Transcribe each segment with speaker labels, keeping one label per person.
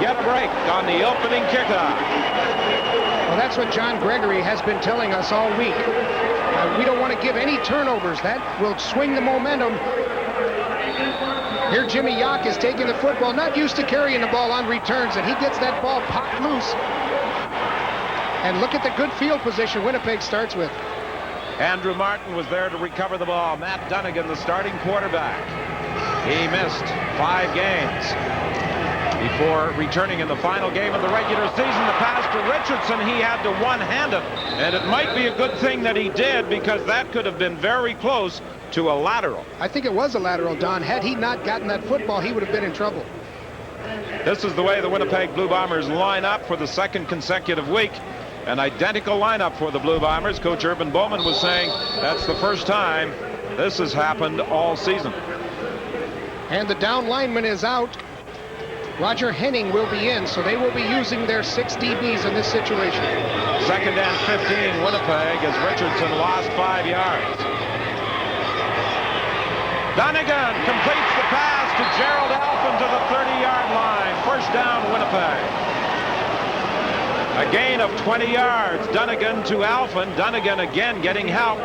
Speaker 1: get a break on the opening kickoff.
Speaker 2: Well, that's what John Gregory has been telling us all week. We don't want to give any turnovers. That will swing the momentum. Here Jimmy Yock is taking the football, not used to carrying the ball on returns, and he gets that ball popped loose. And look at the good field position Winnipeg starts with.
Speaker 1: Andrew Martin was there to recover the ball. Matt Dunnigan, the starting quarterback. He missed 5 games before returning in the final game of the regular season. The pass to Richardson, he had to one-hand it. And it might be a good thing that he did, because that could have been very close to a lateral.
Speaker 2: I think it was a lateral, Don. Had he not gotten that football, he would have been in trouble.
Speaker 1: This is the way the Winnipeg Blue Bombers line up for the second consecutive week. An identical lineup for the Blue Bombers. Coach Urban Bowman was saying that's the first time this has happened all season.
Speaker 2: And the down lineman is out. Roger Henning will be in, so they will be using their 6 DBs in this situation.
Speaker 1: 2nd and 15, Winnipeg, as Richardson lost 5 yards. Dunnigan completes the pass to Gerald Alphin to the 30-yard line. First down, Winnipeg. A gain of 20 yards. Dunnigan to Alphin. Dunnigan again getting help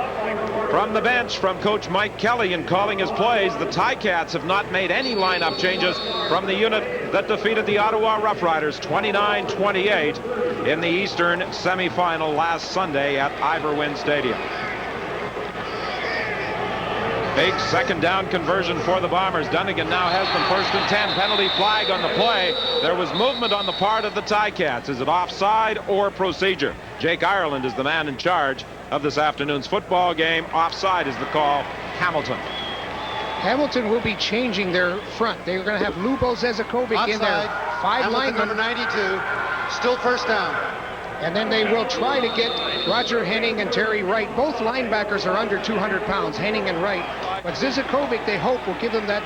Speaker 1: from the bench from Coach Mike Kelly in calling his plays. The Ticats have not made any lineup changes from the unit that defeated the Ottawa Roughriders 29-28 in the Eastern semifinal last Sunday at Iverwin Stadium. Big 2nd down conversion for the Bombers. Dunnigan now has them 1st and 10. Penalty flag on the play. There was movement on the part of the Ticats. Is it offside or procedure? Jake Ireland is the man in charge of this afternoon's football game. Offside is the call. Hamilton.
Speaker 2: Hamilton will be changing their front. They're going to have Lubo Zezakovic in there. 5 linemen.
Speaker 3: Number 92. Still 1st down.
Speaker 2: And then they will try to get Roger Henning and Terry Wright. Both linebackers are under 200 pounds, Henning and Wright. But Zizakovic, they hope, will give them that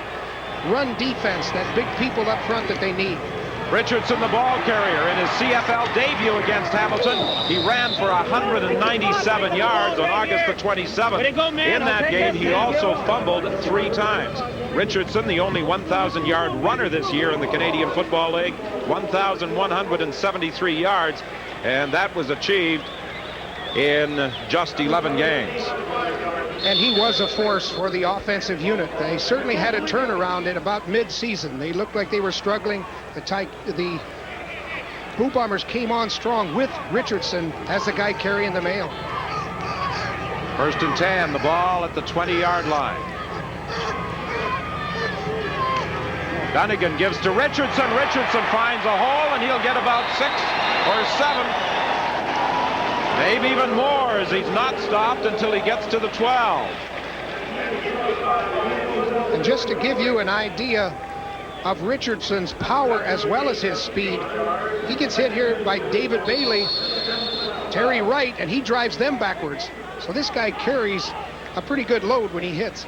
Speaker 2: run defense, that big people up front that they need.
Speaker 1: Richardson, the ball carrier, in his CFL debut against Hamilton. He ran for 197 yards on August the 27th. In that game, he also fumbled 3 times. Richardson, the only 1,000-yard runner this year in the Canadian Football League, 1,173 yards. And that was achieved in just 11 games.
Speaker 2: And he was a force for the offensive unit. They certainly had a turnaround in about mid-season. They looked like they were struggling. The Blue Bombers came on strong with Richardson as the guy carrying the mail.
Speaker 1: 1st and 10, the ball at the 20-yard line. Dunnigan gives to Richardson. Richardson finds a hole, and he'll get about 6 or 7. Maybe even more, as he's not stopped until he gets to the 12.
Speaker 2: And just to give you an idea of Richardson's power as well as his speed, he gets hit here by David Bailey, Terry Wright, and he drives them backwards. So this guy carries a pretty good load when he hits.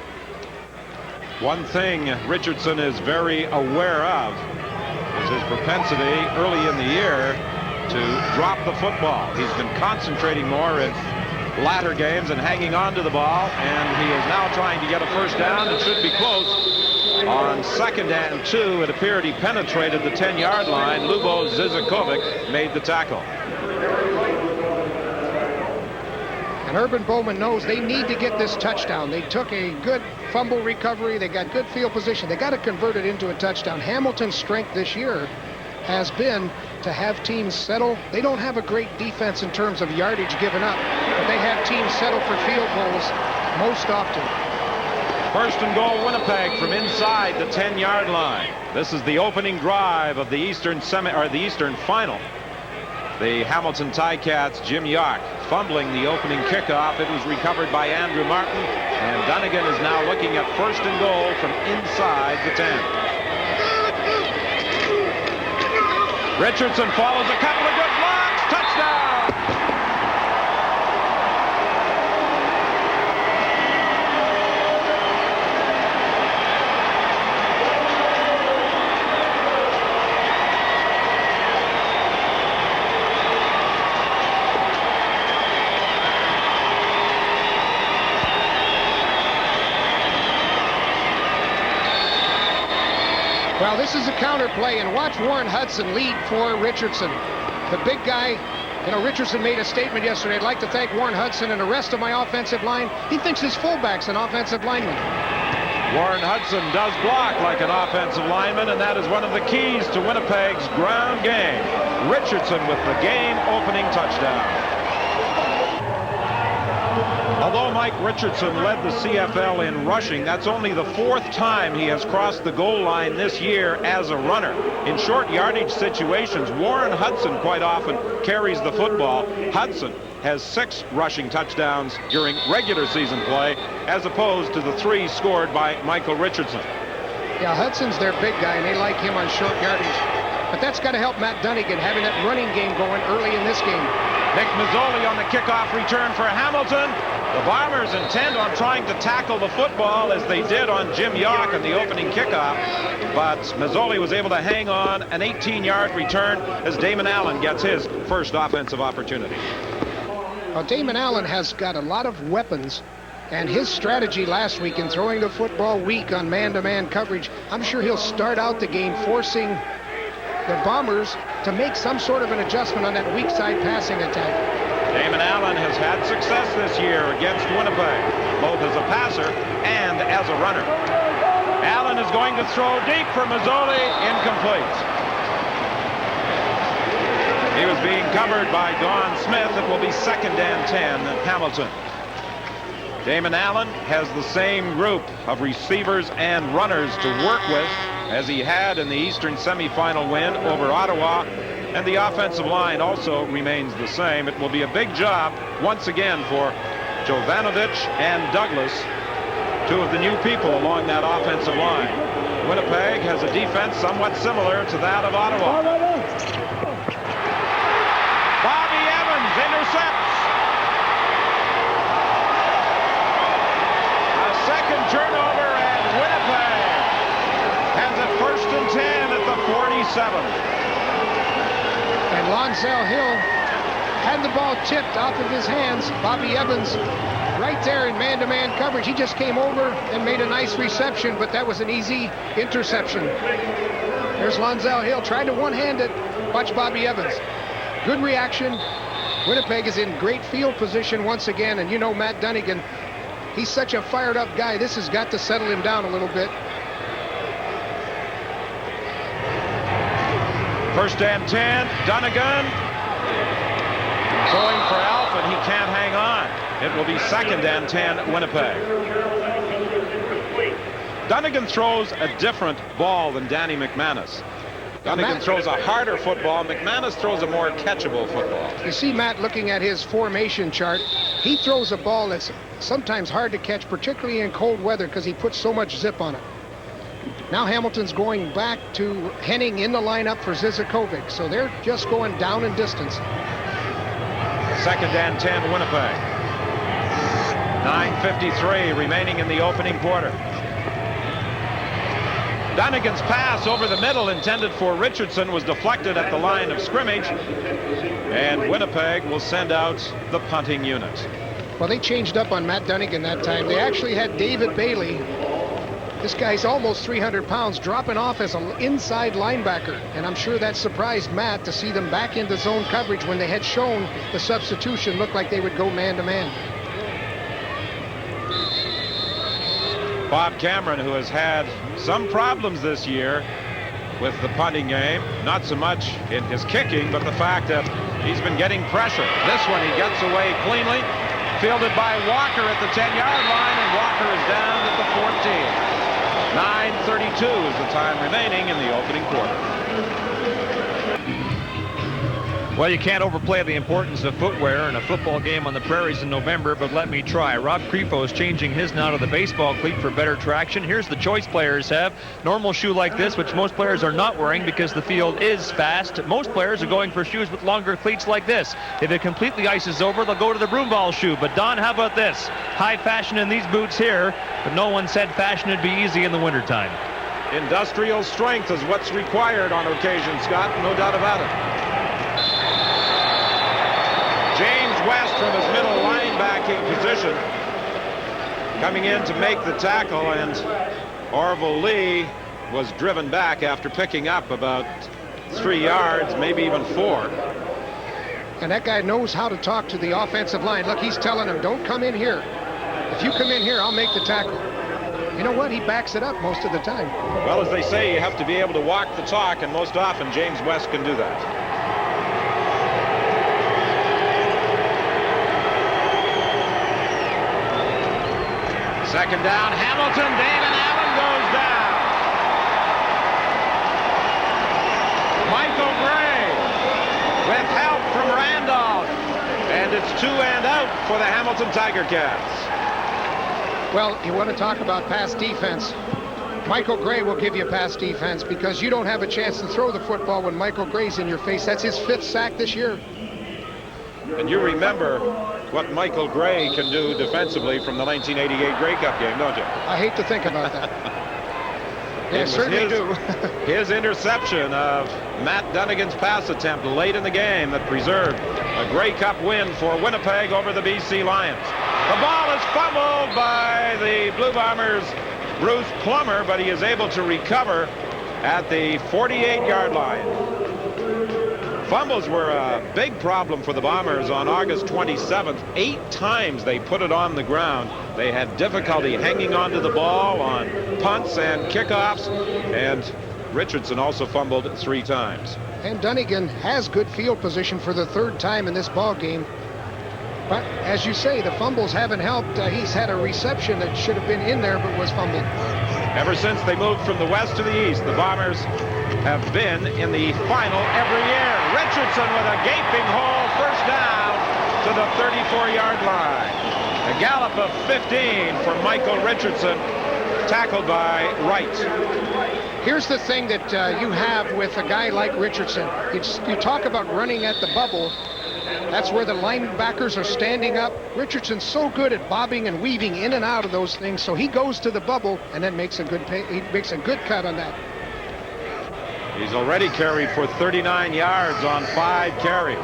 Speaker 1: One thing Richardson is very aware of is his propensity early in the year to drop the football. He's been concentrating more in latter games and hanging on to the ball, and he is now trying to get a 1st down. It should be close. On 2nd and 2, it appeared he penetrated the 10-yard line. Lubo Zizakovic made the tackle.
Speaker 2: And Urban Bowman knows they need to get this touchdown. They took a good fumble recovery. They got good field position. They got to convert it into a touchdown. Hamilton's strength this year has been to have teams settle. They don't have a great defense in terms of yardage given up, but they have teams settle for field goals most often.
Speaker 1: 1st and goal, Winnipeg from inside the 10-yard line. This is the opening drive of the Eastern final. The Hamilton Ticats, Jim Yock, fumbling the opening kickoff. It was recovered by Andrew Martin, and Dunnigan is now looking at 1st and goal from inside the 10. Richardson follows a couple of good blocks. Touchdown!
Speaker 2: Well, this is a counter play, and watch Warren Hudson lead for Richardson. The big guy, you know, Richardson made a statement yesterday. I'd like to thank Warren Hudson and the rest of my offensive line. He thinks his fullback's an offensive lineman.
Speaker 1: Warren Hudson does block like an offensive lineman, and that is one of the keys to Winnipeg's ground game. Richardson with the game-opening touchdown. Although Mike Richardson led the CFL in rushing, that's only the 4th time he has crossed the goal line this year as a runner. In short yardage situations, Warren Hudson quite often carries the football. Hudson has 6 rushing touchdowns during regular season play, as opposed to the 3 scored by Michael Richardson.
Speaker 2: Yeah, Hudson's their big guy, and they like him on short yardage. But that's got to help Matt Dunnigan having that running game going early in this game.
Speaker 1: Nick Mazzoli on the kickoff return for Hamilton. The Bombers intend on trying to tackle the football as they did on Jim York in the opening kickoff, but Mazzoli was able to hang on an 18-yard return as Damon Allen gets his first offensive opportunity.
Speaker 2: Well, Damon Allen has got a lot of weapons, and his strategy last week in throwing the football weak on man-to-man coverage, I'm sure he'll start out the game forcing the Bombers to make some sort of an adjustment on that weak side passing attack.
Speaker 1: Damon Allen has had success this year against Winnipeg, both as a passer and as a runner. Allen is going to throw deep for Mazzoli, incomplete. He was being covered by Don Smith. It will be 2nd and 10 at Hamilton. Damon Allen has the same group of receivers and runners to work with as he had in the Eastern semifinal win over Ottawa. And the offensive line also remains the same. It will be a big job once again for Jovanovich and Douglas, 2 of the new people along that offensive line. Winnipeg has a defense somewhat similar to that of Ottawa. Bobby Evans intercepts. A second turnover, and Winnipeg has it 1st and 10 at the 47.
Speaker 2: And Lonzell Hill had the ball tipped off of his hands. Bobby Evans right there in man-to-man coverage. He just came over and made a nice reception, but that was an easy interception. There's Lonzell Hill, tried to one-hand it. Watch Bobby Evans. Good reaction. Winnipeg is in great field position once again, and you know Matt Dunnigan, he's such a fired-up guy. This has got to settle him down a little bit.
Speaker 1: 1st and 10, Dunnigan going for Alphen. He can't hang on. It will be 2nd and 10, Winnipeg. Dunnigan throws a different ball than Danny McManus. Dunnigan throws a harder football. McManus throws a more catchable football.
Speaker 2: You see Matt looking at his formation chart. He throws a ball that's sometimes hard to catch, particularly in cold weather, because he puts so much zip on it. Now Hamilton's going back to Henning in the lineup for Zizakovic, so they're just going down in distance.
Speaker 1: 2nd and 10, Winnipeg. 9:53 remaining in the opening quarter. Dunnigan's pass over the middle intended for Richardson was deflected at the line of scrimmage, and Winnipeg will send out the punting unit.
Speaker 2: Well, they changed up on Matt Dunnigan that time. They actually had David Bailey. This guy's almost 300 pounds, dropping off as an inside linebacker. And I'm sure that surprised Matt to see them back into zone coverage when they had shown the substitution looked like they would go man-to-man.
Speaker 1: Bob Cameron, who has had some problems this year with the punting game, not so much in his kicking, but the fact that he's been getting pressure. This one he gets away cleanly, fielded by Walker at the 10-yard line, and Walker is down at the 14. 9:32 is the time remaining in the opening quarter.
Speaker 4: Well, you can't overplay the importance of footwear in a football game on the prairies in November, but let me try. Rob Crefo is changing his now to the baseball cleat for better traction. Here's the choice players have. Normal shoe like this, which most players are not wearing because the field is fast. Most players are going for shoes with longer cleats like this. If it completely ices over, they'll go to the broomball shoe. But Don, how about this? High fashion in these boots here, but no one said fashion would be easy in the wintertime.
Speaker 1: Industrial strength is what's required on occasion, Scott, no doubt about it. James West from his middle linebacking position coming in to make the tackle, and Orville Lee was driven back after picking up about 3 yards, maybe even 4.
Speaker 2: And that guy knows how to talk to the offensive line. Look, he's telling him, don't come in here. If you come in here, I'll make the tackle. You know what? He backs it up most of the time.
Speaker 1: Well, as they say, you have to be able to walk the talk, and most often James West can do that. Second down, Hamilton. David Allen goes down. Michael Gray with help from Randolph. And it's 2 and out for the Hamilton Tiger Cats.
Speaker 2: Well, you want to talk about pass defense. Michael Gray will give you pass defense because you don't have a chance to throw the football when Michael Gray's in your face. That's his 5th sack this year.
Speaker 1: And you remember what Michael Gray can do defensively from the 1988 Grey Cup game, don't you?
Speaker 2: I hate to think about that. Yeah, certainly do.
Speaker 1: His interception of Matt Dunnigan's pass attempt late in the game that preserved a Grey Cup win for Winnipeg over the BC Lions. The ball is fumbled by the Blue Bombers' Bruce Plummer, but he is able to recover at the 48-yard line. Fumbles were a big problem for the Bombers on August 27th. 8 times they put it on the ground. They had difficulty hanging onto the ball on punts and kickoffs, and Richardson also fumbled 3 times.
Speaker 2: And Dunnigan has good field position for the 3rd time in this ball game. But as you say, the fumbles haven't helped. He's had a reception that should have been in there but was fumbled.
Speaker 1: Ever since they moved from the west to the east, the Bombers have been in the final every year. Richardson with a gaping hole, first down to the 34-yard line. A gallop of 15 for Michael Richardson, tackled by Wright.
Speaker 2: Here's the thing that you have with a guy like Richardson. You talk about running at the bubble. That's where the linebackers are standing up. Richardson's so good at bobbing and weaving in and out of those things, so he goes to the bubble and then makes a good cut on that.
Speaker 1: He's already carried for 39 yards on 5 carries.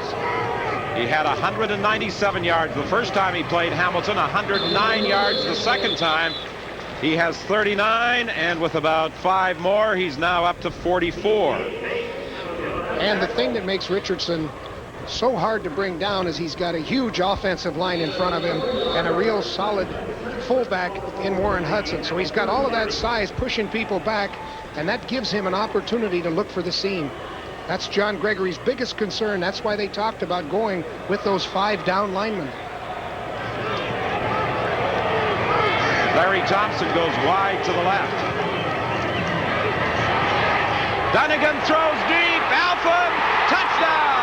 Speaker 1: He had 197 yards the first time he played Hamilton, 109 yards the second time. He has 39, and with about 5 more, he's now up to 44.
Speaker 2: And the thing that makes Richardson so hard to bring down is he's got a huge offensive line in front of him and a real solid fullback in Warren Hudson. So he's got all of that size pushing people back, and that gives him an opportunity to look for the seam. That's John Gregory's biggest concern. That's why they talked about going with those 5 down linemen.
Speaker 1: Larry Thompson goes wide to the left. Dunnigan throws deep. Alphen, touchdown!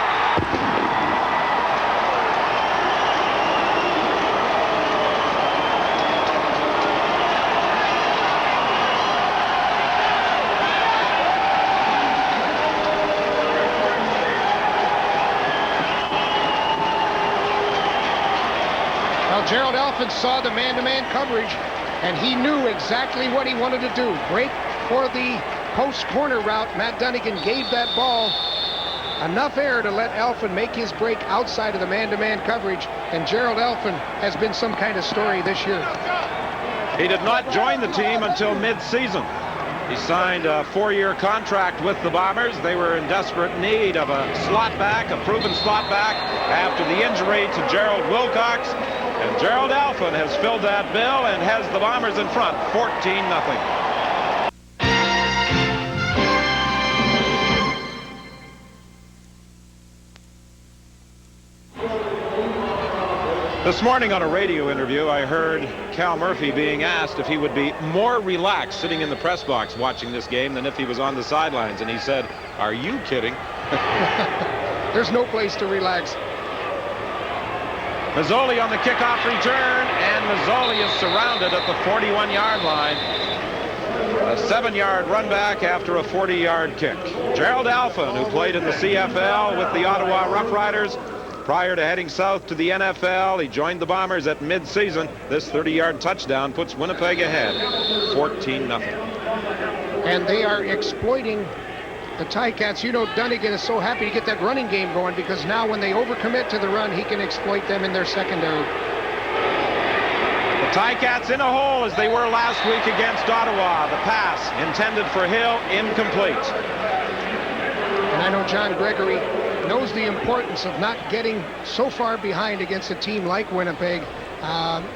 Speaker 2: Gerald Alphen saw the man-to-man coverage, and he knew exactly what he wanted to do. Break for the post corner route. Matt Dunnigan gave that ball enough air to let Alphen make his break outside of the man-to-man coverage, and Gerald Alphen has been some kind of story this year.
Speaker 1: He did not join the team until mid-season. He signed a 4-year contract with the Bombers. They were in desperate need of a slot back, a proven slot back, after the injury to Gerald Wilcox. And Gerald Alphen has filled that bill and has the Bombers in front, 14-0. This morning on a radio interview, I heard Cal Murphy being asked if he would be more relaxed sitting in the press box watching this game than if he was on the sidelines. And he said, "Are you kidding?"
Speaker 2: There's no place to relax.
Speaker 1: Mazzoli on the kickoff return, and Mazzoli is surrounded at the 41-yard line. A 7-yard run back after a 40-yard kick. Gerald Alphen, who played in the CFL with the Ottawa Rough Riders prior to heading south to the NFL, he joined the Bombers at mid-season. This 30-yard touchdown puts Winnipeg ahead, 14-0.
Speaker 2: And they are exploiting the Ticats. You know, Dunnigan is so happy to get that running game going because now when they overcommit to the run, he can exploit them in their secondary.
Speaker 1: The The Ticats in a hole as they were last week against Ottawa. The pass intended for Hill, incomplete.
Speaker 2: And I know John Gregory knows the importance of not getting so far behind against a team like Winnipeg.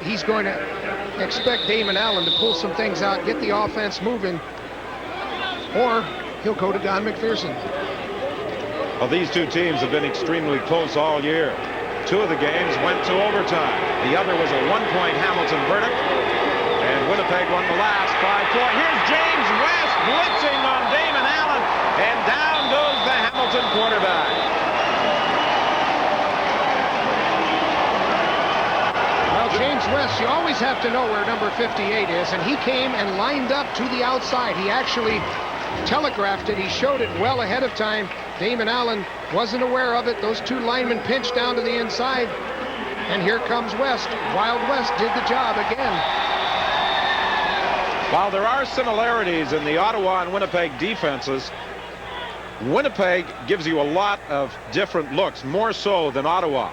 Speaker 2: He's going to expect Damon Allen to pull some things out, get the offense moving, or he'll go to Don McPherson.
Speaker 1: Well, these two teams have been extremely close all year. Two of the games went to overtime. The other was a one-point Hamilton verdict, and Winnipeg won the last 5-4. Here's James West blitzing on Damon Allen, and down goes the Hamilton quarterback.
Speaker 2: Well, James West, you always have to know where number 58 is, and he came and lined up to the outside. He actually telegraphed it. He showed it well ahead of time. Damon Allen wasn't aware of it. Those two linemen pinched down to the inside, and here comes West. Wild West did the job again.
Speaker 1: While there are similarities in the Ottawa and Winnipeg defenses, Winnipeg gives you a lot of different looks, more so than Ottawa.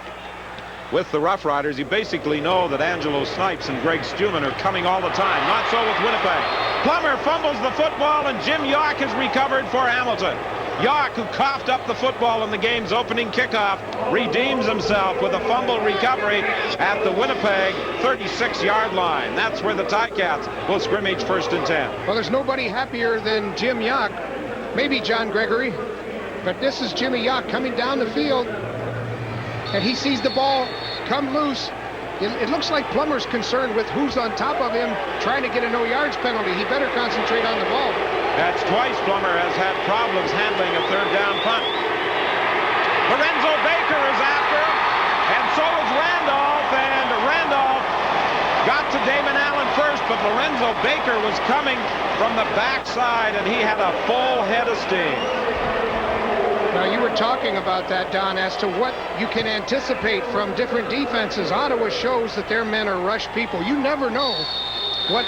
Speaker 1: With the Rough Riders, you basically know that Angelo Snipes and Greg Stuman are coming all the time. Not so with Winnipeg. Plummer fumbles the football, and Jim Yock has recovered for Hamilton. Yock, who coughed up the football in the game's opening kickoff, redeems himself with a fumble recovery at the Winnipeg 36-yard line. That's where the Ticats will scrimmage 1st and 10.
Speaker 2: Well, there's nobody happier than Jim Yock. Maybe John Gregory, but this is Jimmy Yock coming down the field, and he sees the ball come loose. It looks like Plummer's concerned with who's on top of him, trying to get a no-yards penalty. He better concentrate on the ball.
Speaker 1: That's twice Plummer has had problems handling a 3rd down punt. Lorenzo Baker is after him, and so is Randolph, and Randolph got to Damon Allen first, but Lorenzo Baker was coming from the backside, and he had a full head of steam.
Speaker 2: Now, you were talking about that, Don, as to what you can anticipate from different defenses. Ottawa shows that their men are rush people. You never know what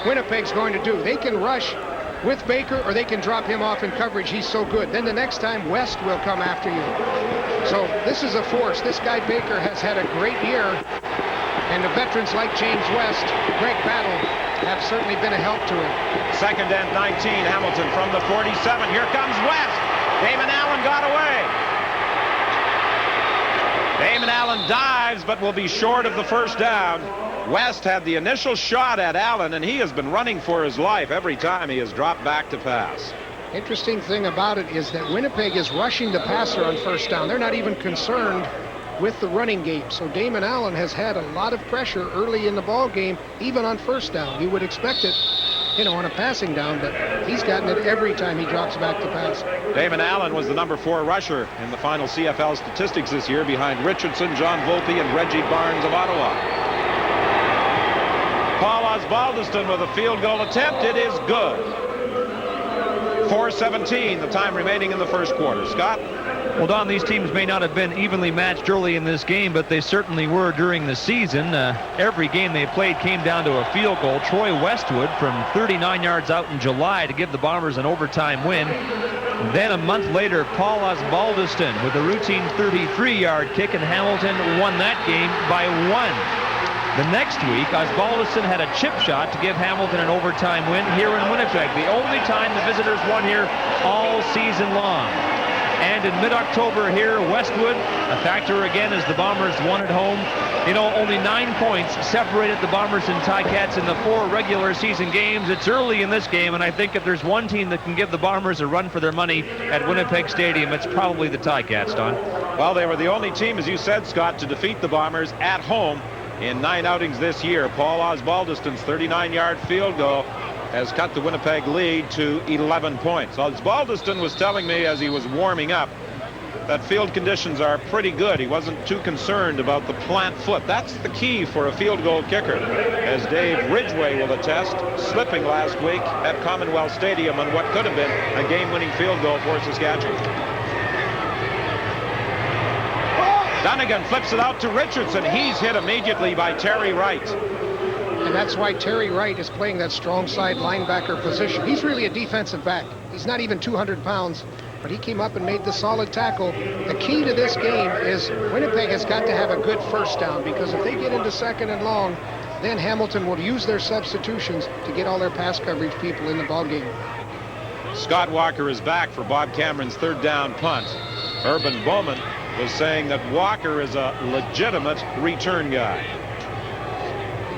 Speaker 2: Winnipeg's going to do. They can rush with Baker, or they can drop him off in coverage. He's so good. Then the next time, West will come after you. So this is a force. This guy Baker has had a great year, and the veterans like James West, Greg Battle, have certainly been a help to him.
Speaker 1: 2nd and 19, Hamilton from the 47. Here comes West. Damon Allen got away. Damon Allen dives, but will be short of the 1st down. West had the initial shot at Allen, and he has been running for his life every time he has dropped back to pass.
Speaker 2: Interesting thing about it is that Winnipeg is rushing the passer on 1st down. They're not even concerned with the running game. So Damon Allen has had a lot of pressure early in the ball game, even on 1st down. You would expect it, on a passing down, but he's gotten it every time he drops back to pass.
Speaker 1: Damon Allen was the number 4 rusher in the final CFL statistics this year, behind Richardson, John Volpe, and Reggie Barnes of Ottawa. Paul Osbaldiston with a field goal attempt. It is good. 4:17, the time remaining in the 1st quarter. Scott?
Speaker 4: Well, Don, these teams may not have been evenly matched early in this game, but they certainly were during the season. Every game they played came down to a field goal. Troy Westwood from 39 yards out in July to give the Bombers an overtime win. Then a month later, Paul Osbaldiston with a routine 33-yard kick, and Hamilton won that game by 1. The next week, Osbaldiston had a chip shot to give Hamilton an overtime win here in Winnipeg, the only time the visitors won here all season long. And in mid-October here, Westwood, a factor again as the Bombers won at home. Only 9 points separated the Bombers and Ticats in the 4 regular season games. It's early in this game, and I think if there's one team that can give the Bombers a run for their money at Winnipeg Stadium, it's probably the Ticats, Don.
Speaker 1: Well, they were the only team, as you said, Scott, to defeat the Bombers at home in 9 outings this year. Paul Osbaldiston's 39-yard field goal has cut the Winnipeg lead to 11 points. Osbaldiston was telling me as he was warming up that field conditions are pretty good. He wasn't too concerned about the plant foot. That's the key for a field goal kicker, as Dave Ridgway will attest, slipping last week at Commonwealth Stadium on what could have been a game-winning field goal for Saskatchewan. Dunnigan flips it out to Richardson. He's hit immediately by Terry Wright.
Speaker 2: And that's why Terry Wright is playing that strong side linebacker position. He's really a defensive back. He's not even 200 pounds, but he came up and made the solid tackle. The key to this game is Winnipeg has got to have a good 1st down, because if they get into 2nd and long, then Hamilton will use their substitutions to get all their pass coverage people in the ballgame.
Speaker 1: Scott Walker is back for Bob Cameron's third down punt. Urban Bowman was saying that Walker is a legitimate return guy.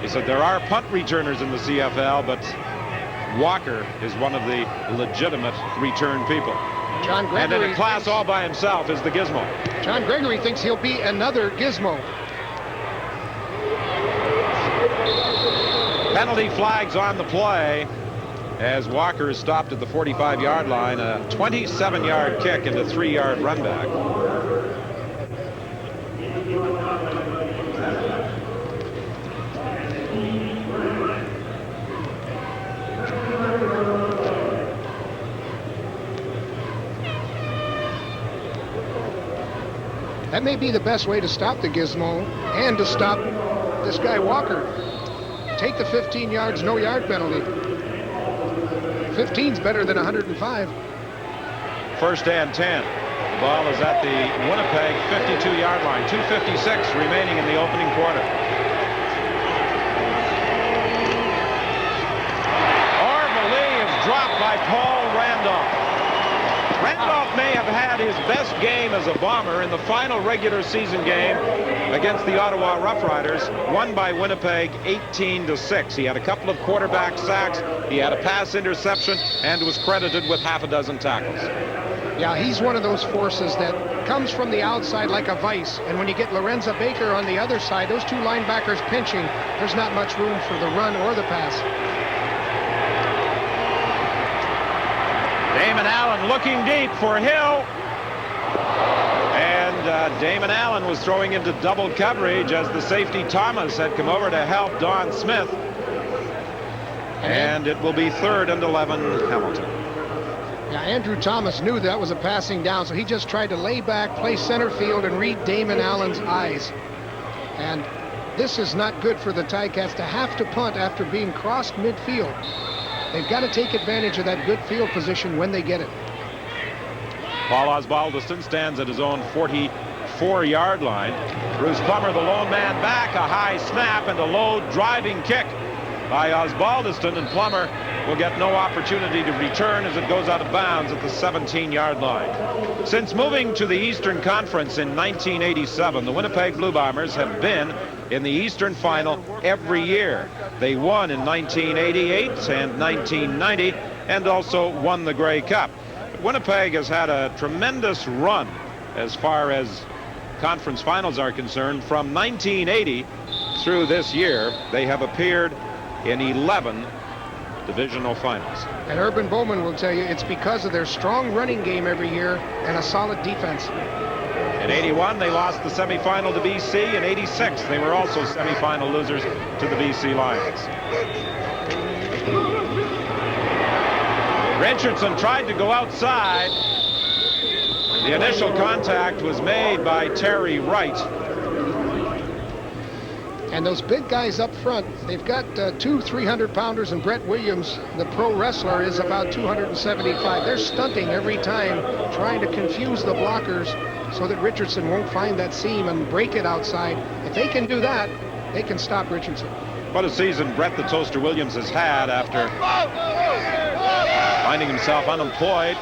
Speaker 1: He said there are punt returners in the CFL, but Walker is one of the legitimate return people.
Speaker 2: John Gregory,
Speaker 1: and in a class all by himself is the Gizmo.
Speaker 2: John Gregory thinks he'll be another Gizmo.
Speaker 1: Penalty flags on the play as Walker is stopped at the 45-yard line. A 27-yard kick and a 3-yard run back.
Speaker 2: That may be the best way to stop the Gizmo and to stop this guy Walker. Take the 15 yards, no yard penalty. 15's better than 105.
Speaker 1: First and 10. The ball is at the Winnipeg 52-yard line. 2:56 remaining in the opening quarter. Orvalie is dropped by Paul Randolph. Randolph may have had his best game as a Bomber in the final regular season game against the Ottawa Roughriders, won by Winnipeg 18-6. He had a couple of quarterback sacks, he had a pass interception, and was credited with half a dozen tackles.
Speaker 2: Yeah, he's one of those forces that comes from the outside like a vice, and when you get Lorenzo Baker on the other side, those two linebackers pinching, there's not much room for the run or the pass.
Speaker 1: Damon Allen looking deep for Hill. And Damon Allen was throwing into double coverage as the safety Thomas had come over to help Don Smith. And it will be 3rd and 11 Hamilton.
Speaker 2: Yeah, Andrew Thomas knew that was a passing down, so he just tried to lay back, play center field, and read Damon Allen's eyes. And this is not good for the Ticats to have to punt after being crossed midfield. They've got to take advantage of that good field position when they get it.
Speaker 1: Paul Osbaldiston stands at his own 44-yard line. Bruce Plummer, the lone man back, a high snap and a low driving kick by Osbaldiston, and Plummer will get no opportunity to return as it goes out of bounds at the 17-yard line. Since moving to the Eastern Conference in 1987, the Winnipeg Blue Bombers have been in the Eastern Final every year. They won in 1988 and 1990 and also won the Grey Cup. Winnipeg has had a tremendous run as far as conference finals are concerned. From 1980 through this year, they have appeared in 11 divisional finals.
Speaker 2: And Urban Bowman will tell you it's because of their strong running game every year and a solid defense.
Speaker 1: In 81, they lost the semifinal to BC. In 86, they were also semifinal losers to the BC Lions. Richardson tried to go outside. The initial contact was made by Terry Wright.
Speaker 2: And those big guys up front, they've got two 300-pounders, and Brett Williams, the pro wrestler, is about 275. They're stunting every time, trying to confuse the blockers so that Richardson won't find that seam and break it outside. If they can do that, they can stop Richardson.
Speaker 1: What a season Brett the Toaster Williams has had after finding himself unemployed,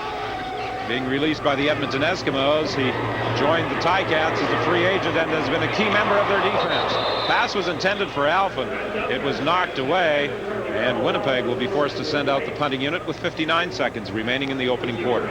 Speaker 1: being released by the Edmonton Eskimos. He joined the Ticats as a free agent and has been a key member of their defense. Pass was intended for Alphen. It was knocked away, and Winnipeg will be forced to send out the punting unit with 59 seconds remaining in the opening quarter.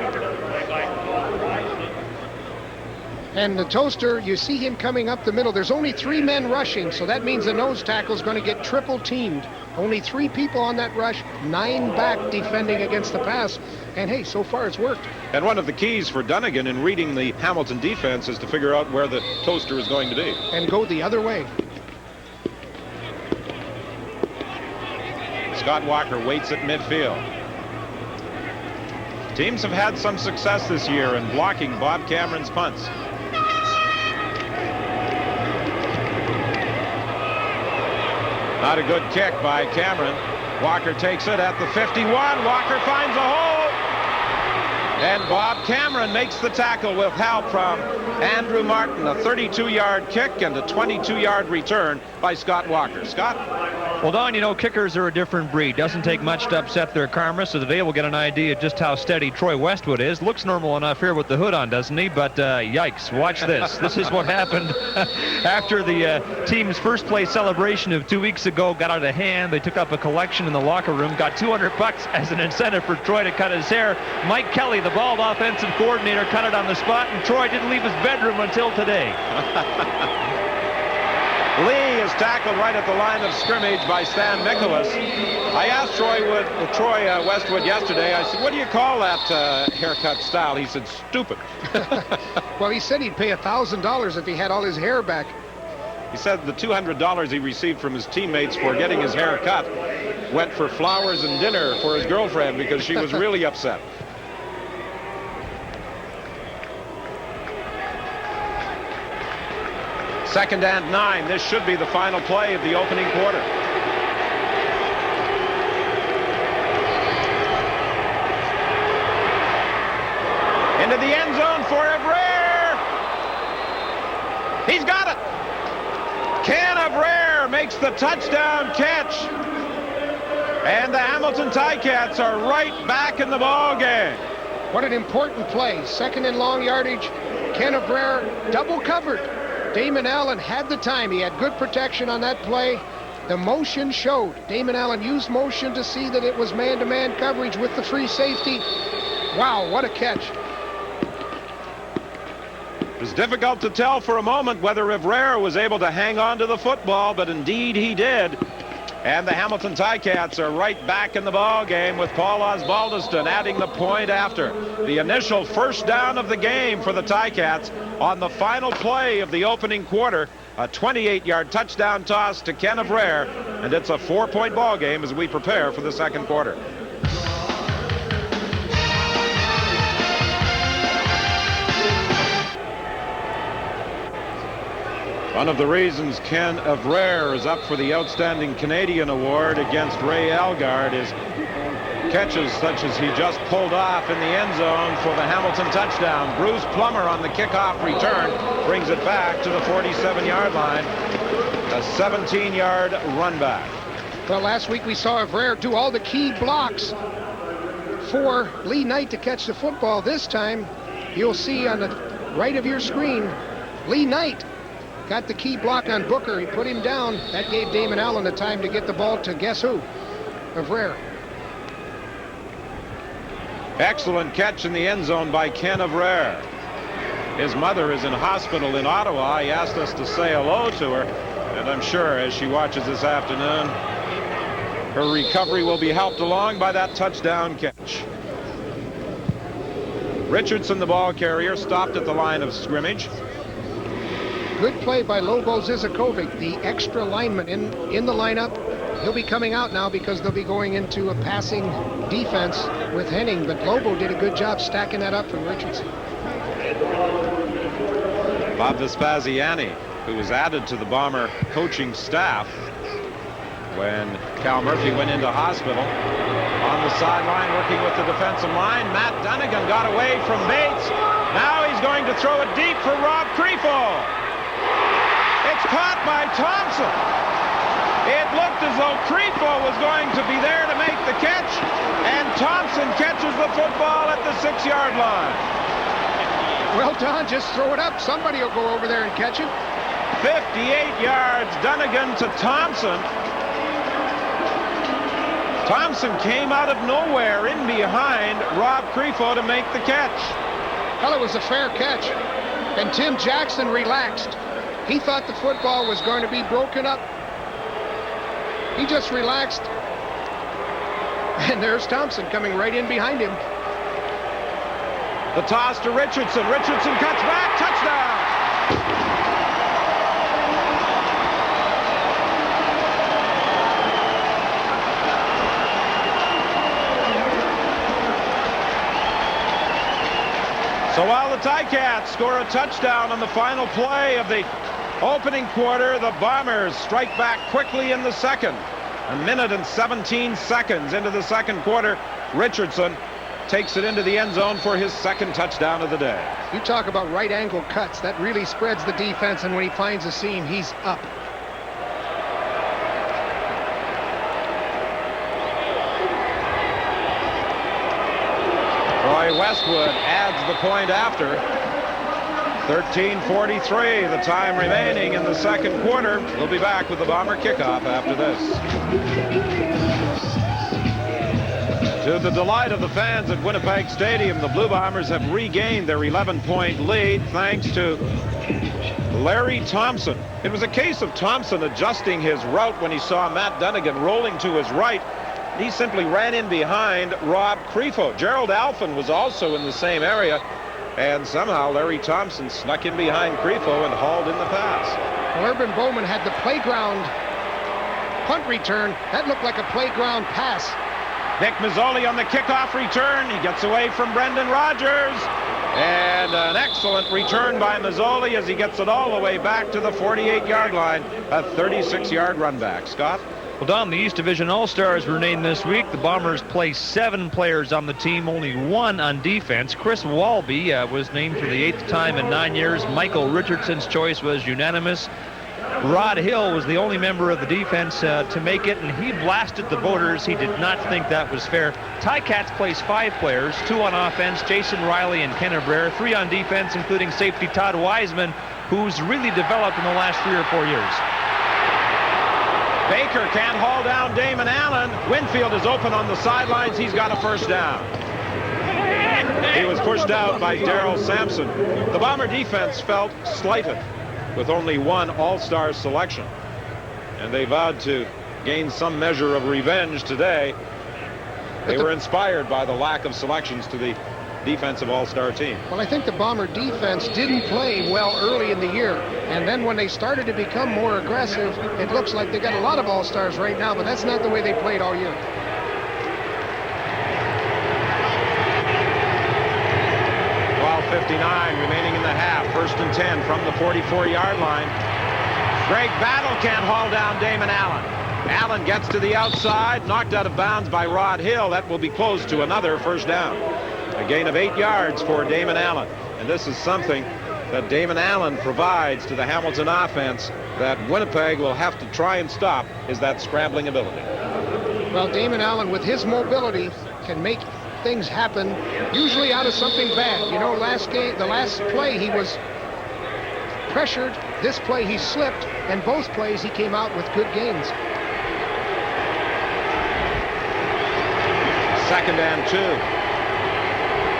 Speaker 2: And the Toaster, you see him coming up the middle. There's only 3 men rushing, so that means the nose tackle is going to get triple teamed. Only 3 people on that rush, 9 back defending against the pass. And hey, so far it's worked.
Speaker 1: And one of the keys for Dunnigan in reading the Hamilton defense is to figure out where the Toaster is going to be.
Speaker 2: And go the other way.
Speaker 1: Scott Walker waits at midfield. Teams have had some success this year in blocking Bob Cameron's punts. Not a good kick by Cameron. Walker takes it at the 51. Walker finds a hole. And Bob Cameron makes the tackle with help from Andrew Martin. A 32-yard kick and a 22-yard return by Scott Walker. Scott?
Speaker 4: Well, Don, you know, kickers are a different breed. Doesn't take much to upset their karma, so today we'll get an idea of just how steady Troy Westwood is. Looks normal enough here with the hood on, doesn't he? But yikes, watch this. This is what happened after the team's first place celebration of 2 weeks ago got out of hand. They took up a collection in the locker room, got $200 as an incentive for Troy to cut his hair. Mike Kelly, the bald offensive coordinator, cut it on the spot, and Troy didn't leave his bedroom until today.
Speaker 1: Lee is tackled right at the line of scrimmage by Stan Nicholas. I asked Troy Westwood yesterday, I said, what do you call that haircut style? He said, stupid.
Speaker 2: Well, he said he'd pay $1,000 if he had all his hair back.
Speaker 1: He said the $200 he received from his teammates for getting his hair cut went for flowers and dinner for his girlfriend because she was really upset. Second and 9. This should be the final play of the opening quarter. Into the end zone for Evrare. He's got it. Ken Evrare makes the touchdown catch. And the Hamilton Ticats are right back in the ball game.
Speaker 2: What an important play. Second and long yardage. Ken Evrare double covered. Damon Allen had the time. He had good protection on that play. The motion showed. Damon Allen used motion to see that it was man-to-man coverage with the free safety. Wow, what a catch.
Speaker 1: It was difficult to tell for a moment whether Evrare was able to hang on to the football, but indeed he did. And the Hamilton Ticats are right back in the ball game with Paul Osbaldiston adding the point after. The initial first down of the game for the Ticats on the final play of the opening quarter. A 28-yard touchdown toss to Ken Evrare, and it's a 4-point ball game as we prepare for the second quarter. One of the reasons Ken Evrare is up for the Outstanding Canadian Award against Ray Algard is catches such as he just pulled off in the end zone for the Hamilton touchdown. Bruce Plummer on the kickoff return brings it back to the 47-yard line. A 17-yard run back.
Speaker 2: Well, last week we saw Evrare do all the key blocks for Lee Knight to catch the football. This time, you'll see on the right of your screen, Lee Knight got the key block on Booker. He put him down. That gave Damon Allen the time to get the ball to guess who? Evrare.
Speaker 1: Excellent catch in the end zone by Ken Evrare. His mother is in hospital in Ottawa. He asked us to say hello to her, and I'm sure as she watches this afternoon, her recovery will be helped along by that touchdown catch. Richardson, the ball carrier, stopped at the line of scrimmage.
Speaker 2: Good play by Lobo Zizakovic, the extra lineman in the lineup. He'll be coming out now because they'll be going into a passing defense with Henning, but Lobo did a good job stacking that up from Richardson.
Speaker 1: Bob Vespasiani, who was added to the Bomber coaching staff when Cal Murphy went into hospital, on the sideline working with the defensive line. Matt Dunnigan got away from Bates. Now he's going to throw it deep for Rob Creefo. It's caught by Thompson. It looked as though Creefo was going to be there to make the catch, and Thompson catches the football at the 6-yard line.
Speaker 2: Well, Don, just throw it up. Somebody will go over there and catch it.
Speaker 1: 58 yards, Dunnigan to Thompson. Thompson came out of nowhere in behind Rob Creefo to make the catch.
Speaker 2: Well, it was a fair catch, and Tim Jackson relaxed. He thought the football was going to be broken up. He just relaxed. And there's Thompson coming right in behind him.
Speaker 1: The toss to Richardson. Richardson cuts back. Touchdown. So while the Ticats score a touchdown on the final play of the opening quarter, the Bombers strike back quickly in the second. A minute and 17 seconds into the second quarter, Richardson takes it into the end zone for his second touchdown of the day.
Speaker 2: You talk about right angle cuts. That really spreads the defense, and when he finds a seam, he's up.
Speaker 1: Troy Westwood adds the point after. 13:43, the time remaining in the second quarter. We'll be back with the Bomber kickoff after this. To the delight of the fans at Winnipeg Stadium, the Blue Bombers have regained their 11-point lead thanks to Larry Thompson. It was a case of Thompson adjusting his route when he saw Matt Dunnigan rolling to his right. He simply ran in behind Rob Crefo. Gerald Alphen was also in the same area, and somehow Larry Thompson snuck in behind Crefo and hauled in the pass.
Speaker 2: Well, Urban Bowman had the playground punt return. That looked like a playground pass.
Speaker 1: Nick Mazzoli on the kickoff return. He gets away from Brendan Rodgers. And an excellent return by Mazzoli as he gets it all the way back to the 48-yard line. A 36-yard run back. Scott?
Speaker 4: Well, Don, the East Division All-Stars were named this week. The Bombers play 7 players on the team, only 1 on defense. Chris Walby was named for the 8th time in 9 years. Michael Richardson's choice was unanimous. Rod Hill was the only member of the defense to make it, and he blasted the voters. He did not think that was fair. Ticats plays 5 players, 2 on offense, Jason Riley and Ken Abraire, 3 on defense, including safety Todd Wiseman, who's really developed in the last 3 or 4 years.
Speaker 1: Baker can't haul down Damon Allen. Winfield is open on the sidelines. He's got a first down. He was pushed out by Darrell Sampson. The Bomber defense felt slighted with only 1 All-Star selection, and they vowed to gain some measure of revenge today. They were inspired by the lack of selections to the defensive All-Star team.
Speaker 2: Well, I think the Bomber defense didn't play well early in the year, and then when they started to become more aggressive, it looks like they got a lot of All-Stars right now, but that's not the way they played all year.
Speaker 1: .59 remaining in the half. 1st and 10 from the 44-yard line. Greg Battle can't haul down Damon Allen. Allen gets to the outside, knocked out of bounds by Rod Hill. That will be close to another first down. A gain of 8 yards for Damon Allen. And this is something that Damon Allen provides to the Hamilton offense that Winnipeg will have to try and stop, is that scrambling ability.
Speaker 2: Well, Damon Allen, with his mobility, can make things happen, usually out of something bad. You know, the last play he was pressured. This play he slipped, and both plays he came out with good gains.
Speaker 1: 2nd and 2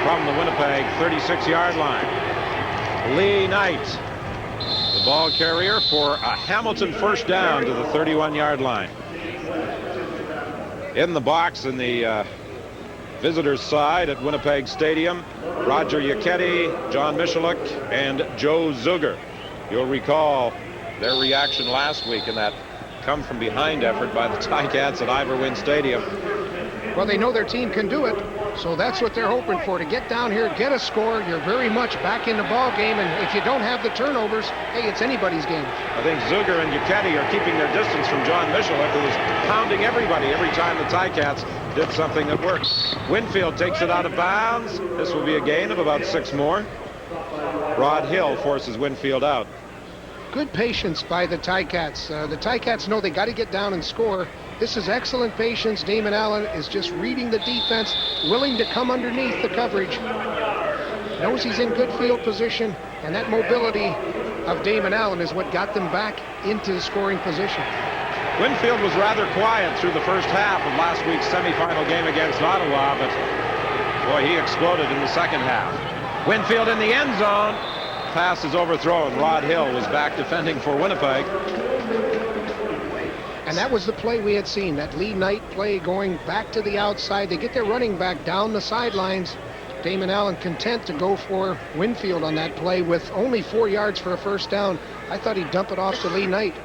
Speaker 1: from the Winnipeg 36-yard line. Lee Knight, the ball carrier for a Hamilton first down to the 31-yard line. In the box in the visitors' side at Winnipeg Stadium, Roger Yachetti, John Michaluk, and Joe Zuger. You'll recall their reaction last week in that come-from-behind effort by the Ticats at Ivor Wynne Stadium.
Speaker 2: Well, they know their team can do it, so that's what they're hoping for, to get down here, get a score. You're very much back in the ball game, and if you don't have the turnovers, hey, it's anybody's game.
Speaker 1: I think Zuger and Yachetti are keeping their distance from John Michaluk, who was pounding everybody every time the Ticats did something that worked. Winfield takes it out of bounds. This will be a gain of about 6 more. Rod Hill forces Winfield out.
Speaker 2: Good patience by the Ticats. The Ticats know they got to get down and score. This is excellent patience. Damon Allen is just reading the defense, willing to come underneath the coverage. Knows he's in good field position, and that mobility of Damon Allen is what got them back into the scoring position.
Speaker 1: Winfield was rather quiet through the first half of last week's semifinal game against Ottawa, but boy, he exploded in the second half. Winfield in the end zone. Pass is overthrown. Rod Hill was back defending for Winnipeg.
Speaker 2: And that was the play we had seen, that Lee Knight play going back to the outside. They get their running back down the sidelines. Damon Allen content to go for Winfield on that play with only 4 yards for a first down. I thought he'd dump it off to Lee Knight.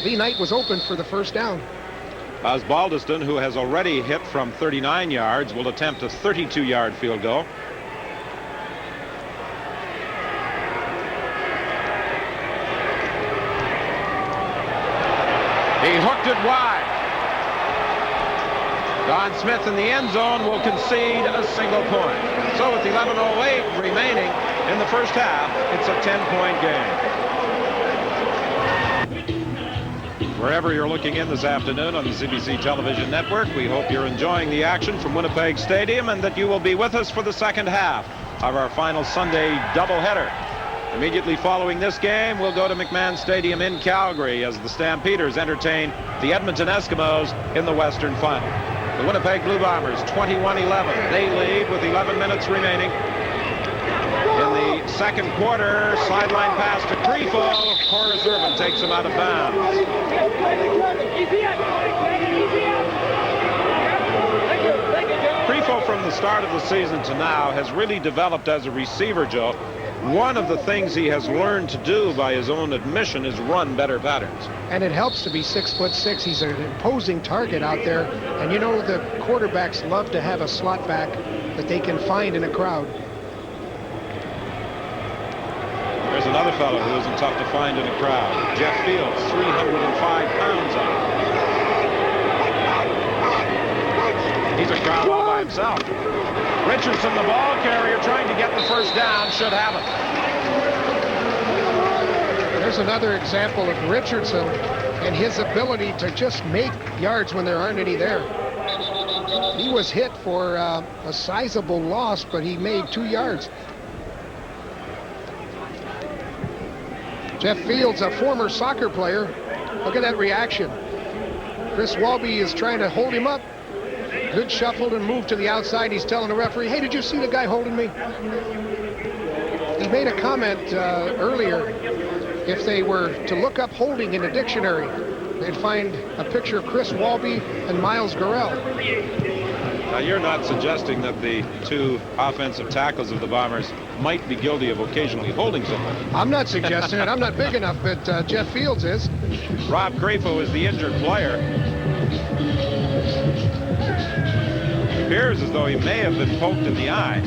Speaker 2: Lee Knight was open for the first down.
Speaker 1: Osbaldiston, who has already hit from 39 yards, will attempt a 32-yard field goal. He hooked it wide. Don Smith in the end zone will concede a single point. So with 11:08 remaining in the first half, it's a 10-point game. Wherever you're looking in this afternoon on the CBC television network, we hope you're enjoying the action from Winnipeg Stadium and that you will be with us for the second half of our final Sunday doubleheader. Immediately following this game, we'll go to McMahon Stadium in Calgary as the Stampeders entertain the Edmonton Eskimos in the Western Final. The Winnipeg Blue Bombers 21-11. They lead with 11 minutes remaining. In the second quarter, sideline pass to Grifo. Horace Irvin takes him out of bounds. Grifo from the start of the season to now has really developed as a receiver, Joe. One of the things he has learned to do by his own admission is run better patterns.
Speaker 2: And it helps to be 6'6". He's an imposing target out there. And you know, the quarterbacks love to have a slot back that they can find in a crowd.
Speaker 1: There's another fellow who isn't tough to find in a crowd. Jeff Fields, 305 pounds on him. He's a crowd all by himself. Richardson, the ball carrier, trying to get the first down, should have it.
Speaker 2: There's another example of Richardson and his ability to just make yards when there aren't any there. He was hit for a sizable loss, but he made 2 yards. Jeff Fields, a former soccer player. Look at that reaction. Chris Walby is trying to hold him up. Good shuffle and move to the outside. He's telling the referee, hey, did you see the guy holding me? He made a comment earlier. If they were to look up holding in a dictionary, they'd find a picture of Chris Walby and Miles Garrell.
Speaker 1: Now, you're not suggesting that the two offensive tackles of the Bombers might be guilty of occasionally holding somebody.
Speaker 2: I'm not suggesting it. I'm not big enough, but Jeff Fields is.
Speaker 1: Rob Grifo is the injured player. It appears as though he may have been poked in the eye.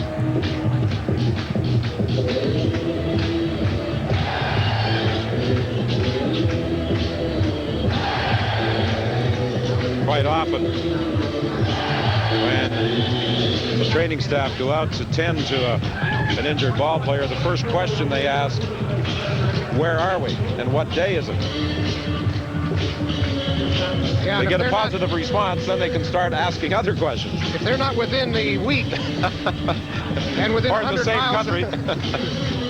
Speaker 1: Quite often, when the training staff go out to tend to an injured ball player, the first question they ask, where are we and what day is it?
Speaker 2: Yeah,
Speaker 1: they get a positive response, then they can start asking other questions.
Speaker 2: If they're not within the week and within 100 miles,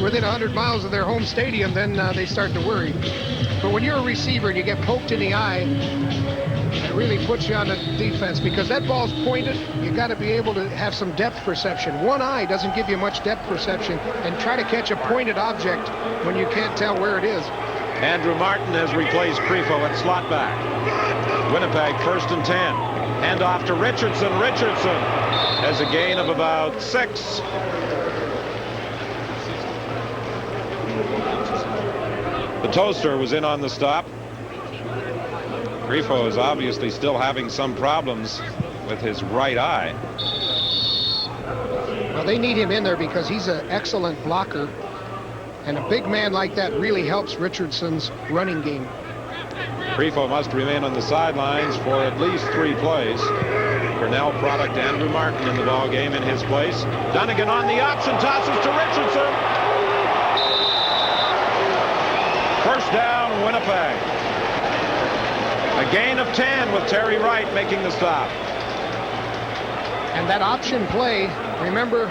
Speaker 2: within 100 miles of their home stadium, then they start to worry. But when you're a receiver and you get poked in the eye, it really puts you on the defense because that ball's pointed. You got to be able to have some depth perception. One eye doesn't give you much depth perception, and try to catch a pointed object when you can't tell where it is.
Speaker 1: Andrew Martin has replaced Grifo at slot back. Winnipeg 1st and 10. Hand off to Richardson. Richardson has a gain of about 6. The toaster was in on the stop. Grifo is obviously still having some problems with his right eye.
Speaker 2: Well, they need him in there because he's an excellent blocker. And a big man like that really helps Richardson's running game.
Speaker 1: Grifo must remain on the sidelines for at least 3 plays. Cornell product Andrew Martin in the ball game in his place. Dunnigan on the option, tosses to Richardson. First down, Winnipeg. A gain of 10 with Terry Wright making the stop.
Speaker 2: And that option play, remember,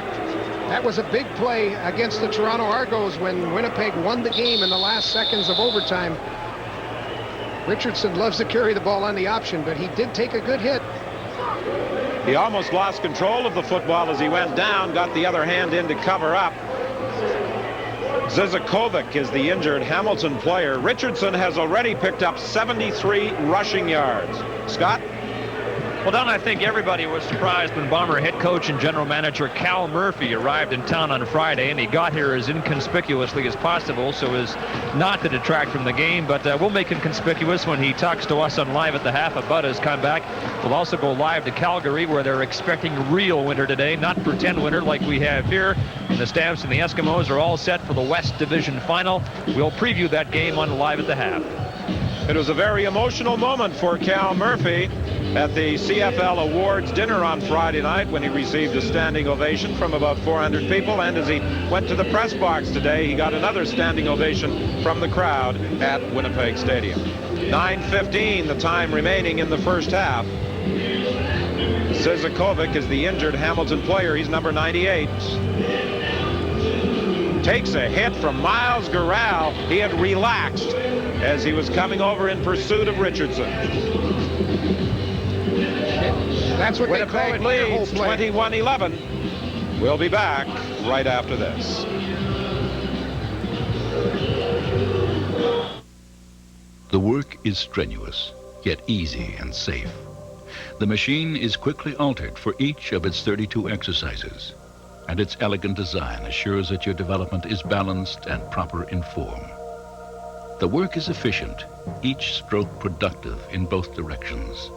Speaker 2: that was a big play against the Toronto Argos when Winnipeg won the game in the last seconds of overtime. Richardson loves to carry the ball on the option, but he did take a good hit.
Speaker 1: He almost lost control of the football as he went down, got the other hand in to cover up. Zizakovic is the injured Hamilton player. Richardson has already picked up 73 rushing yards. Scott?
Speaker 4: Well, Don, I think everybody was surprised when Bomber head coach and general manager Cal Murphy arrived in town on Friday, and he got here as inconspicuously as possible so as not to detract from the game. But we'll make him conspicuous when he talks to us on Live at the Half about his comeback. We'll also go live to Calgary, where they're expecting real winter today, not pretend winter like we have here. And the Stamps and the Eskimos are all set for the West Division Final. We'll preview that game on Live at the Half.
Speaker 1: It was a very emotional moment for Cal Murphy at the CFL Awards dinner on Friday night when he received a standing ovation from about 400 people. And as he went to the press box today, he got another standing ovation from the crowd at Winnipeg Stadium. 9:15 the time remaining in the first half. Zizakovic is the injured Hamilton player. He's number 98. Takes a hit from Miles Gural. He had relaxed as he was coming over in pursuit of Richardson.
Speaker 2: That's what
Speaker 1: Winnipeg
Speaker 2: they call it.
Speaker 1: leads 21-11. We'll be back right after this.
Speaker 5: The work is strenuous, yet easy and safe. The machine is quickly altered for each of its 32 exercises, and its elegant design assures that your development is balanced and proper in form. The work is efficient, each stroke productive in both directions.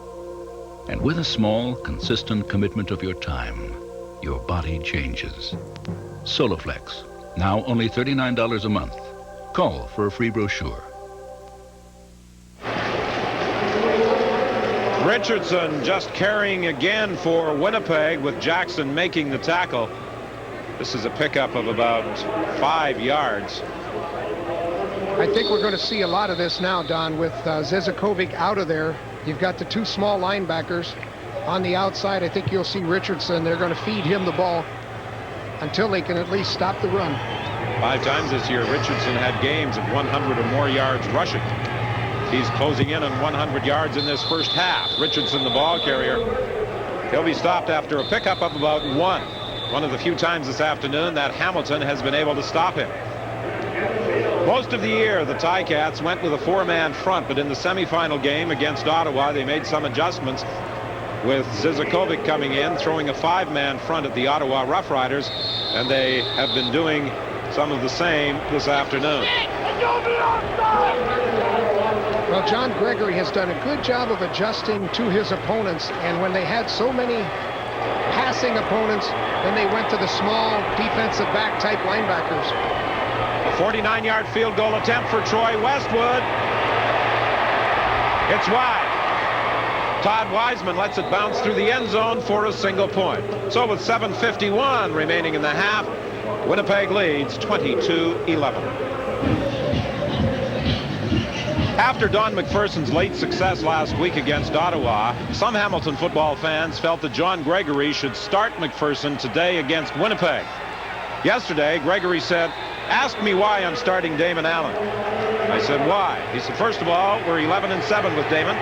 Speaker 5: And with a small, consistent commitment of your time, your body changes. Soloflex, now only $39 a month. Call for a free brochure.
Speaker 1: Richardson just carrying again for Winnipeg with Jackson making the tackle. This is a pickup of about 5 yards.
Speaker 2: I think we're going to see a lot of this now, Don, with Zizakovic out of there. You've got the two small linebackers on the outside. I think you'll see Richardson. They're going to feed him the ball until they can at least stop the run.
Speaker 1: 5 times this year, Richardson had games of 100 or more yards rushing. He's closing in on 100 yards in this first half. Richardson, the ball carrier. He'll be stopped after a pickup of about 1. One of the few times this afternoon that Hamilton has been able to stop him. Most of the year, the Ticats went with a 4-man front, but in the semifinal game against Ottawa, they made some adjustments with Zizakovic coming in, throwing a 5-man front at the Ottawa Rough Riders, and they have been doing some of the same this afternoon.
Speaker 2: Well, John Gregory has done a good job of adjusting to his opponents, and when they had so many passing opponents, then they went to the small defensive back type linebackers.
Speaker 1: A 49-yard field goal attempt for Troy Westwood. It's wide. Todd Wiseman lets it bounce through the end zone for a single point. So with 7:51 remaining in the half, Winnipeg leads 22-11. After Don McPherson's late success last week against Ottawa, some Hamilton football fans felt that John Gregory should start McPherson today against Winnipeg. Yesterday, Gregory said, "Ask me why I'm starting Damon Allen." I said, "Why?" He said, "First of all, we're 11-7 with Damon.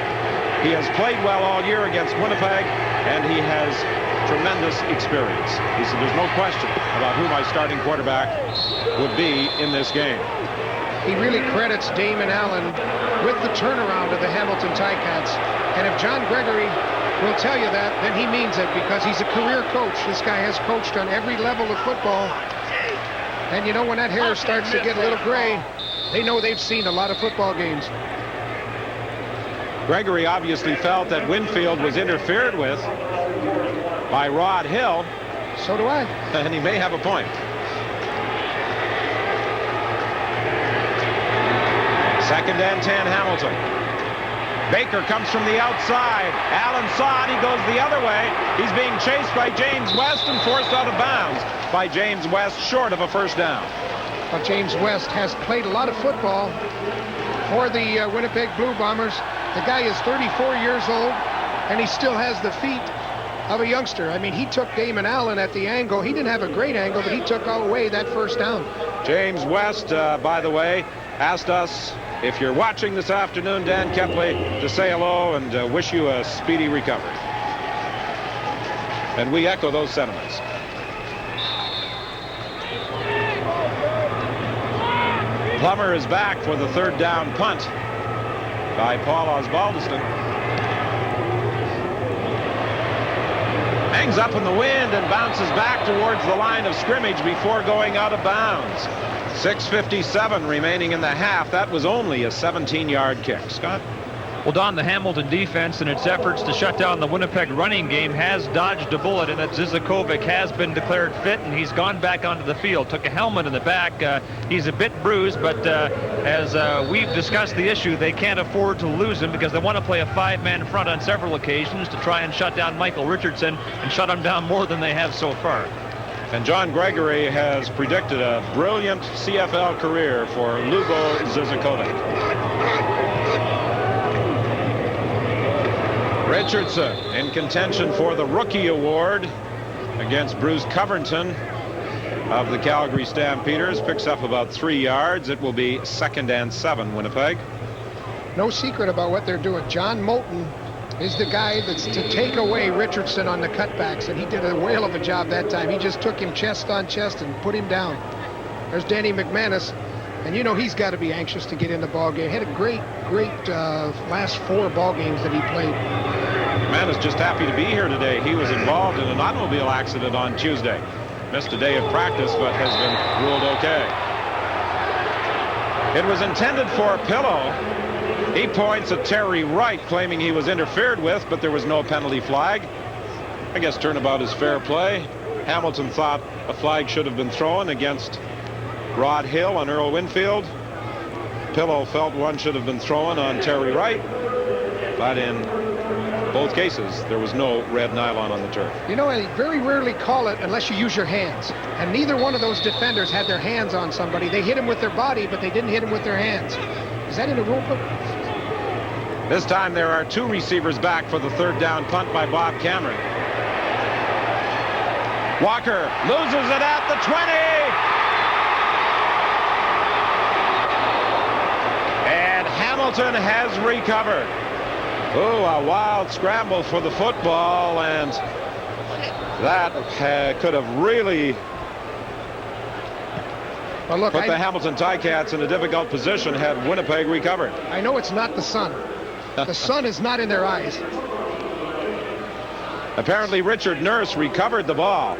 Speaker 1: He has played well all year against Winnipeg, and he has tremendous experience." He said, "There's no question about who my starting quarterback would be in this game."
Speaker 2: He really credits Damon Allen with the turnaround of the Hamilton Ticats. And if John Gregory will tell you that, then he means it, because he's a career coach. This guy has coached on every level of football. And you know, when that hair starts to get a little gray, they know they've seen a lot of football games.
Speaker 1: Gregory obviously felt that Winfield was interfered with by Rod Hill.
Speaker 2: So do I.
Speaker 1: And he may have a point. Second and 10, Hamilton. Baker comes from the outside. Allen saw it. He goes the other way. He's being chased by James West and forced out of bounds by James West, short of a first down.
Speaker 2: Well, James West has played a lot of football for the Winnipeg Blue Bombers. The guy is 34 years old, and he still has the feet of a youngster. I mean, he took Damon Allen at the angle. He didn't have a great angle, but he took away that first down.
Speaker 1: James West, by the way, asked us, if you're watching this afternoon, Dan Kepley, to say hello and wish you a speedy recovery. And we echo those sentiments. Plummer is back for the third down punt by Paul Osbaldiston. Hangs up in the wind and bounces back towards the line of scrimmage before going out of bounds. 6:57 remaining in the half. That was only a 17-yard kick. Scott?
Speaker 4: Well, Don, the Hamilton defense in its efforts to shut down the Winnipeg running game has dodged a bullet in that Zizokovic has been declared fit, and he's gone back onto the field. Took a helmet in the back. He's a bit bruised, but as we've discussed the issue, they can't afford to lose him because they want to play a 5-man front on several occasions to try and shut down Michael Richardson and shut him down more than they have so far.
Speaker 1: And John Gregory has predicted a brilliant CFL career for Lubo Zizokovic. Richardson in contention for the Rookie Award against Bruce Covington of the Calgary Stampeders. Picks up about 3 yards. It will be 2nd and 7, Winnipeg.
Speaker 2: No secret about what they're doing. John Moulton is the guy that's to take away Richardson on the cutbacks, and he did a whale of a job that time. He just took him chest on chest and put him down. There's Danny McManus, and you know he's got to be anxious to get in the ball game. Had a great last 4 ball games that he played.
Speaker 1: Man is just happy to be here today. He was involved in an automobile accident on Tuesday. Missed a day of practice, but has been ruled okay. It was intended for a pillow. He points at Terry Wright, claiming he was interfered with, but there was no penalty flag. I guess turnabout is fair play. Hamilton thought a flag should have been thrown against Rod Hill on Earl Winfield. Pillow felt one should have been thrown on Terry Wright, but in both cases there was no red nylon on the turf.
Speaker 2: You know, I very rarely call it unless you use your hands, and neither one of those defenders had their hands on somebody. They hit him with their body, but they didn't hit him with their hands. Is that in the rule book?
Speaker 1: This time there are 2 receivers back for the 3rd down punt by Bob Cameron. Walker loses it at the 20. And Hamilton has recovered. Oh, a wild scramble for the football, and that could have really put the Hamilton Ticats in a difficult position had Winnipeg recovered.
Speaker 2: I know it's not the sun. The sun is not in their eyes.
Speaker 1: Apparently Richard Nurse recovered the ball.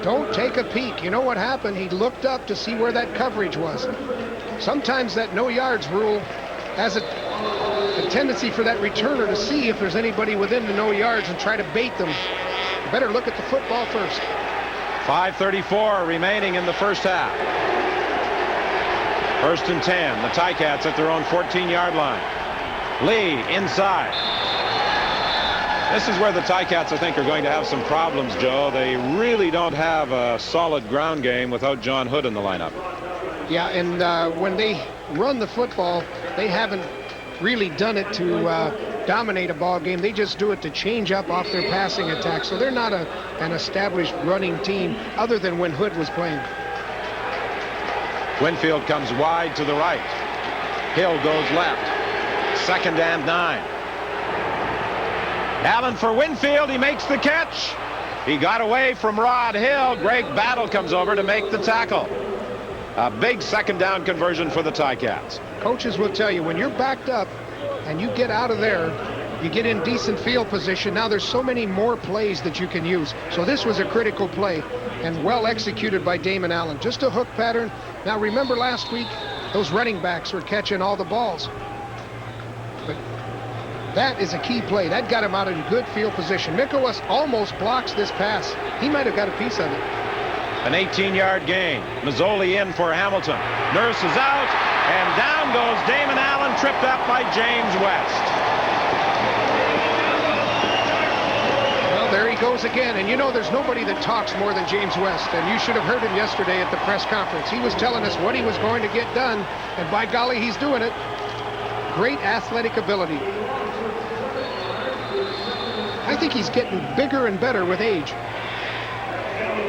Speaker 2: Don't take a peek. You know what happened? He looked up to see where that coverage was. Sometimes that no yards rule has a tendency for that returner to see if there's anybody within the no yards and try to bait them. You better look at the football first.
Speaker 1: 5:34 remaining in the first half. 1st and 10. The Ticats at their own 14-yard line. Lee inside. This is where the Ticats, I think, are going to have some problems, Joe. They really don't have a solid ground game without John Hood in the lineup.
Speaker 2: Yeah, and when they run the football, they haven't really done it to dominate a ball game. They just do it to change up off their passing attack. So they're not an established running team other than when Hood was playing.
Speaker 1: Winfield comes wide to the right. Hill goes left. 2nd and 9. Allen for Winfield. He makes the catch. He got away from Rod Hill. Greg Battle comes over to make the tackle. A big 2nd down conversion for the Ticats.
Speaker 2: Coaches will tell you when you're backed up and you get out of there, you get in decent field position. Now there's so many more plays that you can use. So this was a critical play and well executed by Damon Allen. Just a hook pattern. Now remember last week, those running backs were catching all the balls. But that is a key play. That got him out in good field position. Mikolas almost blocks this pass. He might have got a piece of it.
Speaker 1: An 18-yard gain. Mazzoli in for Hamilton. Nurse is out, and down goes Damon Allen, tripped up by James West.
Speaker 2: Well, there he goes again. And you know there's nobody that talks more than James West. And you should have heard him yesterday at the press conference. He was telling us what he was going to get done, and by golly, he's doing it. Great athletic ability. I think he's getting bigger and better with age.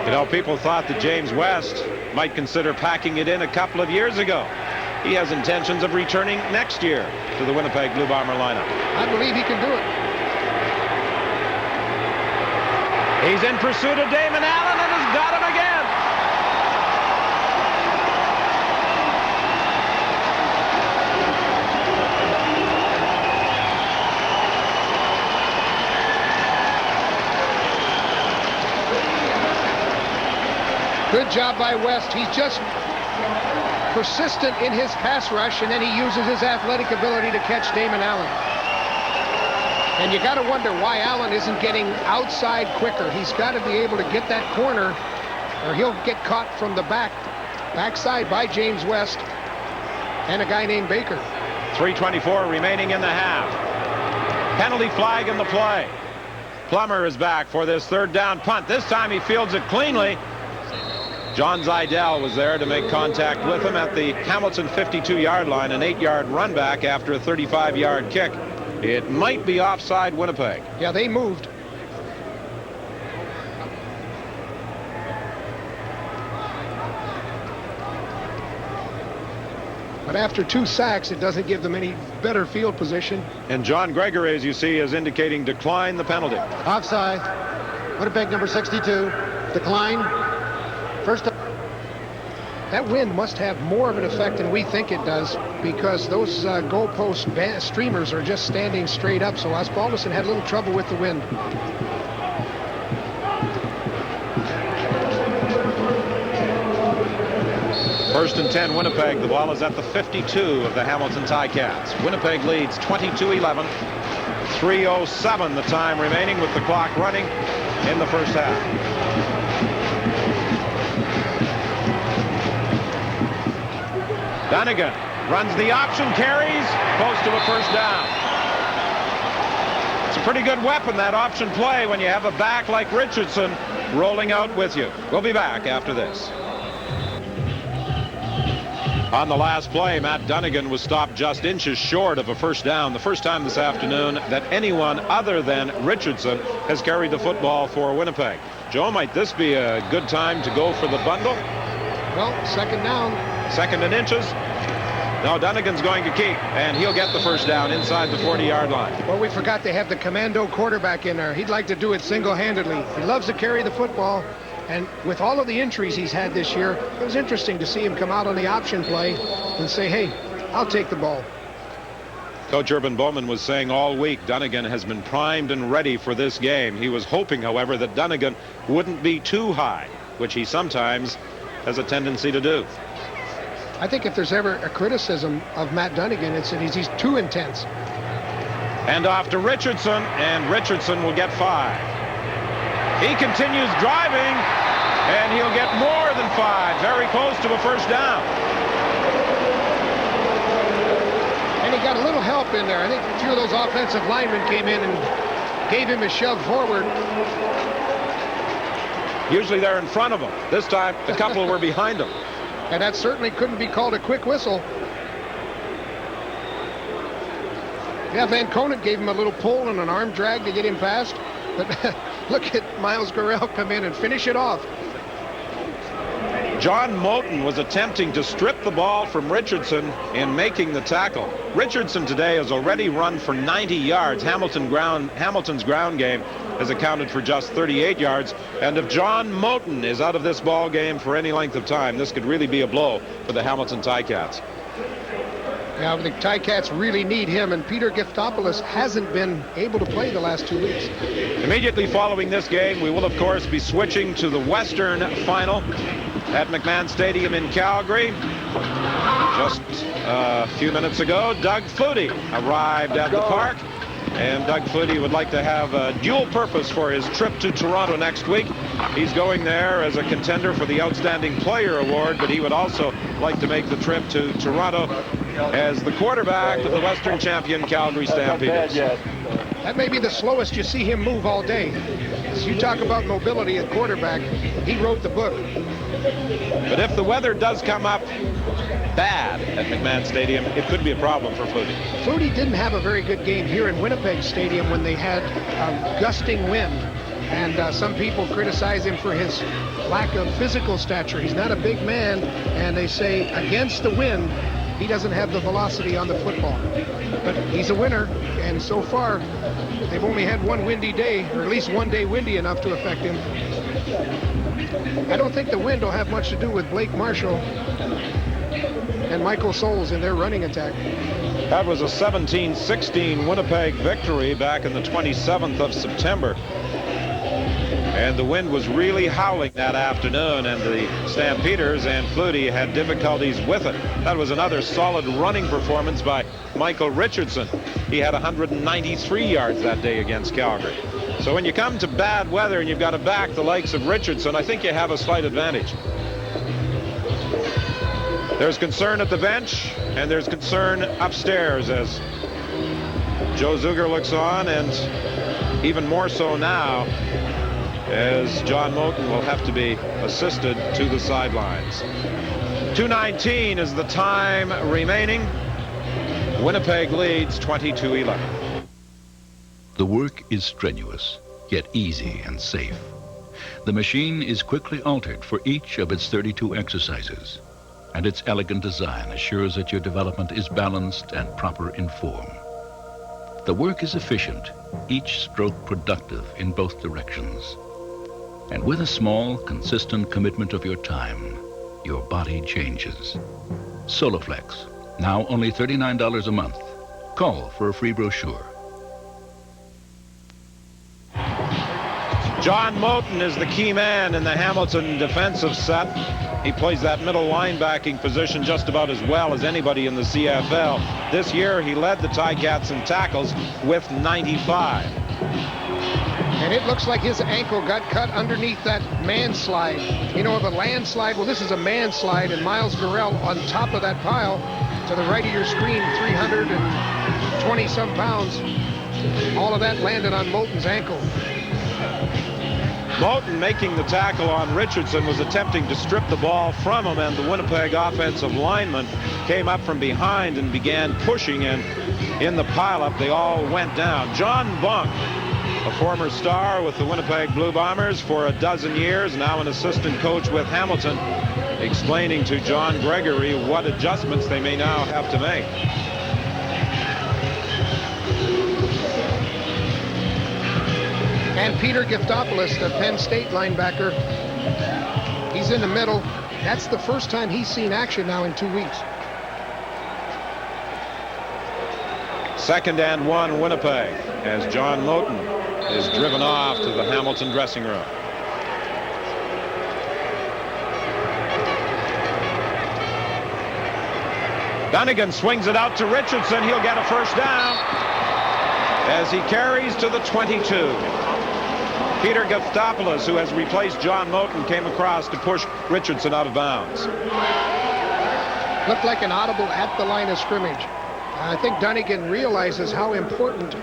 Speaker 1: You know, people thought that James West might consider packing it in a couple of years ago. He has intentions of returning next year to the Winnipeg Blue Bomber lineup.
Speaker 2: I believe he can do it.
Speaker 1: He's in pursuit of Damon Allen and has got him again.
Speaker 2: Good job by West. He's just persistent in his pass rush, and then he uses his athletic ability to catch Damon Allen. And you got to wonder why Allen isn't getting outside quicker. He's got to be able to get that corner, or he'll get caught from the backside by James West and a guy named Baker.
Speaker 1: 3:24 remaining in the half. Penalty flag in the play. Plummer is back for this third down punt. This time he fields it cleanly. John Zidell was there to make contact with him at the Hamilton 52-yard line, an 8-yard run back after a 35-yard kick. It might be offside Winnipeg.
Speaker 2: Yeah, they moved. But after 2 sacks, it doesn't give them any better field position.
Speaker 1: And John Gregory, as you see, is indicating decline the penalty.
Speaker 3: Offside. Winnipeg number 62. Decline. First.
Speaker 2: That wind must have more of an effect than we think it does, because those goalpost streamers are just standing straight up. So Osbaldiston had a little trouble with the wind.
Speaker 1: First and 10, Winnipeg. The ball is at the 52 of the Hamilton Ticats. Winnipeg leads 22-11. 3:07 the time remaining with the clock running in the first half. Dunnigan runs the option, carries, close to a first down. It's a pretty good weapon, that option play, when you have a back like Richardson rolling out with you. We'll be back after this. On the last play, Matt Dunnigan was stopped just inches short of a first down. The first time this afternoon that anyone other than Richardson has carried the football for Winnipeg. Joe, might this be a good time to go for the bundle?
Speaker 2: Well, second down.
Speaker 1: Second and inches. No, Dunnigan's going to keep, and he'll get the first down inside the 40-yard line.
Speaker 2: Well, we forgot to have the commando quarterback in there. He'd like to do it single-handedly. He loves to carry the football. And with all of the injuries he's had this year, it was interesting to see him come out on the option play and say, hey, I'll take the ball.
Speaker 1: Coach Urban Bowman was saying all week Dunnigan has been primed and ready for this game. He was hoping, however, that Dunnigan wouldn't be too high, which he sometimes has a tendency to do.
Speaker 2: I think if there's ever a criticism of Matt Dunnigan, it's that he's too intense.
Speaker 1: And off to Richardson, and Richardson will get 5. He continues driving, and he'll get more than 5. Very close to a first down.
Speaker 2: And he got a little help in there. I think a few of those offensive linemen came in and gave him a shove forward.
Speaker 1: Usually they're in front of him. This time, a couple were behind him.
Speaker 2: And that certainly couldn't be called a quick whistle. Yeah, Van Conant gave him a little pull and an arm drag to get him past. But look at Miles Gurrell come in and finish it off.
Speaker 1: John Moten was attempting to strip the ball from Richardson in making the tackle. Richardson today has already run for 90 yards. Hamilton's ground game has accounted for just 38 yards. And if John Moten is out of this ball game for any length of time, this could really be a blow for the Hamilton Ticats.
Speaker 2: Yeah, the Ticats really need him, and Peter Giftopoulos hasn't been able to play the last 2 weeks.
Speaker 1: Immediately following this game, we will, of course, be switching to the Western final at McMahon Stadium in Calgary. Just a few minutes ago, Doug Flutie arrived at the park, and Doug Flutie would like to have a dual purpose for his trip to Toronto next week. He's going there as a contender for the Outstanding Player Award, but he would also like to make the trip to Toronto as the quarterback of the Western champion Calgary Stampeders.
Speaker 2: That may be the slowest you see him move all day. As you talk about mobility at quarterback, he wrote the book.
Speaker 1: But if the weather does come up bad at McMahon Stadium, it could be a problem for Flutie.
Speaker 2: Flutie didn't have a very good game here in Winnipeg Stadium when they had a gusting wind. And some people criticize him for his lack of physical stature. He's not a big man, and they say against the wind, he doesn't have the velocity on the football. But he's a winner, and so far, they've only had one windy day, or at least one day windy enough to affect him. I don't think the wind will have much to do with Blake Marshall and Michael Souls in their running attack.
Speaker 1: That was a 17-16 Winnipeg victory back in the 27th of September. And the wind was really howling that afternoon, and the Stampeders and Flutie had difficulties with it. That was another solid running performance by Michael Richardson. He had 193 yards that day against Calgary. So when you come to bad weather and you've got to back the likes of Richardson, I think you have a slight advantage. There's concern at the bench, and there's concern upstairs as Joe Zuger looks on, and even more so now as John Moten will have to be assisted to the sidelines. 2:19 is the time remaining. Winnipeg leads 22-11.
Speaker 5: The work is strenuous, yet easy and safe. The machine is quickly altered for each of its 32 exercises, and its elegant design assures that your development is balanced and proper in form. The work is efficient, each stroke productive in both directions. And with a small, consistent commitment of your time, your body changes. Soloflex, now only $39 a month. Call for a free brochure.
Speaker 1: John Moten is the key man in the Hamilton defensive set. He plays that middle linebacking position just about as well as anybody in the CFL. This year, he led the Ticats in tackles with 95.
Speaker 2: And it looks like his ankle got cut underneath that man slide. You know, the landslide, well, this is a man slide, and Miles Gurrell on top of that pile to the right of your screen, 320-some pounds. All of that landed on Moten's ankle.
Speaker 1: Moten, making the tackle on Richardson, was attempting to strip the ball from him, and the Winnipeg offensive lineman came up from behind and began pushing, and in the pileup, they all went down. John Bunk, a former star with the Winnipeg Blue Bombers for a dozen years, now an assistant coach with Hamilton, explaining to John Gregory what adjustments they may now have to make.
Speaker 2: And Peter Giftopoulos, the Penn State linebacker, he's in the middle. That's the first time he's seen action now in 2 weeks.
Speaker 1: 2nd and 1 Winnipeg as John Moten is driven off to the Hamilton dressing room. Dunnigan swings it out to Richardson. He'll get a first down as he carries to the 22. Peter Giftopoulos, who has replaced John Moten, came across to push Richardson out of bounds.
Speaker 2: Looked like an audible at the line of scrimmage. I think Dunnigan realizes how important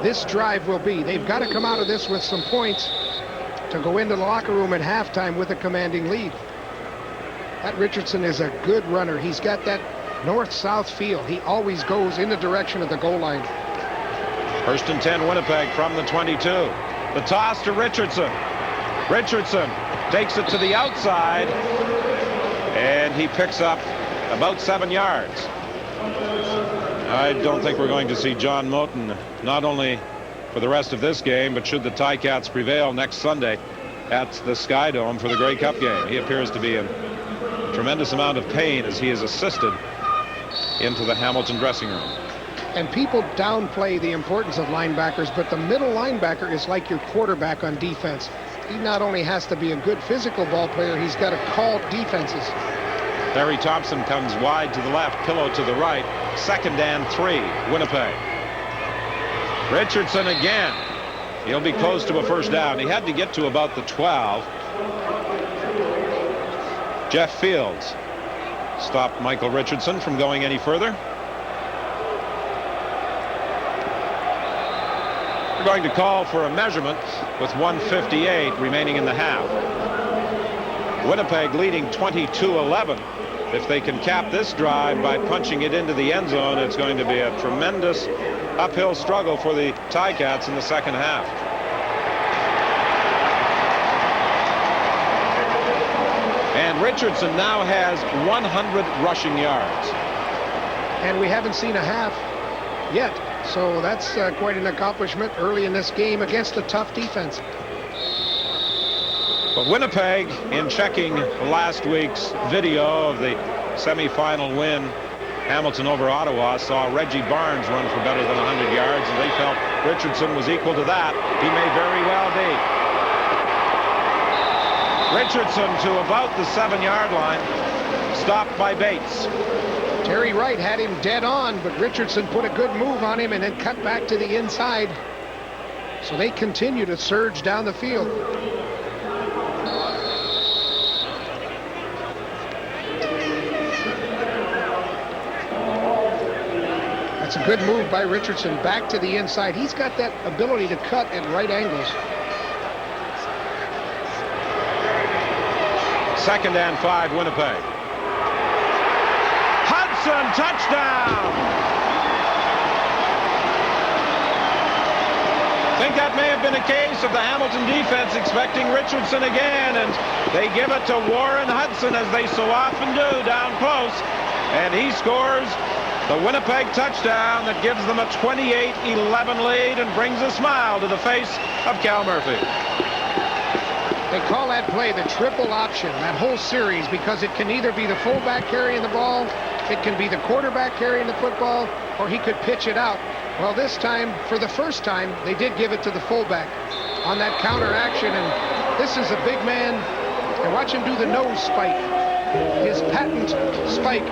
Speaker 2: this drive will be. They've got to come out of this with some points to go into the locker room at halftime with a commanding lead. That Richardson is a good runner. He's got that north-south feel. He always goes in the direction of the goal line.
Speaker 1: 1st and 10 Winnipeg from the 22. The toss to Richardson. Richardson takes it to the outside, and he picks up about 7 yards. I don't think we're going to see John Moten, not only for the rest of this game, but should the Ticats prevail next Sunday at the Sky Dome for the Grey Cup game. He appears to be in a tremendous amount of pain as he is assisted into the Hamilton dressing room.
Speaker 2: And people downplay the importance of linebackers, but the middle linebacker is like your quarterback on defense. He not only has to be a good physical ball player, he's got to call defenses.
Speaker 1: Larry Thompson comes wide to the left, Pillow to the right. 2nd and 3, Winnipeg. Richardson again. He'll be close to a first down. He had to get to about the 12. Jeff Fields stopped Michael Richardson from going any further. We're going to call for a measurement with 1:58 remaining in the half. Winnipeg leading 22-11. If they can cap this drive by punching it into the end zone, it's going to be a tremendous uphill struggle for the Ticats in the second half. And Richardson now has 100 rushing yards.
Speaker 2: And we haven't seen a half yet. So that's quite an accomplishment early in this game against a tough defense.
Speaker 1: But Winnipeg, in checking last week's video of the semifinal win, Hamilton over Ottawa, saw Reggie Barnes run for better than 100 yards, and they felt Richardson was equal to that. He may very well be. Richardson to about the 7-yard line. Stopped by Bates.
Speaker 2: Terry Wright had him dead on, but Richardson put a good move on him and then cut back to the inside. So they continue to surge down the field. That's a good move by Richardson back to the inside. He's got that ability to cut at right angles.
Speaker 1: 2nd and 5, Winnipeg. Hudson, touchdown! I think that may have been a case of the Hamilton defense expecting Richardson again, and they give it to Warren Hudson, as they so often do, down close, and he scores the Winnipeg touchdown that gives them a 28-11 lead and brings a smile to the face of Cal Murphy.
Speaker 2: They call that play the triple option, that whole series, because it can either be the fullback carrying the ball, it can be the quarterback carrying the football, or he could pitch it out. Well, this time, for the first time, they did give it to the fullback on that counter action, and this is a big man. And watch him do the nose spike, his patent spike.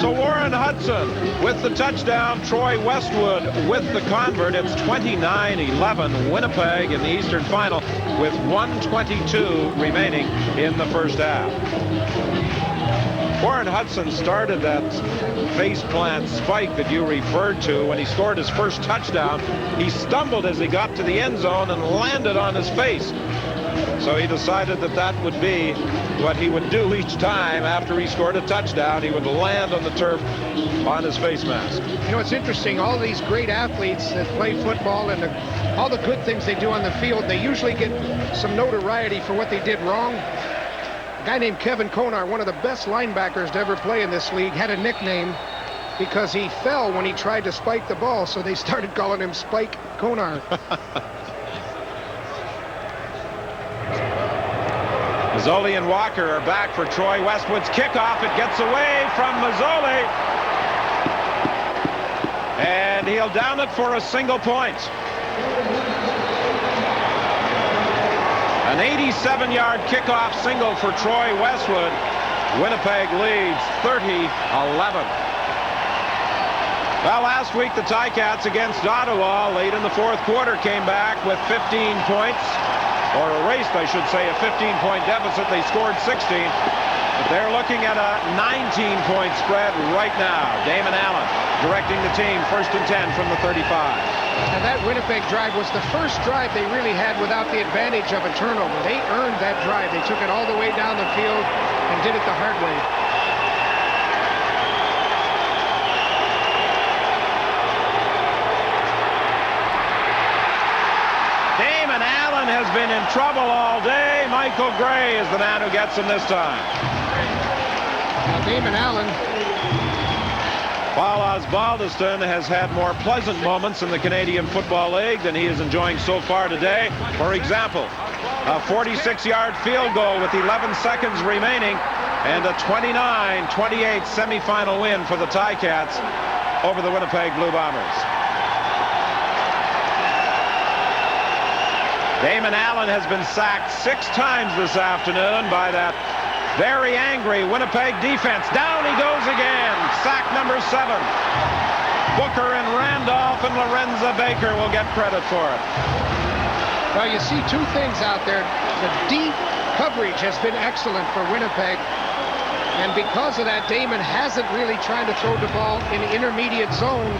Speaker 1: So Warren Hudson with the touchdown, Troy Westwood with the convert. It's 29-11 Winnipeg in the Eastern Final with 1:22 remaining in the first half. Warren Hudson started that face plant spike that you referred to when he scored his first touchdown. He stumbled as he got to the end zone and landed on his face. So he decided that that would be what he would do each time after he scored a touchdown. He would land on the turf on his face mask.
Speaker 2: You know, it's interesting. All these great athletes that play football and all the good things they do on the field, they usually get some notoriety for what they did wrong. A guy named Kevin Konar, one of the best linebackers to ever play in this league, had a nickname because he fell when he tried to spike the ball, so they started calling him Spike Konar.
Speaker 1: Mazzoli and Walker are back for Troy Westwood's kickoff. It gets away from Mazzoli. And he'll down it for a single point. An 87-yard kickoff single for Troy Westwood. Winnipeg leads 30-11. Well, last week the Ticats against Ottawa late in the fourth quarter came back with 15 points. Or erased, I should say, a 15-point deficit. They scored 16, but they're looking at a 19-point spread right now. Damon Allen directing the team, 1st and 10 from the 35.
Speaker 2: And that Winnipeg drive was the first drive they really had without the advantage of a turnover. They earned that drive. They took it all the way down the field and did it the hard way.
Speaker 1: Damon Allen has been in trouble all day. Michael Gray is the man who gets him this time.
Speaker 2: Now, Damon Allen.
Speaker 1: While Osbaldiston has had more pleasant moments in the Canadian Football League than he is enjoying so far today. For example, a 46-yard field goal with 11 seconds remaining and a 29-28 semifinal win for the Ticats over the Winnipeg Blue Bombers. Damon Allen has been sacked 6 times this afternoon by that very angry Winnipeg defense. Down he goes again. Sack number 7. Booker and Randolph and Lorenza Baker will get credit for it.
Speaker 2: Well, you see two things out there. The deep coverage has been excellent for Winnipeg. And because of that, Damon hasn't really tried to throw the ball in the intermediate zone.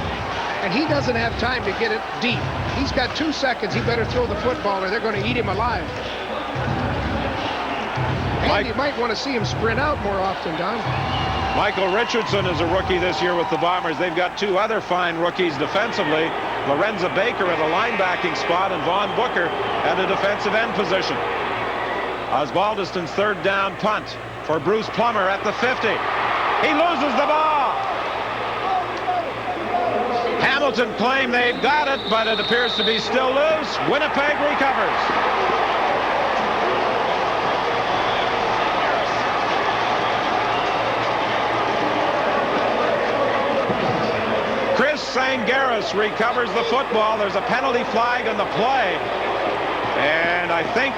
Speaker 2: And he doesn't have time to get it deep. He's got 2 seconds. He better throw the football or they're going to eat him alive. And you might want to see him sprint out more often, Don.
Speaker 1: Michael Richardson is a rookie this year with the Bombers. They've got 2 other fine rookies defensively. Lorenza Baker at a linebacking spot and Vaughn Booker at a defensive end position. Osbaldiston's 3rd down punt for Bruce Plummer at the 50. He loses the ball. Hamilton claim they've got it, but it appears to be still loose. Winnipeg recovers. Chris Sangaris recovers the football. There's a penalty flag on the play. And I think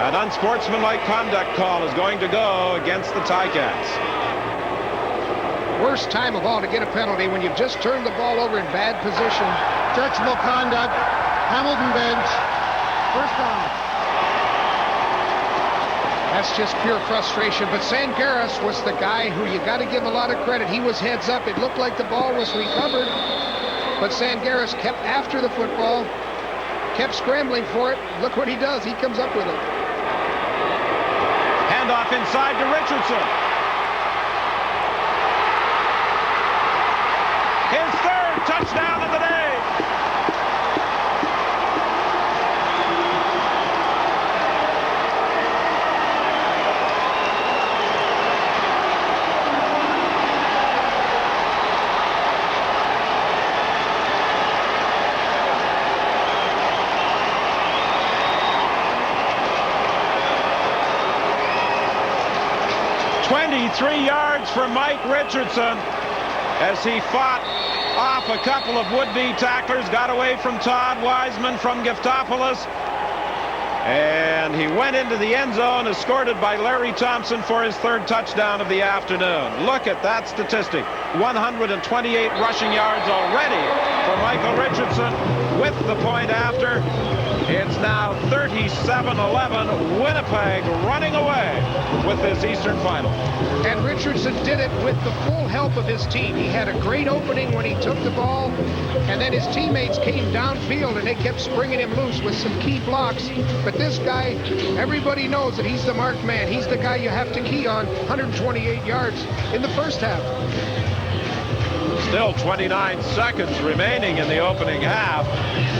Speaker 1: an unsportsmanlike conduct call is going to go against the Ticats.
Speaker 2: Worst time of all to get a penalty when you've just turned the ball over in bad position.
Speaker 3: Objectionable conduct. Hamilton bench. First down.
Speaker 2: That's just pure frustration. But Sangaris was the guy who you got to give a lot of credit. He was heads up. It looked like the ball was recovered. But Sangaris kept after the football, kept scrambling for it. Look what he does. He comes up with it.
Speaker 1: Handoff inside to Richardson. His third touchdown of the day. Three yards for Mike Richardson as he fought off a couple of would-be tacklers, got away from Todd Wiseman from Giftopoulos, and he went into the end zone, escorted by Larry Thompson for his third touchdown of the afternoon. Look at that statistic. 128 rushing yards already for Michael Richardson with the point after. It's now 37-11, Winnipeg running away with this Eastern Final.
Speaker 2: And Richardson did it with the full help of his team. He had a great opening when he took the ball, and then his teammates came downfield and they kept springing him loose with some key blocks. But this guy, everybody knows that he's the marked man. He's the guy you have to key on. 128 yards in the first half.
Speaker 1: Still 29 seconds remaining in the opening half.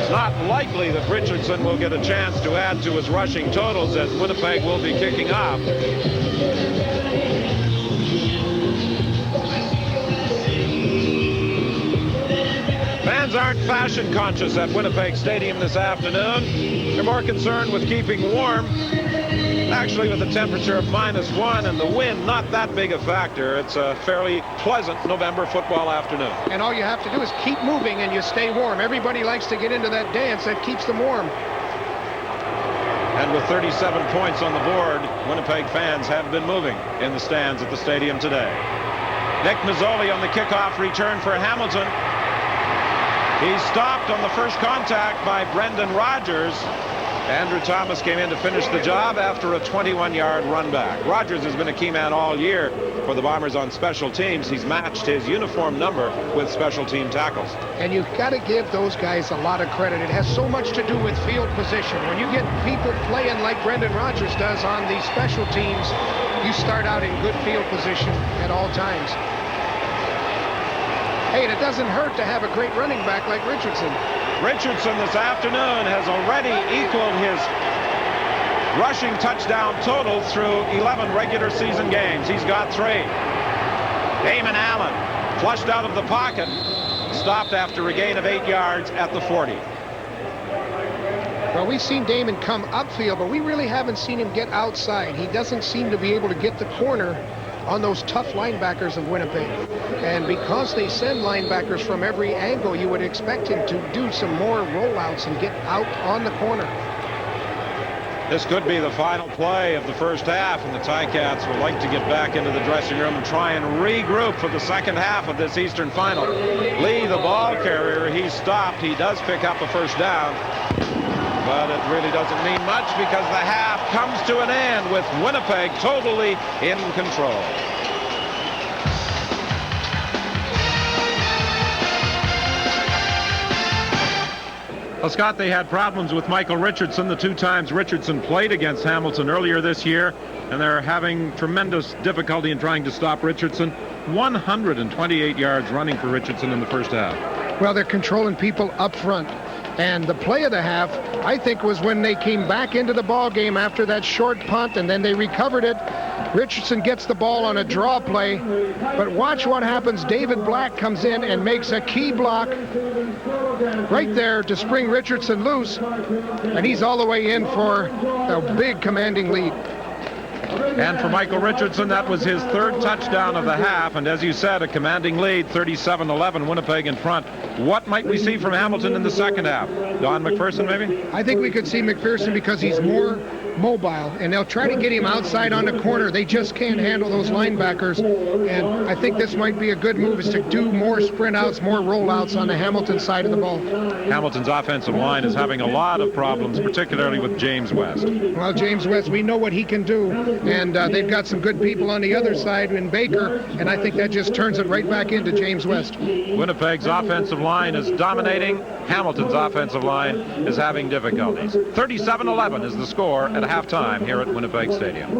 Speaker 1: It's not likely that Richardson will get a chance to add to his rushing totals as Winnipeg will be kicking off. Fans aren't fashion conscious at Winnipeg Stadium this afternoon. They're more concerned with keeping warm. Actually, with a temperature of -1 and the wind not that big a factor, it's a fairly pleasant November football afternoon.
Speaker 2: And all you have to do is keep moving and you stay warm. Everybody likes to get into that dance. That keeps them warm.
Speaker 1: And with 37 points on the board, Winnipeg fans have been moving in the stands at the stadium today. Nick Mazzoli on the kickoff return for Hamilton. He's stopped on the first contact by Brendan Rodgers. Andrew Thomas came in to finish the job after a 21-yard run back. Rodgers has been a key man all year for the Bombers on special teams. He's matched his uniform number with special team tackles.
Speaker 2: And you've got to give those guys a lot of credit. It has so much to do with field position. When you get people playing like Brendan Rodgers does on these special teams, you start out in good field position at all times. Hey, and it doesn't hurt to have a great running back like Richardson.
Speaker 1: Richardson this afternoon has already equaled his rushing touchdown total through 11 regular season games. He's got 3. Damon Allen flushed out of the pocket, stopped after a gain of 8 yards at the 40.
Speaker 2: Well, we've seen Damon come upfield, but we really haven't seen him get outside. He doesn't seem to be able to get the corner on those tough linebackers of Winnipeg. And because they send linebackers from every angle, you would expect him to do some more rollouts and get out on the corner.
Speaker 1: This could be the final play of the first half, and the Ticats would like to get back into the dressing room and try and regroup for the second half of this Eastern Final. Lee, the ball carrier, he's stopped. He does pick up a first down, but it really doesn't mean much because the half comes to an end with Winnipeg totally in control. Well, Scott, they had problems with Michael Richardson the 2 times Richardson played against Hamilton earlier this year, and they're having tremendous difficulty in trying to stop Richardson. 128 yards running for Richardson in the first half.
Speaker 2: Well, they're controlling people up front. And the play of the half, I think, was when they came back into the ball game after that short punt, and then they recovered it. Richardson gets the ball on a draw play, but watch what happens. David Black comes in and makes a key block right there to spring Richardson loose, and he's all the way in for a big commanding lead.
Speaker 1: And for Michael Richardson, that was his third touchdown of the half. And as you said, a commanding lead, 37-11, Winnipeg in front. What might we see from Hamilton in the second half? Don McPherson, maybe?
Speaker 2: I think we could see McPherson because he's more mobile, and they'll try to get him outside on the corner. They just can't handle those linebackers, and I think this might be a good move, is to do more sprint outs, more rollouts on the Hamilton side of the ball.
Speaker 1: Hamilton's offensive line is having a lot of problems, particularly with James West.
Speaker 2: Well, James West, we know what he can do, and they've got some good people on the other side in Baker, and I think that just turns it right back into James West.
Speaker 1: Winnipeg's offensive line is dominating. Hamilton's offensive line is having difficulties. 37-11 is the score at halftime here at Winnipeg Stadium.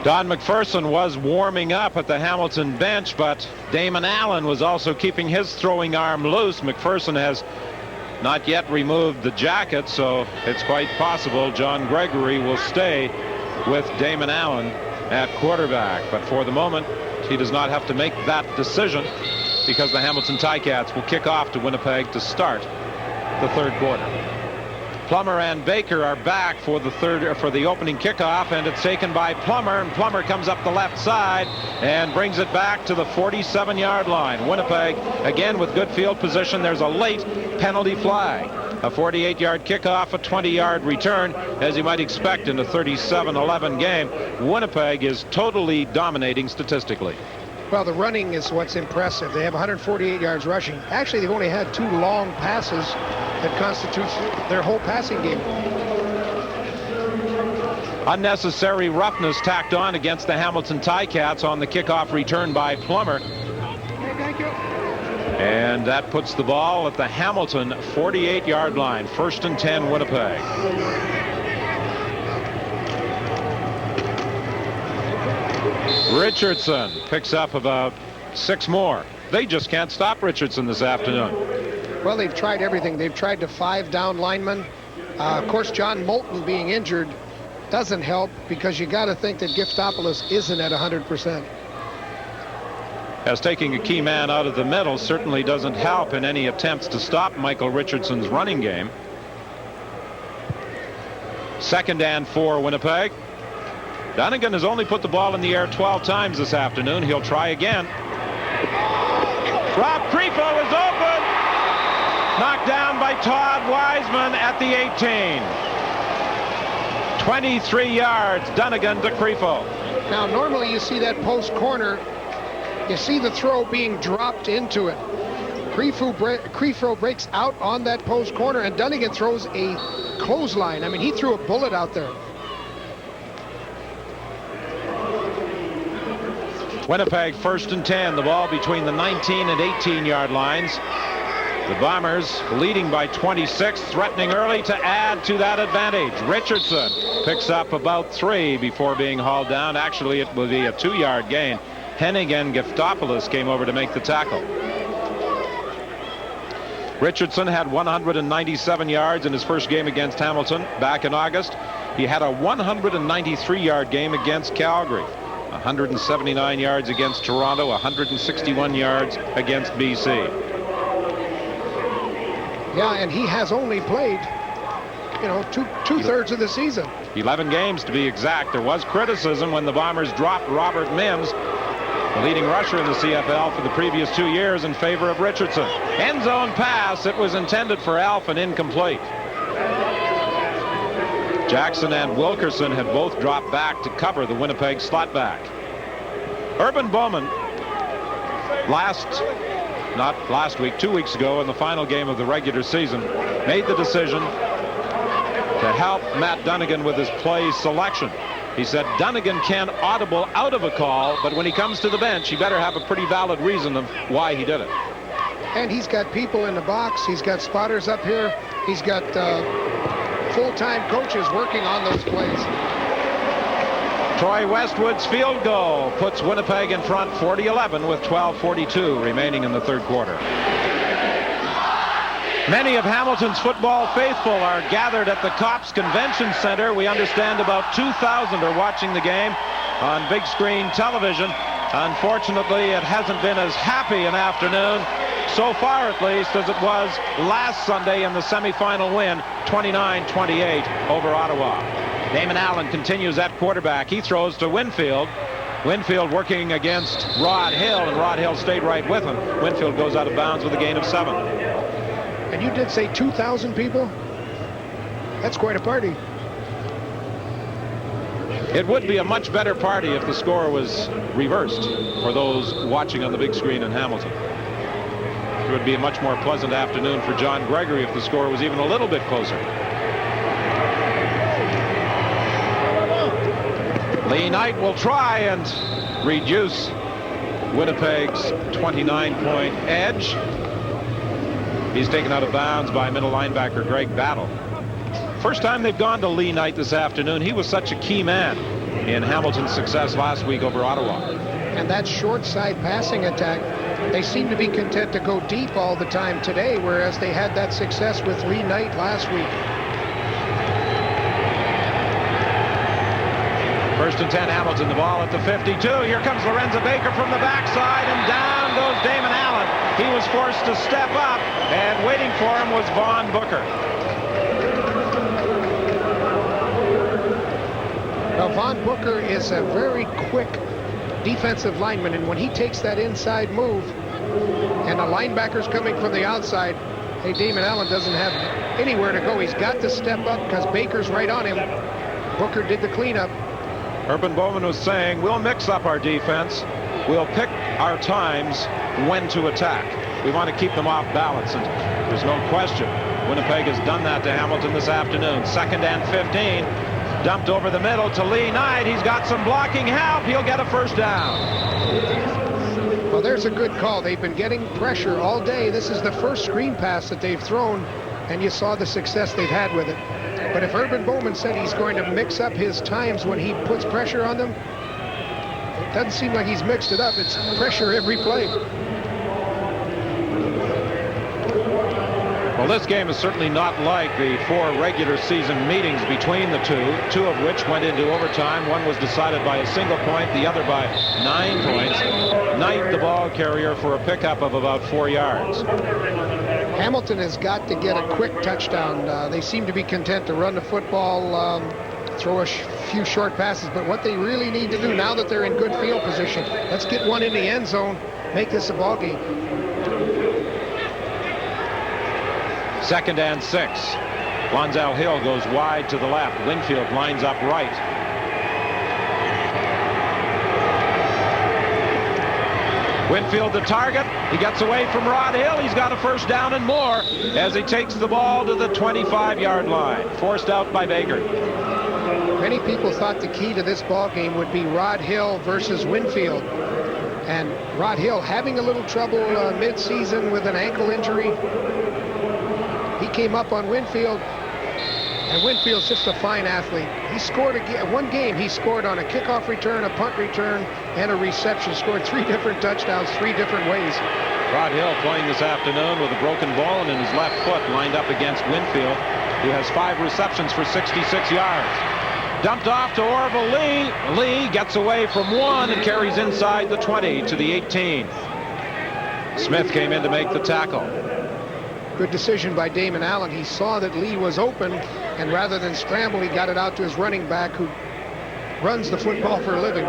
Speaker 1: Don McPherson was warming up at the Hamilton bench, but Damon Allen was also keeping his throwing arm loose. McPherson has not yet removed the jacket, so it's quite possible John Gregory will stay with Damon Allen at quarterback. But for the moment, he does not have to make that decision, because the Hamilton Ticats will kick off to Winnipeg to start the third quarter. Plummer and Baker are back for the opening kickoff, and it's taken by Plummer, and Plummer comes up the left side and brings it back to the 47-yard line. Winnipeg again with good field position. There's a late penalty flag. A 48-yard kickoff, a 20-yard return, as you might expect in a 37-11 game. Winnipeg is totally dominating statistically.
Speaker 2: Well, the running is what's impressive. They have 148 yards rushing. Actually, they've only had 2 long passes that constitutes their whole passing game.
Speaker 1: Unnecessary roughness tacked on against the Hamilton Ticats on the kickoff return by Plummer.
Speaker 2: Thank you.
Speaker 1: And that puts the ball at the Hamilton 48-yard line. 1st and 10, Winnipeg. Richardson picks up about 6 more. They just can't stop Richardson this afternoon.
Speaker 2: Well, they've tried everything. They've tried to 5 down linemen. Of course, John Moulton being injured doesn't help, because you got to think that Giftopoulos isn't at 100%.
Speaker 1: As taking a key man out of the middle certainly doesn't help in any attempts to stop Michael Richardson's running game. 2nd and 4, Winnipeg. Dunnigan has only put the ball in the air 12 times this afternoon. He'll try again. Rob Crefo is open. Knocked down by Todd Wiseman at the 18. 23 yards, Dunnigan to Crefo.
Speaker 2: Now, normally you see that post corner, you see the throw being dropped into it. Crefo breaks out on that post corner, and Dunnigan throws a clothesline. I mean, he threw a bullet out there.
Speaker 1: Winnipeg 1st and 10, the ball between the 19 and 18-yard lines. The Bombers leading by 26, threatening early to add to that advantage. Richardson picks up about 3 before being hauled down. Actually, it will be a 2-yard gain. Hennig and Giftopoulos came over to make the tackle. Richardson had 197 yards in his first game against Hamilton back in August. He had a 193-yard game against Calgary. 179 yards against Toronto, 161 yards against BC.
Speaker 2: Yeah, and he has only played, two-thirds of the season.
Speaker 1: 11 games to be exact. There was criticism when the Bombers dropped Robert Mims, the leading rusher in the CFL for the previous 2 years, in favor of Richardson. End zone pass. It was intended for Alf and incomplete. Jackson and Wilkerson had both dropped back to cover the Winnipeg slot back. Urban Bowman, 2 weeks ago in the final game of the regular season, made the decision to help Matt Dunnigan with his play selection. He said Dunnigan can audible out of a call, but when he comes to the bench, he better have a pretty valid reason of why he did it.
Speaker 2: And he's got people in the box. He's got spotters up here. He's got full-time coaches working on those plays.
Speaker 1: Troy Westwood's field goal puts Winnipeg in front 40-11 with 12:42 remaining in the third quarter. Many of Hamilton's football faithful are gathered at the Cops Convention Center. We understand about 2,000 are watching the game on big screen television. Unfortunately, it hasn't been as happy an afternoon. so far at least, as it was last Sunday in the semifinal win, 29-28 over Ottawa. Damon Allen continues at quarterback. He throws to Winfield. Winfield working against Rod Hill, and Rod Hill stayed right with him. Winfield goes out of bounds with a gain of 7.
Speaker 2: And you did say 2,000 people? That's quite a party.
Speaker 1: It would be a much better party if the score was reversed for those watching on the big screen in Hamilton. It would be a much more pleasant afternoon for John Gregory if the score was even a little bit closer. Lee Knight will try and reduce Winnipeg's 29-point edge. He's taken out of bounds by middle linebacker Greg Battle. First time they've gone to Lee Knight this afternoon. He was such a key man in Hamilton's success last week over Ottawa.
Speaker 2: And that short side passing attack, they seem to be content to go deep all the time today, whereas they had that success with Lee Knight last week.
Speaker 1: First and 10, Hamilton, the ball at the 52. Here comes Lorenzo Baker from the backside, and down goes Damon Allen. He was forced to step up, and waiting for him was Vaughn Booker.
Speaker 2: Now, Vaughn Booker is a very quick defensive lineman, and when he takes that inside move, and the linebacker's coming from the outside, hey, Damon Allen doesn't have anywhere to go. He's got to step up because Baker's right on him. Booker did the cleanup.
Speaker 1: Urban Bowman was saying, we'll mix up our defense. We'll pick our times when to attack. We want to keep them off balance, and there's no question Winnipeg has done that to Hamilton this afternoon. 2nd and 15. Dumped over the middle to Lee Knight. He's got some blocking help. He'll get a first down.
Speaker 2: Well, there's a good call. They've been getting pressure all day. This is the first screen pass that they've thrown, and you saw the success they've had with it. But if Urban Bowman said he's going to mix up his times when he puts pressure on them, it doesn't seem like he's mixed it up. It's pressure every play.
Speaker 1: Well, this game is certainly not like the 4 regular season meetings between the two of which went into overtime. One was decided by a single point, the other by 9 points. Knight, the ball carrier, for a pickup of about 4 yards.
Speaker 2: Hamilton has got to get a quick touchdown. They seem to be content to run the football, throw a few short passes, but what they really need to do now that they're in good field position, let's get one in the end zone, make this a ball game.
Speaker 1: 2nd and 6. Lonzel Hill goes wide to the left. Winfield lines up right. Winfield the target. He gets away from Rod Hill. He's got a first down and more as he takes the ball to the 25-yard line. Forced out by Baker.
Speaker 2: Many people thought the key to this ball game would be Rod Hill versus Winfield. And Rod Hill having a little trouble mid-season with an ankle injury. He came up on Winfield, and Winfield's just a fine athlete. He scored one game. He scored on a kickoff return, a punt return, and a reception. Scored 3 different touchdowns, 3 different ways.
Speaker 1: Rod Hill playing this afternoon with a broken bone in his left foot, lined up against Winfield, who has 5 receptions for 66 yards. Dumped off to Orville Lee. Lee gets away from 1 and carries inside the 20 to the 18. Smith came in to make the tackle.
Speaker 2: Good decision by Damon Allen. He saw that Lee was open, and rather than scramble, he got it out to his running back, who runs the football for a living.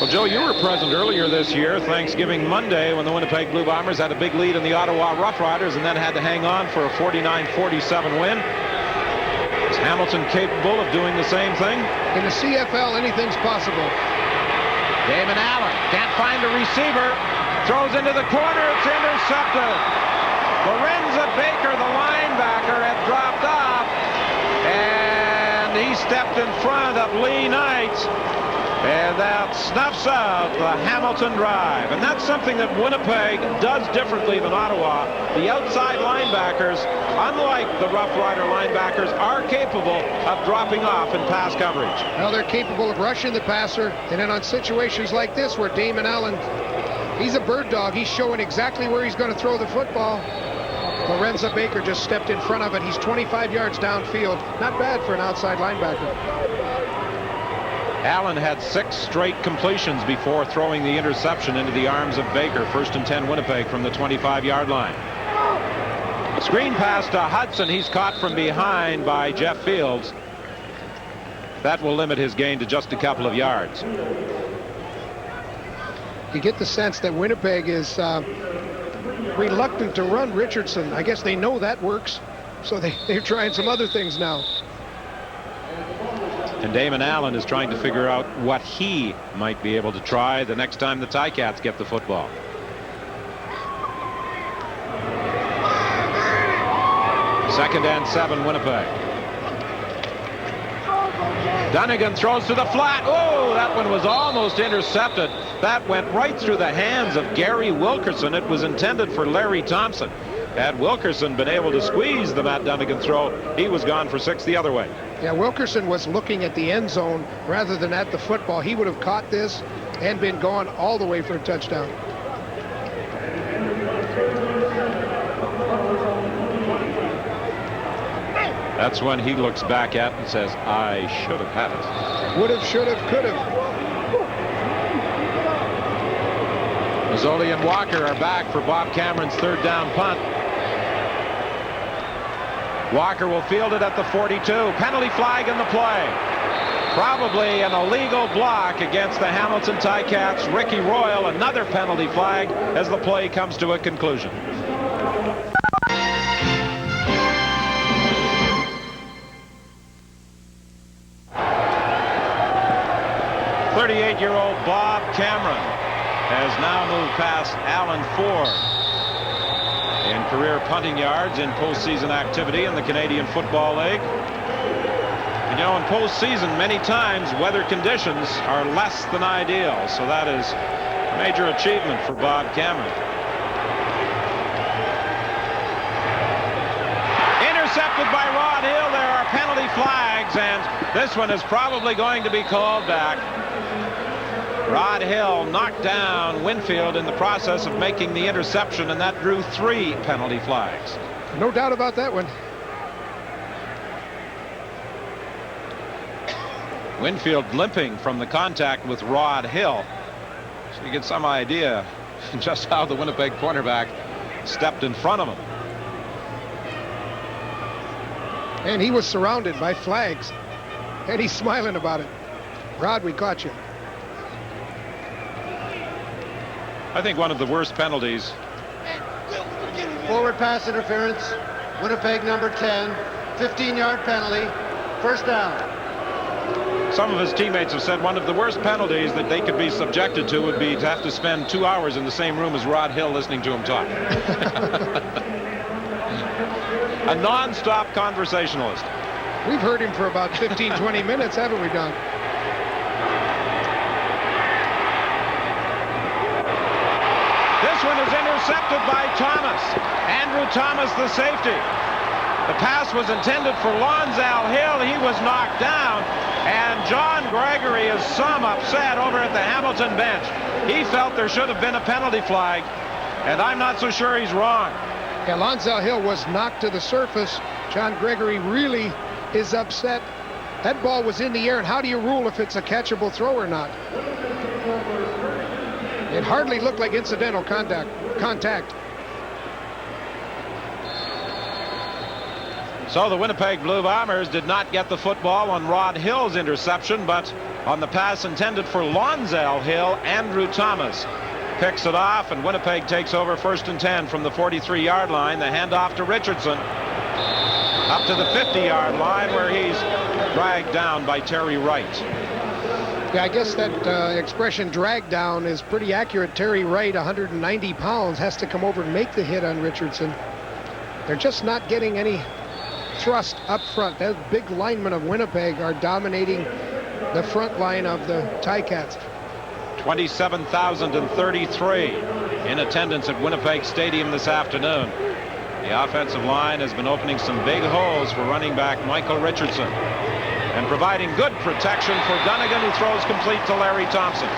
Speaker 1: Well, Joe, you were present earlier this year, Thanksgiving Monday, when the Winnipeg Blue Bombers had a big lead in the Ottawa Rough Riders and then had to hang on for a 49-47 win. Is Hamilton capable of doing the same thing?
Speaker 2: In the CFL, anything's possible.
Speaker 1: Damon Allen can't find a receiver. Throws into the corner. It's intercepted. Lorenzo Baker, the linebacker, had dropped off, and he stepped in front of Lee Knight, and that snuffs out the Hamilton drive. And that's something that Winnipeg does differently than Ottawa. The outside linebackers, unlike the Rough Rider linebackers, are capable of dropping off in pass coverage.
Speaker 2: Well, they're capable of rushing the passer, and then on situations like this where Damon Allen, he's a bird dog. He's showing exactly where he's going to throw the football. Lorenzo Baker just stepped in front of it. He's 25 yards downfield. Not bad for an outside linebacker.
Speaker 1: Allen had 6 straight completions before throwing the interception into the arms of Baker. 1st and 10 Winnipeg from the 25-yard line. Screen pass to Hudson. He's caught from behind by Jeff Fields. That will limit his gain to just a couple of yards.
Speaker 2: You get the sense that Winnipeg is reluctant to run Richardson. I guess they know that works, so they're trying some other things now.
Speaker 1: And Damon Allen is trying to figure out what he might be able to try the next time the Ticats get the football. Second and 7 Winnipeg. Dunnigan throws to the flat. Oh, that one was almost intercepted. That went right through the hands of Gary Wilkerson. It was intended for Larry Thompson. Had Wilkerson been able to squeeze the Matt Dunnigan throw, he was gone for 6 the other way.
Speaker 2: Yeah, Wilkerson was looking at the end zone rather than at the football. He would have caught this and been gone all the way for a touchdown.
Speaker 1: That's when he looks back at and says, I should have had it.
Speaker 2: Would have, should have, could have.
Speaker 1: Mazzoli and Walker are back for Bob Cameron's 3rd down punt. Walker will field it at the 42. Penalty flag in the play. Probably an illegal block against the Hamilton Ticats. Ricky Royal, another penalty flag as the play comes to a conclusion. 38-year-old Bob Cameron has now moved past Alan Ford in career punting yards in postseason activity in the Canadian Football League. And, you know, in postseason, many times weather conditions are less than ideal, so that is a major achievement for Bob Cameron. Intercepted by Rod Hill. There are penalty flags, and this one is probably going to be called back. Rod Hill knocked down Winfield in the process of making the interception, and that drew 3 penalty flags.
Speaker 2: No doubt about that one.
Speaker 1: Winfield limping from the contact with Rod Hill. So you get some idea just how the Winnipeg cornerback stepped in front of him.
Speaker 2: And he was surrounded by flags, and he's smiling about it. Rod, we caught you.
Speaker 1: I think one of the worst penalties.
Speaker 3: Forward pass interference. Winnipeg number 10. 15-yard penalty. 1st down.
Speaker 1: Some of his teammates have said one of the worst penalties that they could be subjected to would be to have to spend 2 hours in the same room as Rod Hill listening to him talk. A non-stop conversationalist.
Speaker 2: We've heard him for about 15, 20 minutes, haven't we, Don?
Speaker 1: This one is intercepted by Thomas. Andrew Thomas, the safety. The pass was intended for Lonzell Hill. He was knocked down. And John Gregory is some upset over at the Hamilton bench. He felt there should have been a penalty flag, and I'm not so sure he's wrong.
Speaker 2: Yeah, Lonzell Hill was knocked to the surface. John Gregory really is upset. That ball was in the air, and how do you rule if it's a catchable throw or not? It hardly looked like incidental contact.
Speaker 1: So the Winnipeg Blue Bombers did not get the football on Rod Hill's interception, but on the pass intended for Lonzell Hill, Andrew Thomas picks it off, and Winnipeg takes over 1st and 10 from the 43-yard line. The handoff to Richardson up to the 50-yard line, where he's dragged down by Terry Wright.
Speaker 2: Yeah, I guess that expression drag down is pretty accurate. Terry Wright, 190 pounds, has to come over and make the hit on Richardson. They're just not getting any thrust up front. Those big linemen of Winnipeg are dominating the front line of the Ticats.
Speaker 1: 27,033 in attendance at Winnipeg Stadium this afternoon. The offensive line has been opening some big holes for running back Michael Richardson and providing good protection for Dunnigan, who throws complete to Larry Thompson.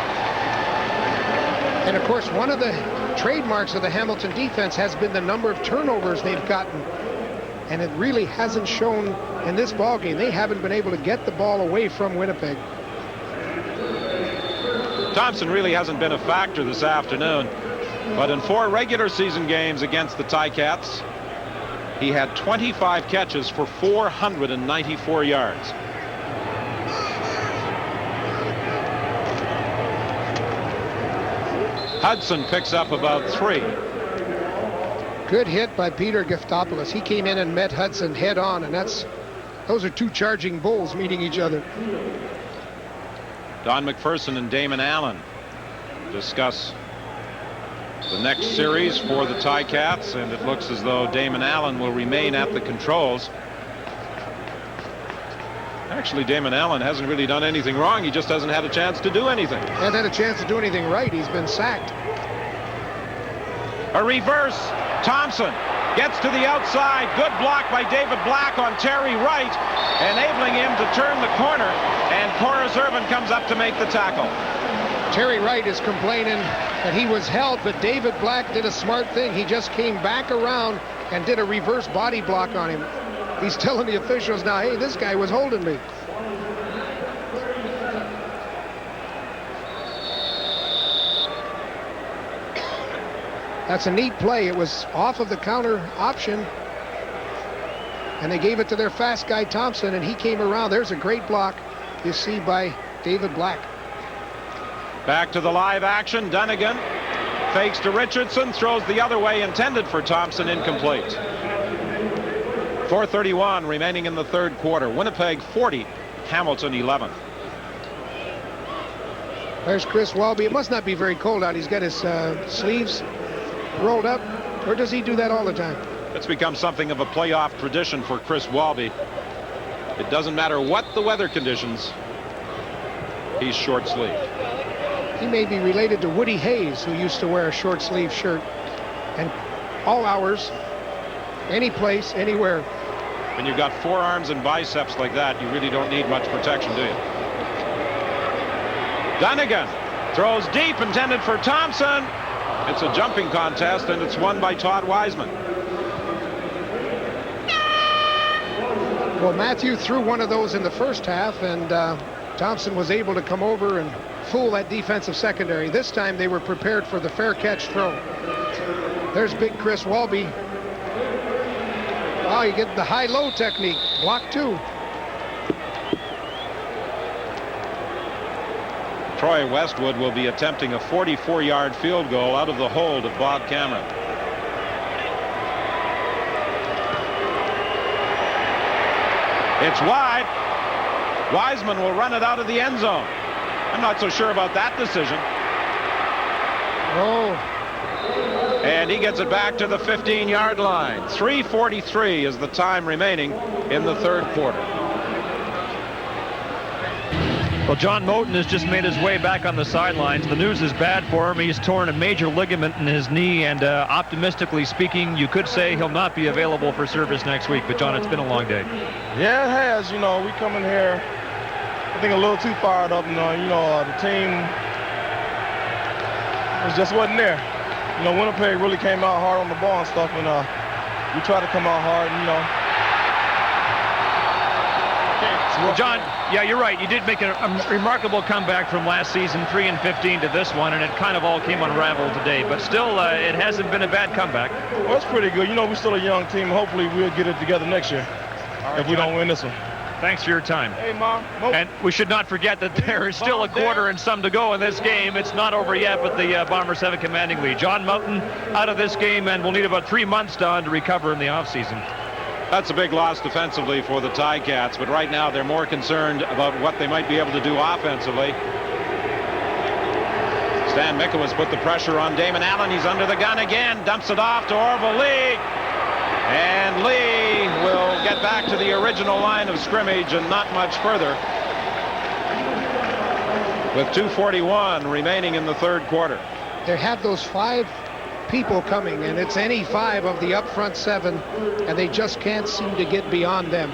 Speaker 2: And of course, one of the trademarks of the Hamilton defense has been the number of turnovers they've gotten. And it really hasn't shown in this ball game. They haven't been able to get the ball away from Winnipeg.
Speaker 1: Thompson really hasn't been a factor this afternoon, but in 4 regular season games against the Ticats, he had 25 catches for 494 yards. Hudson picks up about 3.
Speaker 2: Good hit by Peter Giftopoulos. He came in and met Hudson head on, and those are 2 charging bulls meeting each other.
Speaker 1: Don McPherson and Damon Allen discuss the next series for the Ticats, and it looks as though Damon Allen will remain at the controls. Actually, Damon Allen hasn't really done anything wrong. He just hasn't had a chance to do anything.
Speaker 2: Hasn't had a chance to do anything right. He's been sacked.
Speaker 1: A reverse. Thompson gets to the outside. Good block by David Black on Terry Wright, enabling him to turn the corner, and Corus Irvin comes up to make the tackle.
Speaker 2: Terry Wright is complaining that he was held, but David Black did a smart thing. He just came back around and did a reverse body block on him. He's telling the officials now, hey, this guy was holding me. That's a neat play. It was off of the counter option, and they gave it to their fast guy Thompson, and he came around. There's a great block, you see, by David Black.
Speaker 1: Back to the live action. Dunnigan fakes to Richardson, throws the other way, intended for Thompson, incomplete. 4:31 remaining in the third quarter. Winnipeg 40, Hamilton 11.
Speaker 2: There's Chris Walby. It must not be very cold out. He's got his sleeves rolled up, or does he do that all the time?
Speaker 1: It's become something of a playoff tradition for Chris Walby. It doesn't matter what the weather conditions, he's short sleeved.
Speaker 2: He may be related to Woody Hayes, who used to wear a short sleeve shirt, and all hours, any place, anywhere.
Speaker 1: When you've got forearms and biceps like that, you really don't need much protection, do you? Dunnigan throws deep, intended for Thompson. It's a jumping contest, and it's won by Todd Wiseman.
Speaker 2: Well, Matthew threw one of those in the first half, and Thompson was able to come over and fool that defensive secondary. This time they were prepared for the fair catch throw. There's big Chris Walby. Wow, you get the high-low technique. Block 2.
Speaker 1: Troy Westwood will be attempting a 44-yard field goal out of the hold of Bob Cameron. It's wide. Wiseman will run it out of the end zone. I'm not so sure about that decision.
Speaker 2: Oh.
Speaker 1: And he gets it back to the 15-yard line. 3:43 is the time remaining in the third quarter.
Speaker 4: Well, John Moten has just made his way back on the sidelines. The news is bad for him. He's torn a major ligament in his knee, and optimistically speaking, you could say he'll not be available for service next week. But, John, it's been a long day.
Speaker 6: Yeah, it has. You know, we come in here, I think, a little too fired up. The team just wasn't there. Winnipeg really came out hard on the ball and stuff, and we tried to come out hard,
Speaker 4: Well, John, yeah, you're right. You did make a remarkable comeback from last season, 3-15 to this one, and it kind of all came unraveled today. But still, it hasn't been a bad comeback.
Speaker 6: Well, it's pretty good. We're still a young team. Hopefully, we'll get it together next year if we don't win this one.
Speaker 4: Thanks for your time.
Speaker 6: Hey, Mom.
Speaker 4: And we should not forget that there is still a quarter and some to go in this game. It's not over yet, but the Bombers have a commanding lead. John Moten out of this game, and will need about 3 months, Don, to recover in the offseason.
Speaker 1: That's a big loss defensively for the Ticats, but right now they're more concerned about what they might be able to do offensively. Stan Mikowitz put the pressure on Damon Allen. He's under the gun again, dumps it off to Orville Lee. And Lee will get back to the original line of scrimmage and not much further. With 2:41 remaining in the third quarter.
Speaker 2: They have those 5 people coming, and it's any 5 of the up front 7, and they just can't seem to get beyond them.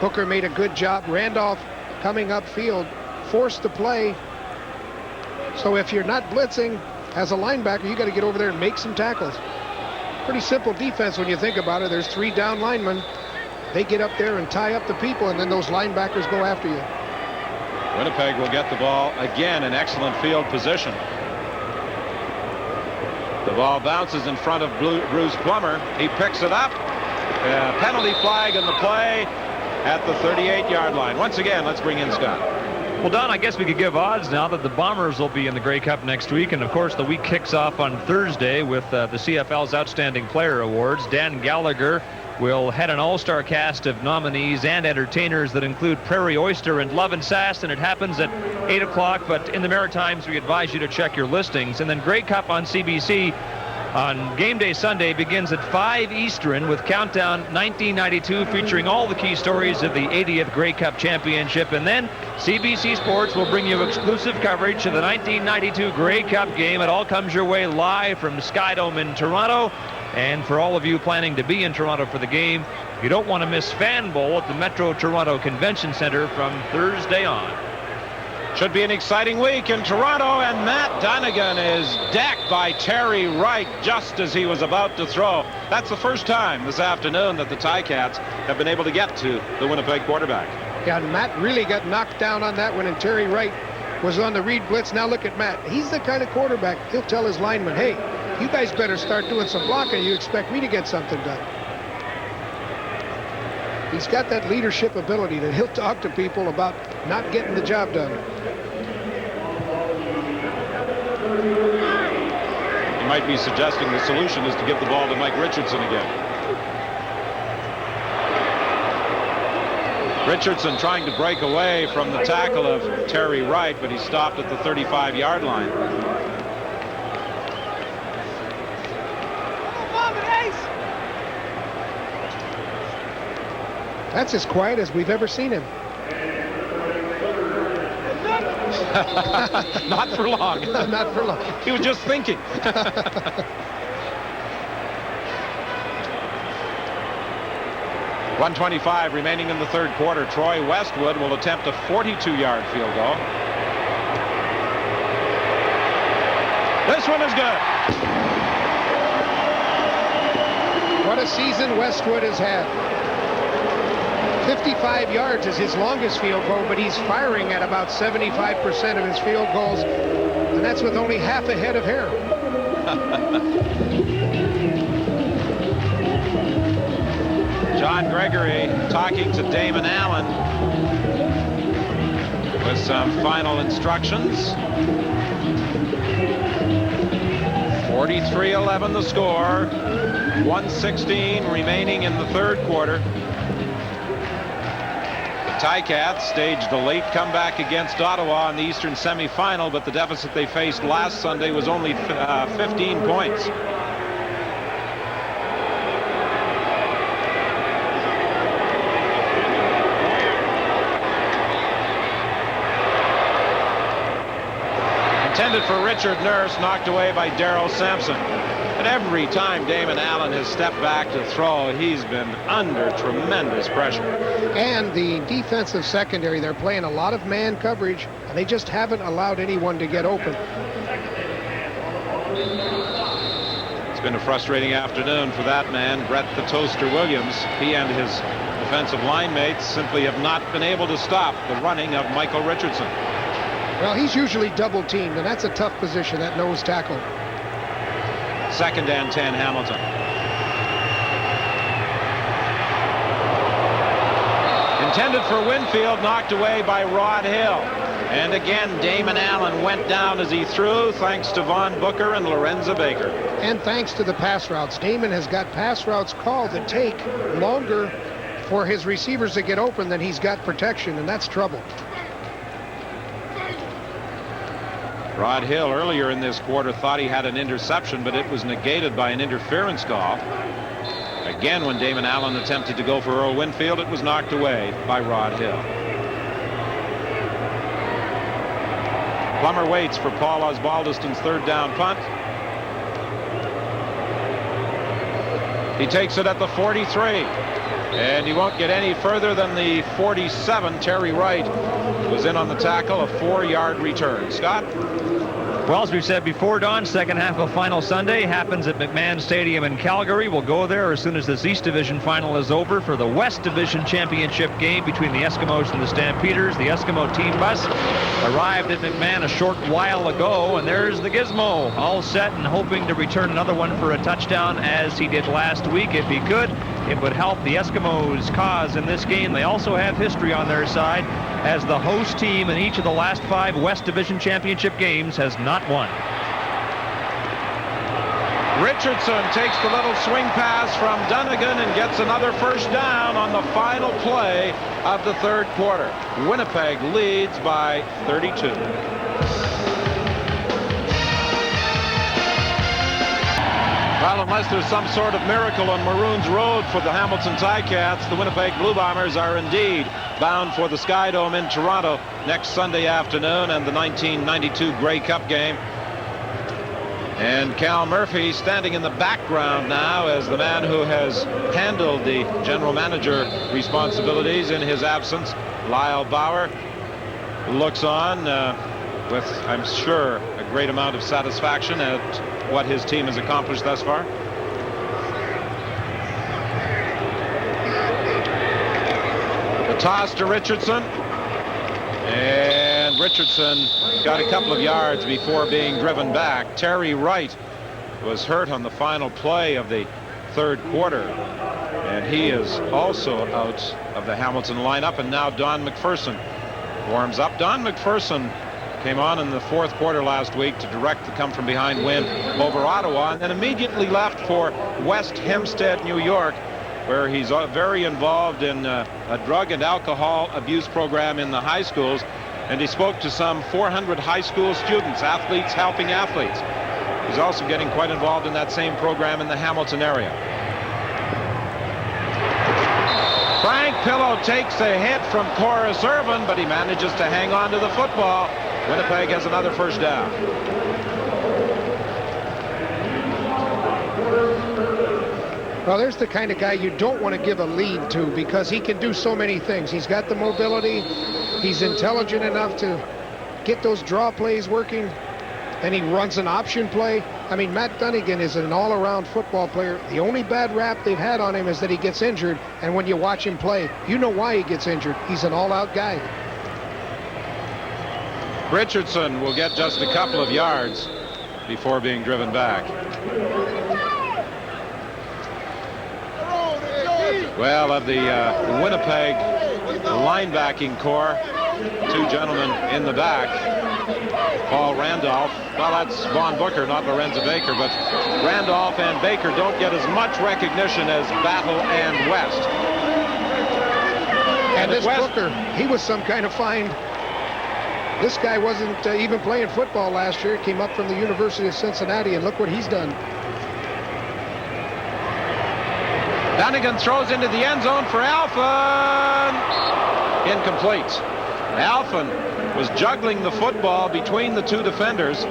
Speaker 2: Hooker made a good job. Randolph coming upfield forced the play. So if you're not blitzing as a linebacker, you got to get over there and make some tackles. Pretty simple defense when you think about it. There's 3 down linemen. They get up there and tie up the people, and then those linebackers go after you.
Speaker 1: Winnipeg will get the ball again in excellent field position. The ball bounces in front of Bruce Plummer. He picks it up. Penalty flag in the play at the 38-yard line. Once again, let's bring in Scott.
Speaker 4: Well, Don, I guess we could give odds now that the Bombers will be in the Grey Cup next week. And, of course, the week kicks off on Thursday with the CFL's Outstanding Player Awards. Dan Gallagher will head an all-star cast of nominees and entertainers that include Prairie Oyster and Love and Sass, and it happens at 8 o'clock. But in the Maritimes, we advise you to check your listings. And then Grey Cup on CBC on Game Day Sunday begins at 5 Eastern with Countdown 1992, featuring all the key stories of the 80th Grey Cup Championship. And then CBC Sports will bring you exclusive coverage of the 1992 Grey Cup game. It all comes your way live from Skydome in Toronto. And for all of you planning to be in Toronto for the game, you don't want to miss Fan Bowl at the Metro Toronto Convention Center from Thursday on.
Speaker 1: Should be an exciting week in Toronto, and Matt Dunigan is decked by Terry Wright just as he was about to throw. That's the first time this afternoon that the Ticats have been able to get to the Winnipeg quarterback.
Speaker 2: Yeah, and Matt really got knocked down on that one, and Terry Wright was on the read blitz. Now look at Matt. He's the kind of quarterback, he'll tell his linemen, hey, you guys better start doing some blocking. You expect me to get something done. He's got that leadership ability that he'll talk to people about not getting the job done.
Speaker 1: He might be suggesting the solution is to give the ball to Mike Richardson again. Richardson trying to break away from the tackle of Terry Wright, but he stopped at the 35-yard line.
Speaker 2: That's as quiet as we've ever seen him.
Speaker 1: Not for long.
Speaker 2: Not for long.
Speaker 1: He was just thinking. .125 remaining in the third quarter. Troy Westwood will attempt a 42-yard field goal. This one is good.
Speaker 2: What a season Westwood has had. 55 yards is his longest field goal, but he's firing at about 75% of his field goals, and that's with only half a head of hair.
Speaker 1: John Gregory talking to Damon Allen with some final instructions. 43-11 the score. 1:16 remaining in the third quarter. Ticats staged a late comeback against Ottawa in the Eastern semifinal, but the deficit they faced last Sunday was only 15 points. Intended for Richard Nurse, knocked away by Darrell Sampson. And every time Damon Allen has stepped back to throw, he's been under tremendous pressure.
Speaker 2: And the defensive secondary, they're playing a lot of man coverage, and they just haven't allowed anyone to get open.
Speaker 1: It's been a frustrating afternoon for that man, Brett the Toaster Williams. He and his defensive line mates simply have not been able to stop the running of Michael Richardson.
Speaker 2: Well, he's usually double teamed, and that's a tough position, that nose tackle.
Speaker 1: 2nd and 10, Hamilton. Intended for Winfield, knocked away by Rod Hill. And again, Damon Allen went down as he threw, thanks to Vaughn Booker and Lorenza Baker.
Speaker 2: And thanks to the pass routes. Damon has got pass routes called that take longer for his receivers to get open than he's got protection, and that's trouble.
Speaker 1: Rod Hill earlier in this quarter thought he had an interception, but it was negated by an interference call. Again, when Damon Allen attempted to go for Earl Winfield, it was knocked away by Rod Hill. Plummer waits for Paul Osbaldiston's 3rd down punt. He takes it at the 43. And he won't get any further than the 47. Terry Wright was in on the tackle, a 4-yard return. Scott?
Speaker 4: Well, as we've said before, Don, second half of final Sunday happens at McMahon Stadium in Calgary. We'll go there as soon as this East Division final is over for the West Division Championship game between the Eskimos and the Stampeders. The Eskimo team bus arrived at McMahon a short while ago, and there's the Gizmo, all set and hoping to return another one for a touchdown as he did last week. If he could, it would help the Eskimos' cause in this game. They also have history on their side, as the host team in each of the last 5 West Division Championship games has not won.
Speaker 1: Richardson takes the little swing pass from Dunnigan and gets another first down on the final play of the third quarter. Winnipeg leads by 32. Well, unless there's some sort of miracle on Maroons Road for the Hamilton Ticats, the Winnipeg Blue Bombers are indeed bound for the Sky Dome in Toronto next Sunday afternoon and the 1992 Grey Cup game. And Cal Murphy standing in the background now as the man who has handled the general manager responsibilities in his absence. Lyle Bauer looks on with, I'm sure, a great amount of satisfaction at what his team has accomplished thus far. The toss to Richardson. And Richardson got a couple of yards before being driven back. Terry Wright was hurt on the final play of the third quarter, and he is also out of the Hamilton lineup. And now Don McPherson warms up. Don McPherson came on in the fourth quarter last week to direct the come-from-behind win over Ottawa, and then immediately left for West Hempstead, New York, where he's very involved in a drug and alcohol abuse program in the high schools. And he spoke to some 400 high school students, athletes helping athletes. He's also getting quite involved in that same program in the Hamilton area. Frank Pillow takes a hit from Corus Irvin, but he manages to hang on to the football. Winnipeg has another first down.
Speaker 2: Well, there's the kind of guy you don't want to give a lead to because he can do so many things. He's got the mobility. He's intelligent enough to get those draw plays working, and he runs an option play. I mean, Matt Dunnigan is an all-around football player. The only bad rap they've had on him is that he gets injured, and when you watch him play, you know why he gets injured. He's an all-out guy.
Speaker 1: Richardson will get just a couple of yards before being driven back. Well, of the Winnipeg linebacking core, 2 gentlemen in the back. Paul Randolph, well, that's Vaughn Booker, not Lorenzo Baker, but Randolph and Baker don't get as much recognition as Battle and West.
Speaker 2: And this Booker, he was some kind of find. This guy wasn't even playing football last year. He came up from the University of Cincinnati, and look what he's done.
Speaker 1: Dunnigan throws into the end zone for Alphen. Incomplete. Alphen was juggling the football between the 2 defenders.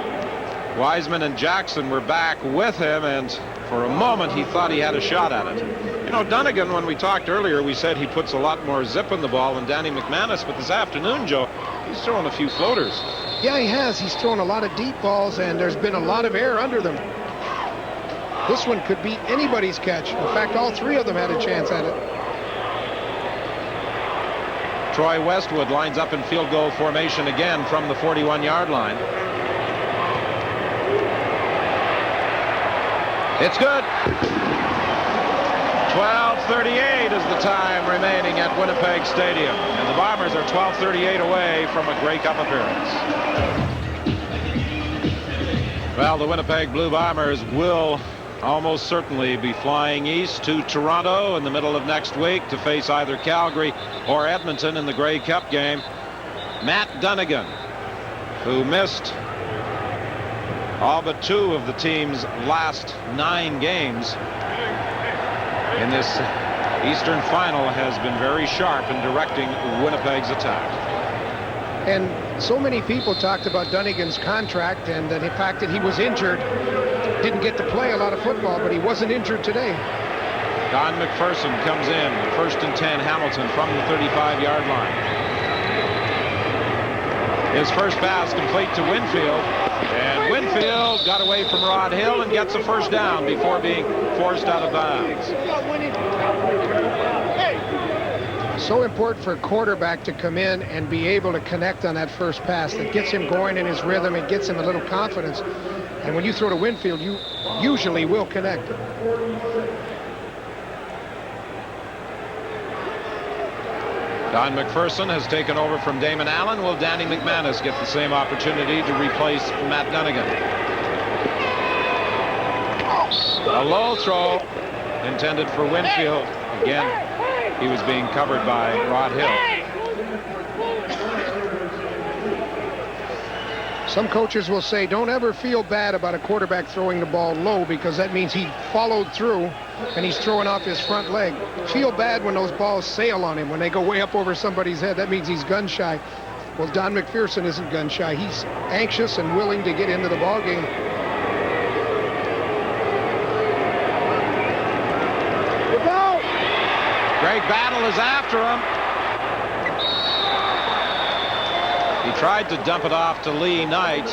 Speaker 1: Wiseman and Jackson were back with him, and for a moment he thought he had a shot at it. You know, Dunnigan, when we talked earlier, we said he puts a lot more zip in the ball than Danny McManus, but this afternoon, Joe, he's throwing a few floaters.
Speaker 2: Yeah, he has. He's thrown a lot of deep balls, and there's been a lot of air under them. This one could be anybody's catch. In fact, all 3 of them had a chance at it.
Speaker 1: Troy Westwood lines up in field goal formation again from the 41-yard line. It's good. 12:38 is the time remaining at Winnipeg Stadium, and the Bombers are 12:38 away from a Grey Cup appearance. Well, the Winnipeg Blue Bombers will almost certainly be flying east to Toronto in the middle of next week to face either Calgary or Edmonton in the Grey Cup game. Matt Dunnigan, who missed all but 2 of the team's last 9 games in this Eastern final, has been very sharp in directing Winnipeg's attack.
Speaker 2: And so many people talked about Dunnigan's contract and the fact that he was injured. Didn't get to play a lot of football, but he wasn't injured today.
Speaker 1: Don McPherson comes in, 1st and 10 Hamilton from the 35-yard line. His first pass complete to Winfield, and Winfield got away from Rod Hill and gets a first down before being forced out of bounds.
Speaker 2: So important for a quarterback to come in and be able to connect on that first pass. That gets him going in his rhythm. It gets him a little confidence. And when you throw to Winfield, you usually will connect.
Speaker 1: Don McPherson has taken over from Damon Allen. Will Danny McManus get the same opportunity to replace Matt Dunnigan? A low throw intended for Winfield. Again, he was being covered by Rod Hill.
Speaker 2: Some coaches will say, don't ever feel bad about a quarterback throwing the ball low, because that means he followed through and he's throwing off his front leg. Feel bad when those balls sail on him, when they go way up over somebody's head. That means he's gun shy. Well, Don McPherson isn't gun shy. He's anxious and willing to get into the ball game.
Speaker 1: Greg Battle is after him. He tried to dump it off to Lee Knight.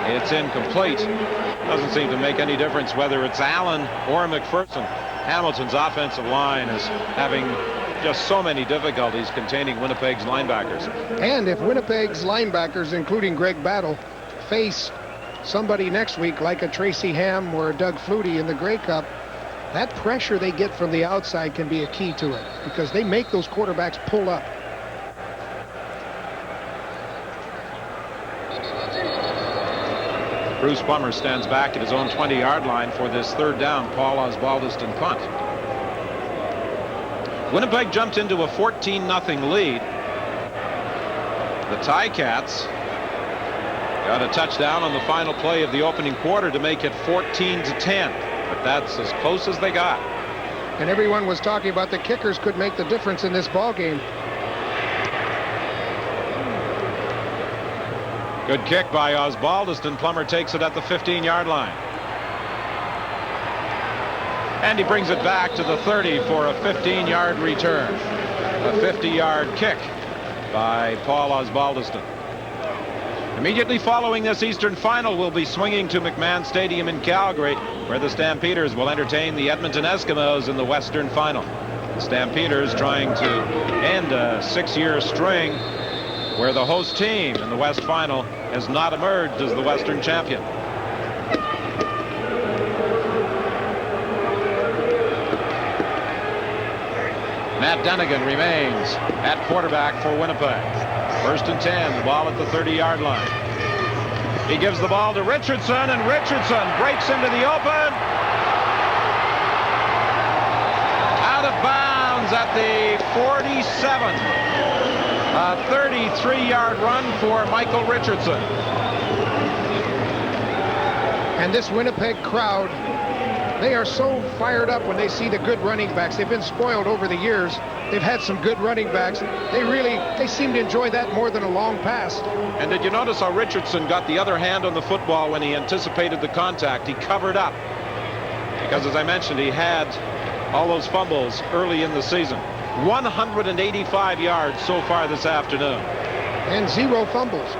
Speaker 1: It's incomplete. Doesn't seem to make any difference whether it's Allen or McPherson. Hamilton's offensive line is having just so many difficulties containing Winnipeg's linebackers.
Speaker 2: And if Winnipeg's linebackers, including Greg Battle, face somebody next week like a Tracy Ham or a Doug Flutie in the Grey Cup, that pressure they get from the outside can be a key to it, because they make those quarterbacks pull up.
Speaker 1: Bruce Plummer stands back at his own 20-yard line for this third down. Paul Osbaldiston punt. Winnipeg jumped into a 14-0 lead. The Ticats got a touchdown on the final play of the opening quarter to make it 14-10. But that's as close as they got.
Speaker 2: And everyone was talking about the kickers could make the difference in this ball game.
Speaker 1: Good kick by Osbaldiston. Plummer takes it at the 15-yard line. And he brings it back to the 30 for a 15-yard return. A 50-yard kick by Paul Osbaldiston. Immediately following this Eastern Final, we'll be swinging to McMahon Stadium in Calgary, where the Stampeders will entertain the Edmonton Eskimos in the Western Final. The Stampeders trying to end a 6-year string where the host team in the West Final has not emerged as the Western champion. Matt Dunnigan remains at quarterback for Winnipeg. 1st and 10, the ball at the 30-yard line. He gives the ball to Richardson, and Richardson breaks into the open. Out of bounds at the 47. A 33-yard run for Michael Richardson.
Speaker 2: And this Winnipeg crowd, they are so fired up when they see the good running backs. They've been spoiled over the years. They've had some good running backs. They seem to enjoy that more than a long pass.
Speaker 1: And did you notice how Richardson got the other hand on the football when he anticipated the contact? He covered up. Because, as I mentioned, he had all those fumbles early in the season. 185 yards so far this afternoon.
Speaker 2: And 0 fumbles.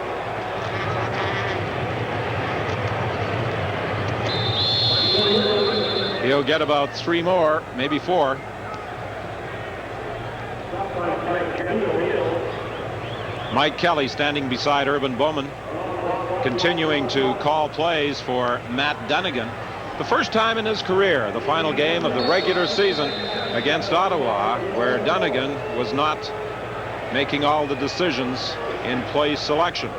Speaker 1: He'll get about 3 more, maybe 4. Mike Kelly standing beside Urban Bowman, continuing to call plays for Matt Dunnigan. The first time in his career, the final game of the regular season against Ottawa, where Dunnigan was not making all the decisions in play selection.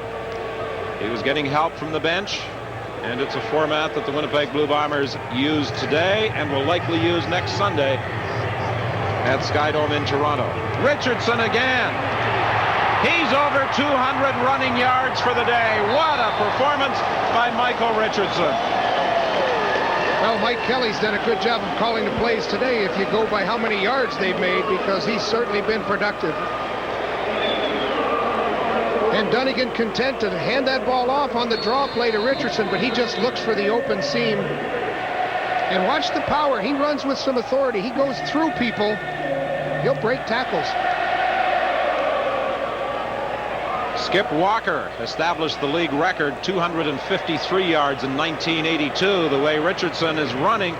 Speaker 1: He was getting help from the bench, and it's a format that the Winnipeg Blue Bombers use today and will likely use next Sunday at Skydome in Toronto. Richardson again. He's over 200 running yards for the day. What a performance by Michael Richardson.
Speaker 2: Well, Mike Kelly's done a good job of calling the plays today if you go by how many yards they've made, because he's certainly been productive. And Dunnigan content to hand that ball off on the draw play to Richardson, but he just looks for the open seam. And watch the power. He runs with some authority. He goes through people. He'll break tackles.
Speaker 1: Skip Walker established the league record, 253 yards in 1982. The way Richardson is running,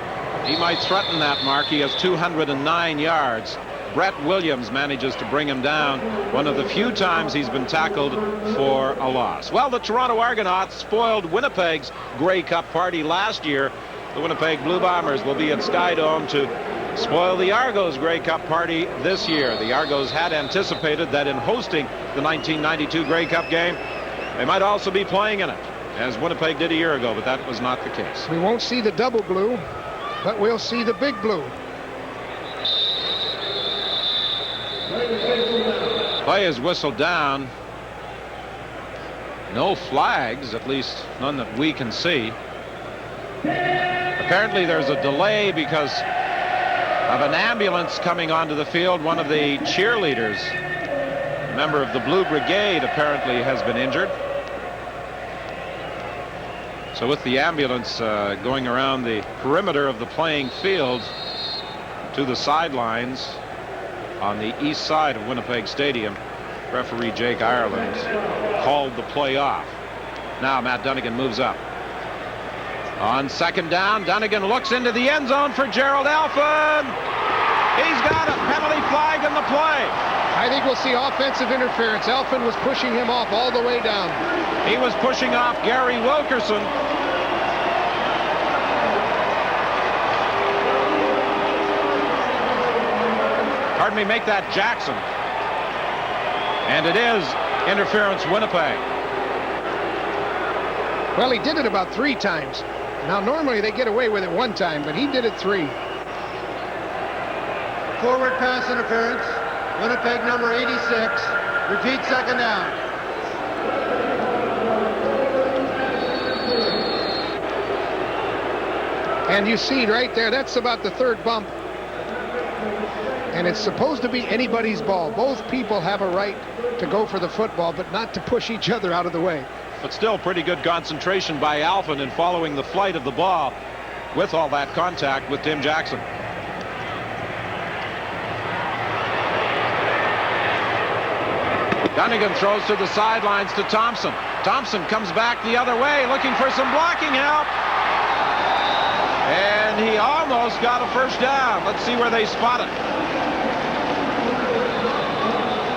Speaker 1: he might threaten that mark. He has 209 yards. Brett Williams manages to bring him down, one of the few times he's been tackled for a loss. Well, the Toronto Argonauts spoiled Winnipeg's Grey Cup party last year. The Winnipeg Blue Bombers will be at Skydome to spoil the Argos Grey Cup party this year. The Argos had anticipated that in hosting the 1992 Grey Cup game, they might also be playing in it, as Winnipeg did a year ago, but that was not the case.
Speaker 2: We won't see the double blue, but we'll see the big blue.
Speaker 1: Play is whistled down. No flags, at least none that we can see. Apparently there's a delay because of an ambulance coming onto the field. One of the cheerleaders, a member of the Blue Brigade, apparently has been injured. So with the ambulance going around the perimeter of the playing field to the sidelines on the east side of Winnipeg Stadium, referee Jake Ireland called the play off. Now Matt Dunnigan moves up. On second down, Dunnigan looks into the end zone for Gerald Alphen. He's got a penalty flag in the play.
Speaker 2: I think we'll see offensive interference. Alphen was pushing him off all the way down.
Speaker 1: He was pushing off Gary Wilkerson. Pardon me, make that Jackson. And it is interference Winnipeg.
Speaker 2: Well, he did it about 3 times. Now, normally they get away with it 1 time, but he did it 3.
Speaker 3: Forward pass interference. Winnipeg number 86. Repeat second down.
Speaker 2: And you see right there, that's about the 3rd bump. And it's supposed to be anybody's ball. Both people have a right to go for the football, but not to push each other out of the way.
Speaker 1: But still pretty good concentration by Alphen in following the flight of the ball with all that contact with Tim Jackson. Dunnigan throws to the sidelines to Thompson. Thompson comes back the other way looking for some blocking help. And he almost got a first down. Let's see where they spot it.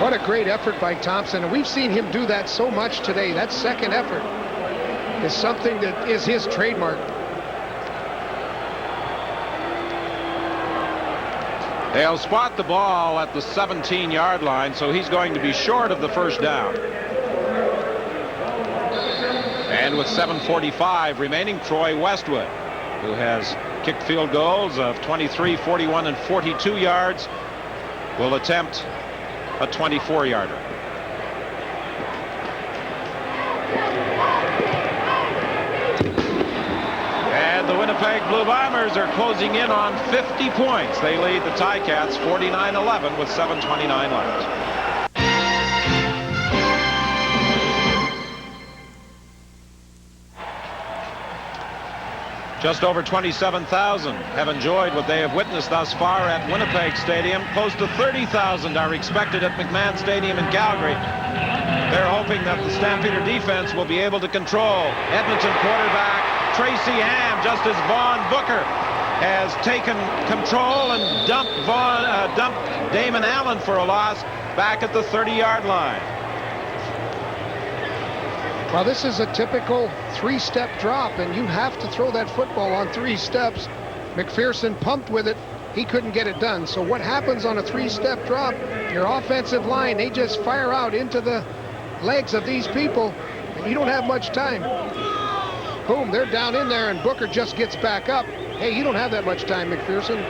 Speaker 2: What a great effort by Thompson. And we've seen him do that so much today. That second effort is something that is his trademark.
Speaker 1: They'll spot the ball at the 17-yard line, so he's going to be short of the first down. And with 7:45 remaining, Troy Westwood, who has kicked field goals of 23, 41, and 42 yards, will attempt a 24-yarder. And the Winnipeg Blue Bombers are closing in on 50 points. They lead the Ticats 49-11 with 7:29 left. Just over 27,000 have enjoyed what they have witnessed thus far at Winnipeg Stadium. Close to 30,000 are expected at McMahon Stadium in Calgary. They're hoping that the Stampeder defense will be able to control Edmonton quarterback Tracy Ham, just as Vaughn Booker has taken control and dumped Damon Allen for a loss back at the 30-yard line.
Speaker 2: Well, this is a typical 3-step drop, and you have to throw that football on 3 steps. McPherson pumped with it. He couldn't get it done. So what happens on a 3-step drop? Your offensive line, they just fire out into the legs of these people, and you don't have much time. Boom, they're down in there, and Booker just gets back up. Hey, you don't have that much time, McPherson.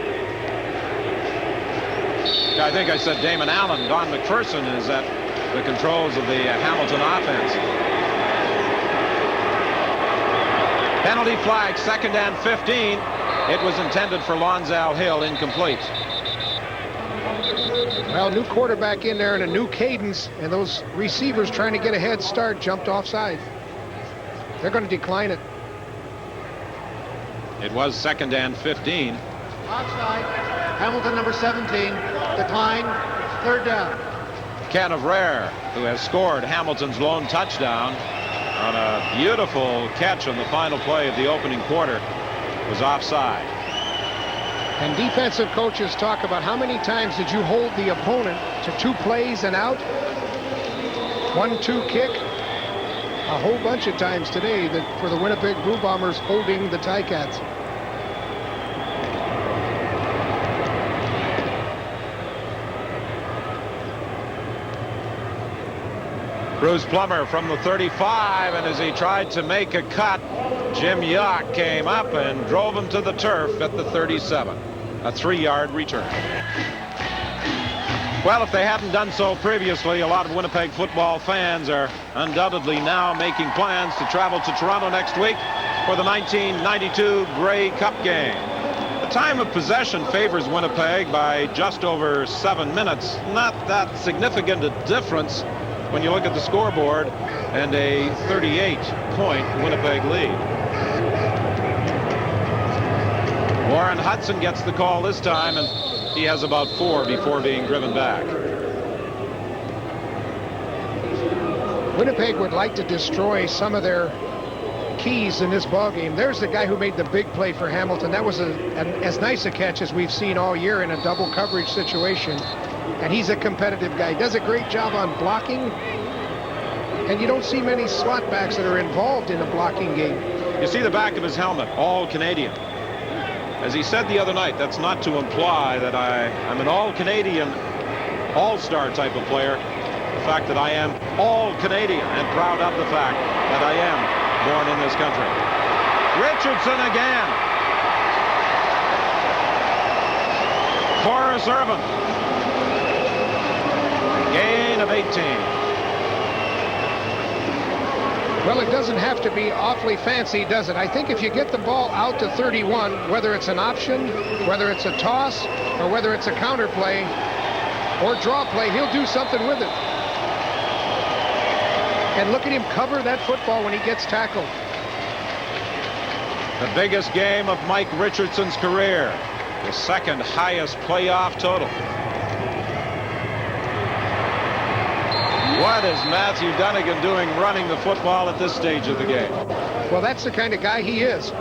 Speaker 1: I think I said Damon Allen. Don McPherson is at the controls of the Hamilton offense. Penalty flag, 2nd and 15. It was intended for Lonzell Hill, incomplete.
Speaker 2: Well, new quarterback in there and a new cadence, and those receivers trying to get a head start jumped offside. They're going to decline it.
Speaker 1: It was 2nd and 15.
Speaker 3: Offside. Hamilton number 17. Decline. 3rd down.
Speaker 1: Canavere, who has scored Hamilton's lone touchdown on a beautiful catch on the final play of the opening quarter, was offside.
Speaker 2: And defensive coaches talk about how many times did you hold the opponent to 2 plays and out? 1-2 kick. A whole bunch of times today for the Winnipeg Blue Bombers holding the Ticats.
Speaker 1: Bruce Plummer from the 35, and as he tried to make a cut, Jim Yock came up and drove him to the turf at the 37. A 3-yard return. Well, if they hadn't done so previously, a lot of Winnipeg football fans are undoubtedly now making plans to travel to Toronto next week for the 1992 Grey Cup game. The time of possession favors Winnipeg by just over 7 minutes. Not that significant a difference when you look at the scoreboard, and a 38-point Winnipeg lead. Warren Hudson gets the call this time, and he has about 4 before being driven back.
Speaker 2: Winnipeg would like to destroy some of their keys in this ballgame. There's the guy who made the big play for Hamilton. That was as nice a catch as we've seen all year in a double coverage situation. And he's a competitive guy. Does a great job on blocking. And you don't see many slot backs that are involved in a blocking game.
Speaker 1: You see the back of his helmet, all Canadian. As he said the other night, that's not to imply that I'm an all-Canadian, all-star type of player. The fact that I am all-Canadian and proud of the fact that I am born in this country. Richardson again. Forrest Urban. Gain of 18.
Speaker 2: Well, it doesn't have to be awfully fancy, does it? I think if you get the ball out to 31, whether it's an option, whether it's a toss, or whether it's a counter play or draw play, he'll do something with it. And look at him cover that football when he gets tackled.
Speaker 1: The biggest game of Mike Richardson's career. The second highest playoff total. What is Matthew Dunigan doing running the football at this stage of the game?
Speaker 2: Well, that's the kind of guy he is.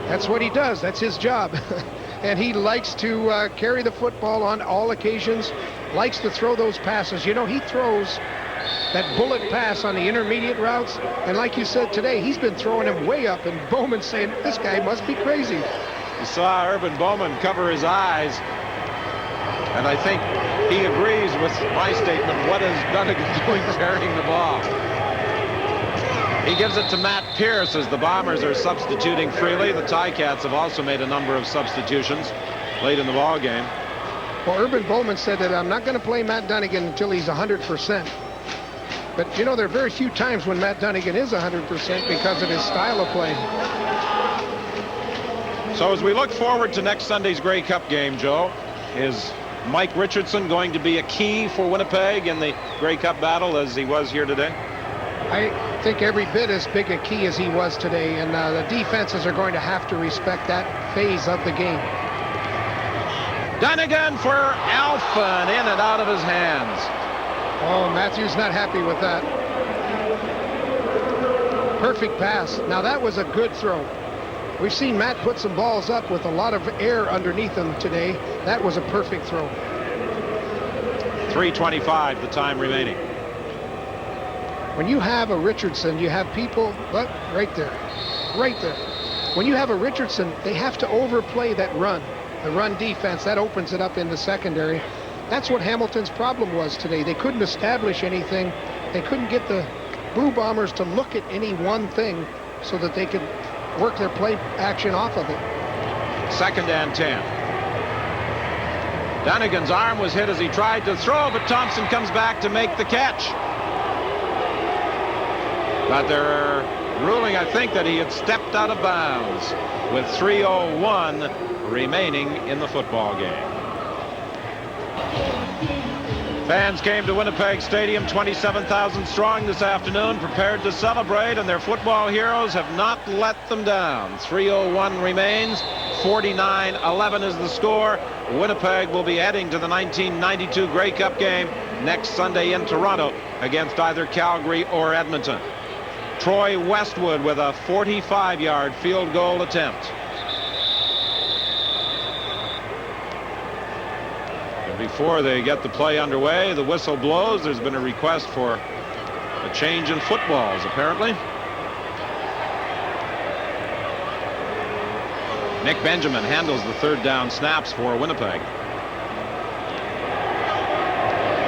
Speaker 2: That's what he does. That's his job. And he likes to carry the football on all occasions, likes to throw those passes. You know, he throws that bullet pass on the intermediate routes. And like you said today, he's been throwing him way up, and Bowman's saying, this guy must be crazy.
Speaker 1: You saw Urban Bowman cover his eyes. And I think he agrees with my statement. What is Dunigan doing carrying the ball? He gives it to Matt Pierce as the Bombers are substituting freely. The Ticats have also made a number of substitutions late in the ball game.
Speaker 2: Well, Urban Bowman said that I'm not going to play Matt Dunigan until he's 100%. But, you know, there are very few times when Matt Dunigan is 100% because of his style of play.
Speaker 1: So as we look forward to next Sunday's Grey Cup game, Joe, is Mike Richardson going to be a key for Winnipeg in the Grey Cup battle as he was here today?
Speaker 2: I think every bit as big a key as he was today, and the defenses are going to have to respect that phase of the game.
Speaker 1: Dunigan for Alphen, in and out of his hands.
Speaker 2: Oh, Matthews not happy with that. Perfect pass. Now that was a good throw. We've seen Matt put some balls up with a lot of air underneath them today. That was a perfect throw.
Speaker 1: 3:25 the time remaining.
Speaker 2: When you have a Richardson, you have people, look, right there. When you have a Richardson, they have to overplay that run. The run defense, that opens it up in the secondary. That's what Hamilton's problem was today. They couldn't establish anything. They couldn't get the Blue Bombers to look at any one thing so that they could work their play action off of it. 2nd and 10.
Speaker 1: Dunigan's arm was hit as he tried to throw, but Thompson comes back to make the catch. But they're ruling, I think, that he had stepped out of bounds with 3:01 remaining in the football game. Fans came to Winnipeg Stadium, 27,000 strong this afternoon, prepared to celebrate, and their football heroes have not let them down. 3:01 remains, 49-11 is the score. Winnipeg will be heading to the 1992 Grey Cup game next Sunday in Toronto against either Calgary or Edmonton. Troy Westwood with a 45-yard field goal attempt. And before they get the play underway, the whistle blows. There's been a request for a change in footballs, apparently. Nick Benjamin handles the third down snaps for Winnipeg.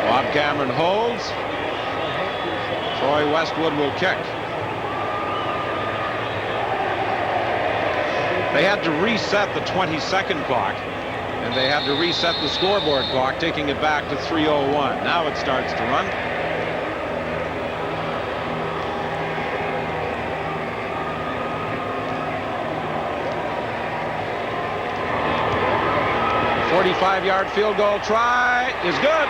Speaker 1: Bob Cameron holds. Troy Westwood will kick. They had to reset the 20-second clock, and they had to reset the scoreboard clock, taking it back to 3:01. Now it starts to run. A 45-yard field goal try is good.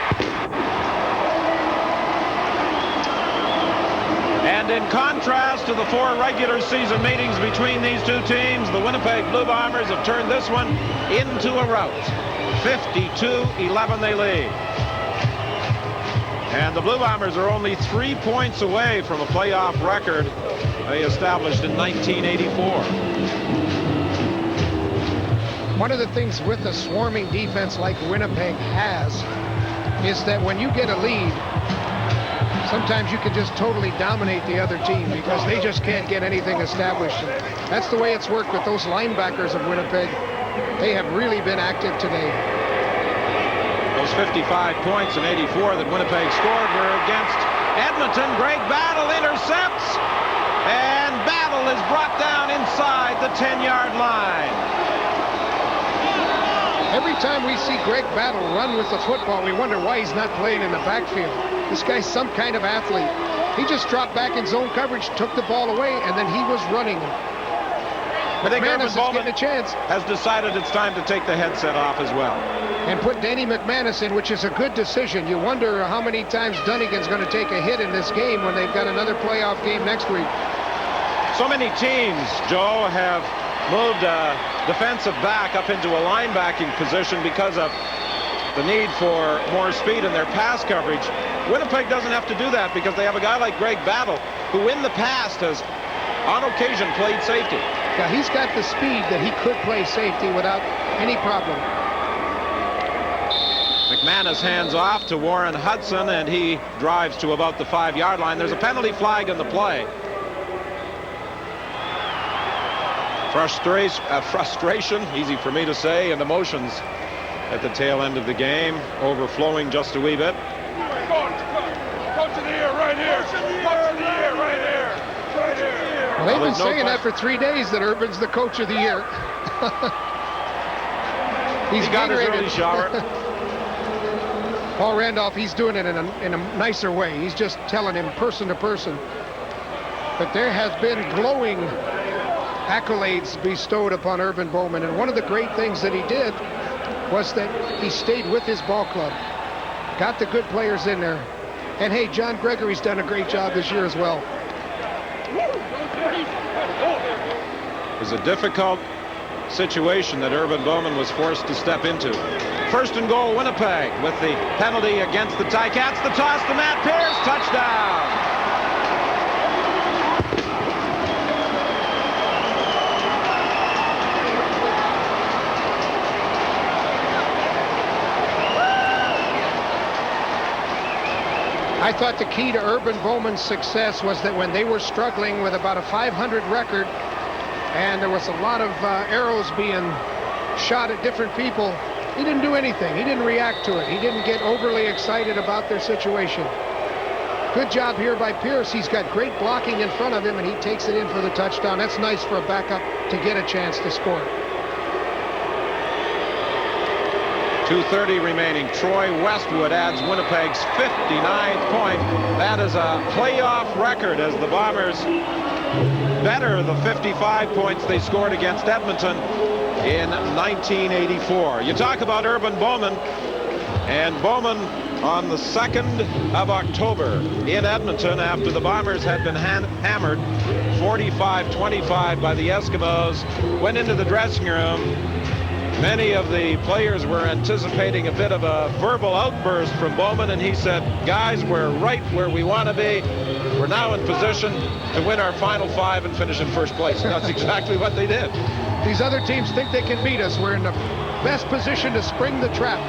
Speaker 1: And in contrast to the 4 regular season meetings between these two teams, the Winnipeg Blue Bombers have turned this one into a rout. 52-11 they lead. And the Blue Bombers are only 3 points away from a playoff record they established in 1984.
Speaker 2: One of the things with a swarming defense like Winnipeg has is that when you get a lead, sometimes you can just totally dominate the other team because they just can't get anything established. And that's the way it's worked with those linebackers of Winnipeg. They have really been active today.
Speaker 1: Those 55 points in '84 that Winnipeg scored were against Edmonton. Greg Battle intercepts, and Battle is brought down inside the 10-yard line.
Speaker 2: Every time we see Greg Battle run with the football, we wonder why he's not playing in the backfield. This guy's some kind of athlete. He just dropped back in zone coverage, took the ball away, and then he was running.
Speaker 1: I think Urban Bowman
Speaker 2: a chance.
Speaker 1: has decided it's time to take the headset off as well.
Speaker 2: And put Danny McManus in, which is a good decision. You wonder how many times Dunnigan's going to take a hit in this game when they've got another playoff game next week.
Speaker 1: So many teams, Joe, have moved a defensive back up into a linebacking position because of the need for more speed in their pass coverage. Winnipeg doesn't have to do that because they have a guy like Greg Battle, who in the past has on occasion played safety.
Speaker 2: Yeah, he's got the speed that he could play safety without any problem.
Speaker 1: McManus hands off to Warren Hudson, and he drives to about the 5-yard line. There's a penalty flag on the play. Frustration, easy for me to say, and emotions at the tail end of the game, overflowing just a wee bit.
Speaker 6: Go to the ear, right here. Go to the ear, right here. Right here.
Speaker 2: Well, they've been saying that for 3 days, that Urban's the coach of the year.
Speaker 1: He got his early shower.
Speaker 2: Paul Randolph, he's doing it in a nicer way. He's just telling him person to person. But there has been glowing accolades bestowed upon Urban Bowman, and one of the great things that he did was that he stayed with his ball club, got the good players in there, and hey, John Gregory's done a great job this year as well.
Speaker 1: It was a difficult situation that Urban Bowman was forced to step into. First and goal, Winnipeg, with the penalty against the Ticats. The toss to Matt Pierce, touchdown.
Speaker 2: I thought the key to Urban Bowman's success was that when they were struggling with about a 500 record and there was a lot of arrows being shot at different people, he didn't do anything. He didn't react to it. He didn't get overly excited about their situation. Good job here by Pierce. He's got great blocking in front of him, and he takes it in for the touchdown. That's nice for a backup to get a chance to score.
Speaker 1: 2:30 remaining. Troy Westwood adds Winnipeg's 59th point. That is a playoff record as the Bombers better the 55 points they scored against Edmonton in 1984. You talk about Urban Bowman, and Bowman on the 2nd of October in Edmonton, after the Bombers had been hammered 45-25 by the Eskimos, went into the dressing room Many of the players were anticipating a bit of a verbal outburst from Bowman, and he said, guys, we're right where we want to be. We're now in position to win our final 5 and finish in first place. And that's exactly what they did.
Speaker 2: These other teams think they can beat us. We're in the best position to spring the trap.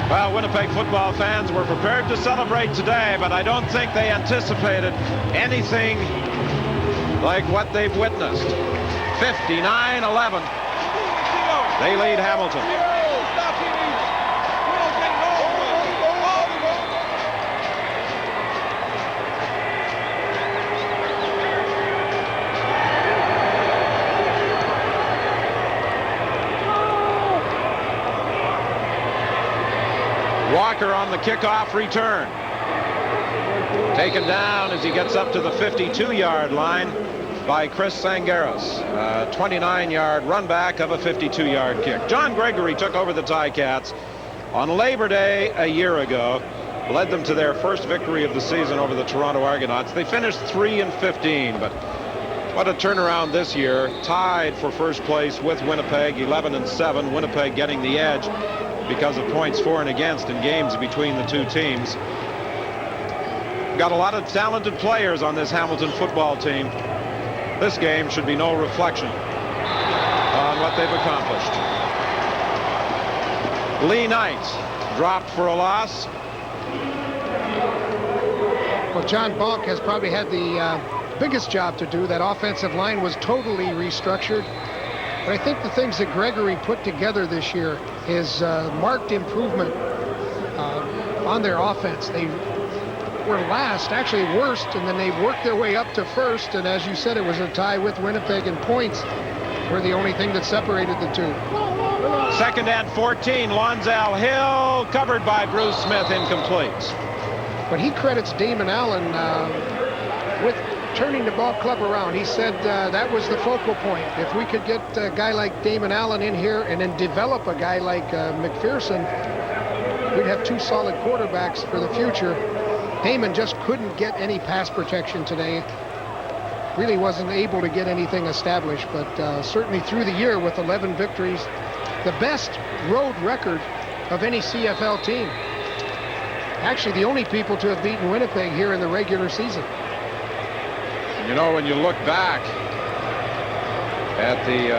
Speaker 1: Well, Winnipeg football fans were prepared to celebrate today, but I don't think they anticipated anything like what they've witnessed. 59-11. They lead Hamilton. Walker on the kickoff return. Taken down as he gets up to the 52-yard line by Chris Sangaros. 29-yard run back of a 52-yard kick. John Gregory took over the Ticats on Labor Day a year ago. Led them to their first victory of the season over the Toronto Argonauts. They finished 3-15, but what a turnaround this year. Tied for first place with Winnipeg, 11-7. Winnipeg getting the edge because of points for and against in games between the two teams. Got a lot of talented players on this Hamilton football team. This game should be no reflection on what they've accomplished. Lee Knight dropped for a loss.
Speaker 2: Well, John Bonk has probably had the biggest job to do. That offensive line was totally restructured. But I think the things that Gregory put together this year is marked improvement on their offense. They were last, actually worst, and then they worked their way up to first. And as you said, it was a tie with Winnipeg, and points were the only thing that separated the two.
Speaker 1: 2nd and 14. Lonzell Hill covered by Bruce Smith, incomplete.
Speaker 2: But he credits Damon Allen with turning the ball club around. He said that was the focal point. If we could get a guy like Damon Allen in here and then develop a guy like McPherson, we'd have 2 solid quarterbacks for the future. Damon just couldn't get any pass protection today. Really wasn't able to get anything established, but certainly through the year with 11 victories, the best road record of any CFL team. Actually, the only people to have beaten Winnipeg here in the regular season.
Speaker 1: You know, when you look back at the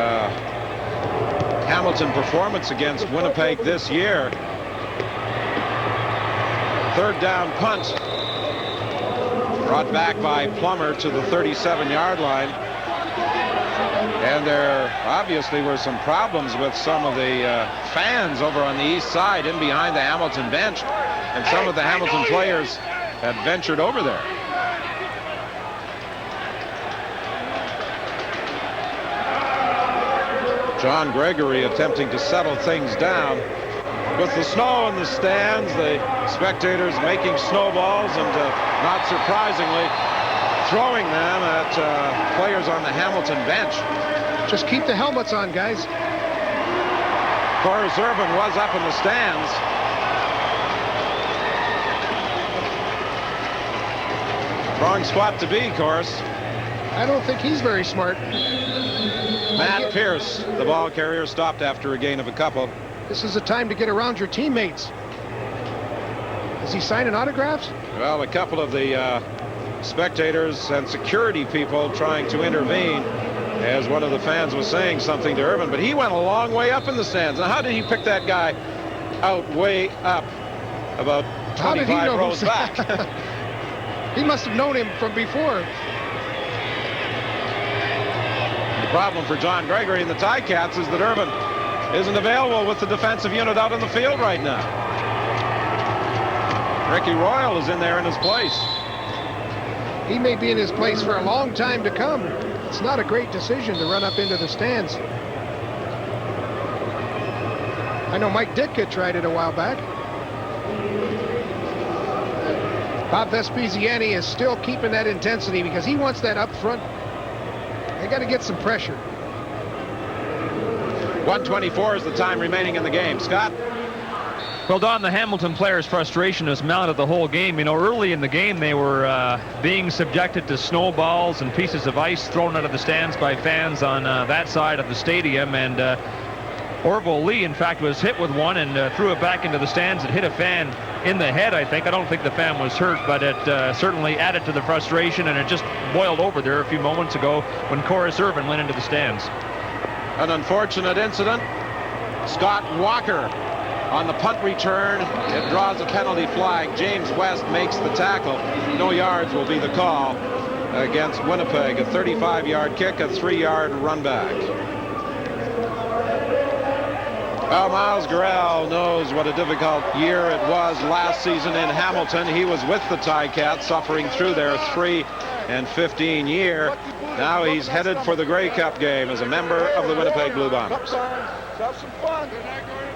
Speaker 1: Hamilton performance against Winnipeg this year, 3rd down punt brought back by Plummer to the 37-yard line. And there obviously were some problems with some of the fans over on the east side in behind the Hamilton bench. And some of the Hamilton players had ventured over there. John Gregory attempting to settle things down. With the snow in the stands, the spectators making snowballs and, not surprisingly, throwing them at players on the Hamilton bench.
Speaker 2: Just keep the helmets on, guys.
Speaker 1: Forrest Irvin was up in the stands. Wrong spot to be, of course.
Speaker 2: I don't think he's very smart.
Speaker 1: Matt Pierce, the ball carrier, stopped after a gain of a couple.
Speaker 2: This is the time to get around your teammates. Is he signing autographs?
Speaker 1: Well, a couple of the spectators and security people trying to intervene as one of the fans was saying something to Irvin, but he went a long way up in the stands. Now, how did he pick that guy out way up about 25 rows back?
Speaker 2: He must have known him from before.
Speaker 1: The problem for John Gregory and the Ticats is that Irvin isn't available with the defensive unit out on the field right now. Ricky Royal is in there in his place.
Speaker 2: He may be in his place for a long time to come. It's not a great decision to run up into the stands. I know Mike Ditka tried it a while back. Bob Vespiziani is still keeping that intensity because he wants that up front. They got to get some pressure.
Speaker 1: 1:24 is the time remaining in the game. Scott?
Speaker 4: Well, Don, the Hamilton players' frustration has mounted the whole game. You know, early in the game, they were being subjected to snowballs and pieces of ice thrown out of the stands by fans on that side of the stadium. And Orville Lee, in fact, was hit with one and threw it back into the stands. It hit a fan in the head, I think. I don't think the fan was hurt, but it certainly added to the frustration, and it just boiled over there a few moments ago when Corus Irvin went into the stands.
Speaker 1: An unfortunate incident. Scott Walker on the punt return. It draws a penalty flag. James West makes the tackle. No yards will be the call against Winnipeg. A 35-yard kick, a 3-yard run back. Well, Miles Gorel knows what a difficult year it was last season in Hamilton. He was with the Ticats, suffering through their 3-15 year. Now he's headed for the Grey Cup game as a member of the Winnipeg Blue Bombers.
Speaker 6: Have some fun.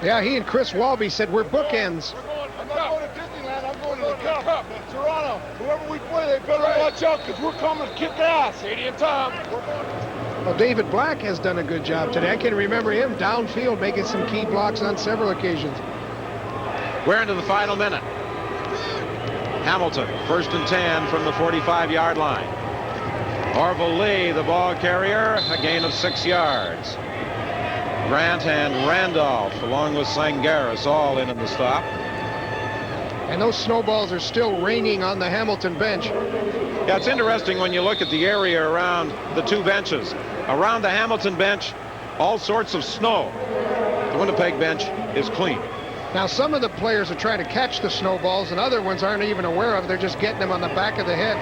Speaker 2: Yeah, he and Chris Walby said we're bookends.
Speaker 6: I'm not going to Disneyland. I'm going to the Cup. Toronto, whoever we play, they better watch out because we're coming to kick ass. 80 and Tom.
Speaker 2: Well, David Black has done a good job today. I can remember him downfield making some key blocks on several occasions.
Speaker 1: We're into the final minute. Hamilton, 1st and 10 from the 45-yard line. Orville Lee, the ball carrier, a gain of 6 yards. Grant and Randolph, along with Sangaris, all in the stop.
Speaker 2: And those snowballs are still raining on the Hamilton bench.
Speaker 1: Yeah, it's interesting when you look at the area around the two benches. Around the Hamilton bench, all sorts of snow. The Winnipeg bench is clean.
Speaker 2: Now, some of the players are trying to catch the snowballs, and other ones aren't even aware of. They're just getting them on the back of the head.